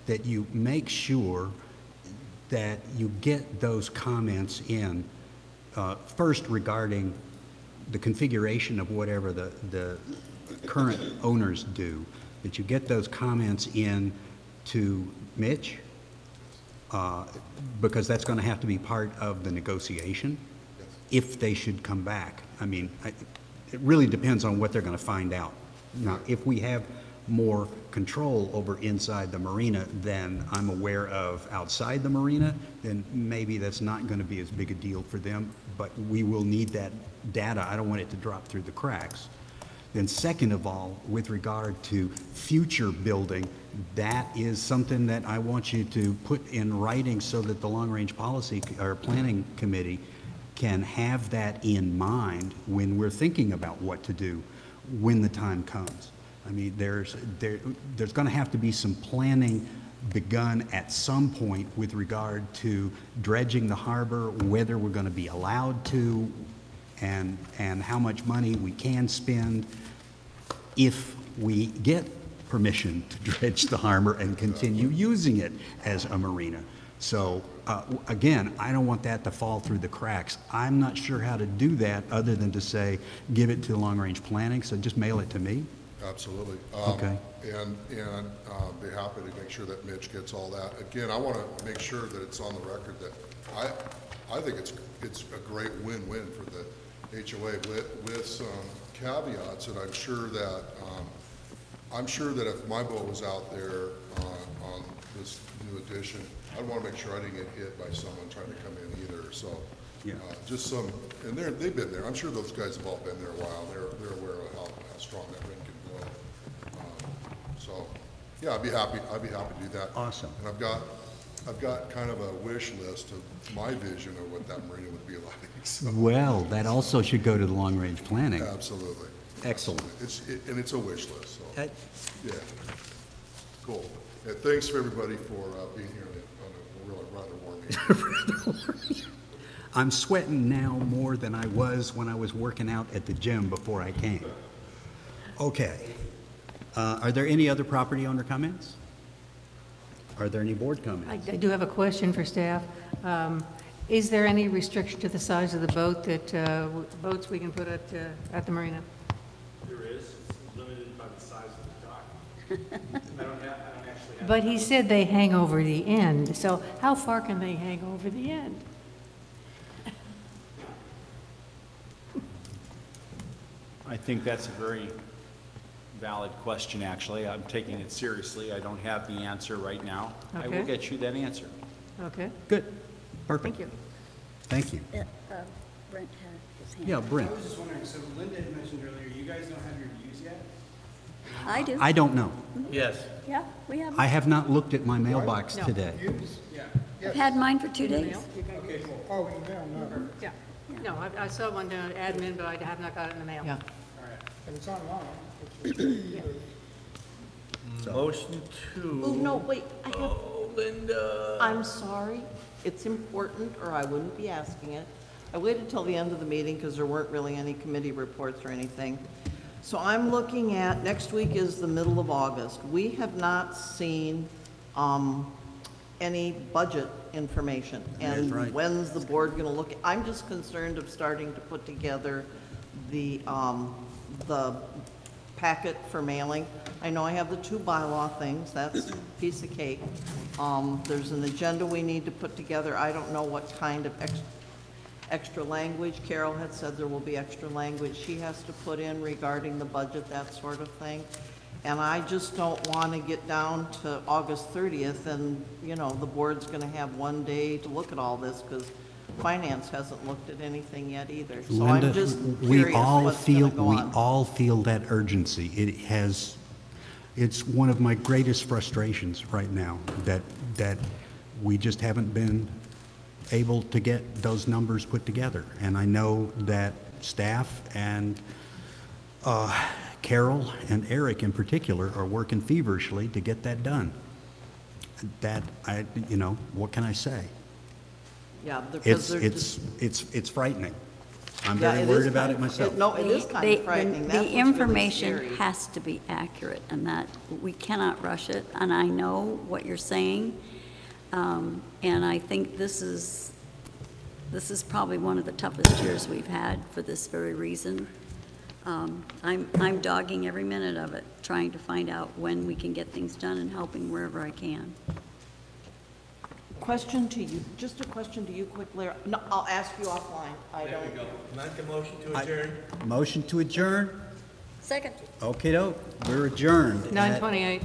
that you make sure that you get those comments in, first regarding the configuration of whatever the current owners do, that you get those comments in to Mitch, because that's going to have to be part of the negotiation if they should come back. It really depends on what they're going to find out. Now, if we have more control over inside the marina than I'm aware of outside the marina, then maybe that's not going to be as big a deal for them, but we will need that data. I don't want it to drop through the cracks. Then second of all, with regard to future building, that is something that I want you to put in writing so that the long-range policy or planning committee can have that in mind when we're thinking about what to do when the time comes. There's going to have to be some planning begun at some point with regard to dredging the harbor, whether we're going to be allowed to, and how much money we can spend if we get permission to dredge the harbor and continue using it as a marina. So again, I don't want that to fall through the cracks. I'm not sure how to do that other than to say, give it to long-range planning, so just mail it to me. Absolutely. Okay. And be happy to make sure that Mitch gets all that. Again, I want to make sure that it's on the record that I think it's a great win-win for the HOA with some caveats, and I'm sure that if my boat was out there on this new addition, I'd want to make sure I didn't get hit by someone trying to come in either. So Yeah. Just some, and they've been there. I'm sure those guys have all been there a while. They're aware of how strong that wind can blow. So, yeah, I'd be happy to do that. Awesome. And I've got kind of a wish list of my vision of what that marina would be like. So, Well, that also should go to the long-range planning. absolutely. Excellent. And it's a wish list, so, Uh, yeah. Cool. Yeah, thanks for everybody for being here on a really rather warm evening. I'm sweating now more than I was when I was working out at the gym before I came. Okay. Are there any other property owner comments? Are there any board comments? I do have a question for staff. Is there any restriction to the size of the boat that, boats we can put at the marina? There is, it's limited by the size of the dock. I don't actually have. But he said they hang over the end, so how far can they hang over the end? I think that's a very valid question, actually. I'm taking it seriously. I don't have the answer right now. I will Okay. get you that answer. Okay, Good. Perfect. thank you. Thank you. Brent had his hand. Yeah, Brent. I was just wondering, so Linda had mentioned earlier, you guys don't have your views yet? I do. I don't know. Yes. Yeah, we have. I have not looked at my mailbox No. today. Yeah. I've had mine for 2 days. Okay, cool. Oh, yeah, no, Yeah, no, I saw one down at admin, but I have not got it in the mail. Yeah. All right. but it's online. Motion to. Oh, no, wait, I have, Oh, Linda. I'm sorry, it's important, or I wouldn't be asking it. I waited till the end of the meeting because there weren't really any committee reports or anything. So I'm looking at, next week is the middle of August. We have not seen any budget information. That is right. And when's the board going to look? I'm just concerned of starting to put together the packet for mailing. I know I have the 2 bylaw things, that's a piece of cake. There's an agenda we need to put together. I don't know what kind of extra language. Carol had said there will be extra language she has to put in regarding the budget, that sort of thing. And I just don't want to get down to August 30th and, you know, the board's going to have 1 day to look at all this because finance hasn't looked at anything yet either. So Linda, I'm just we curious all what's going feel, to go we on. all feel that urgency. It's one of my greatest frustrations right now, that we just haven't been able to get those numbers put together. And I know that staff and Carol and Eric in particular are working feverishly to get that done. What can I say? Yeah, because they're It's frightening. I'm Yeah, very it worried is about kind it of- myself. No, it is kind of frightening. That's what's The really information scary. has to be accurate, and that, we cannot rush it, and I know what you're saying. And I think this is probably one of the toughest years we've had for this very reason. I'm dogging every minute of it, trying to find out when we can get things done and helping wherever I can. Question to you, just a question to you quickly. No, I'll ask you offline. I There we don't. go. Make a motion to adjourn. Motion to adjourn? Second. Okay, we're adjourned. at 9:28.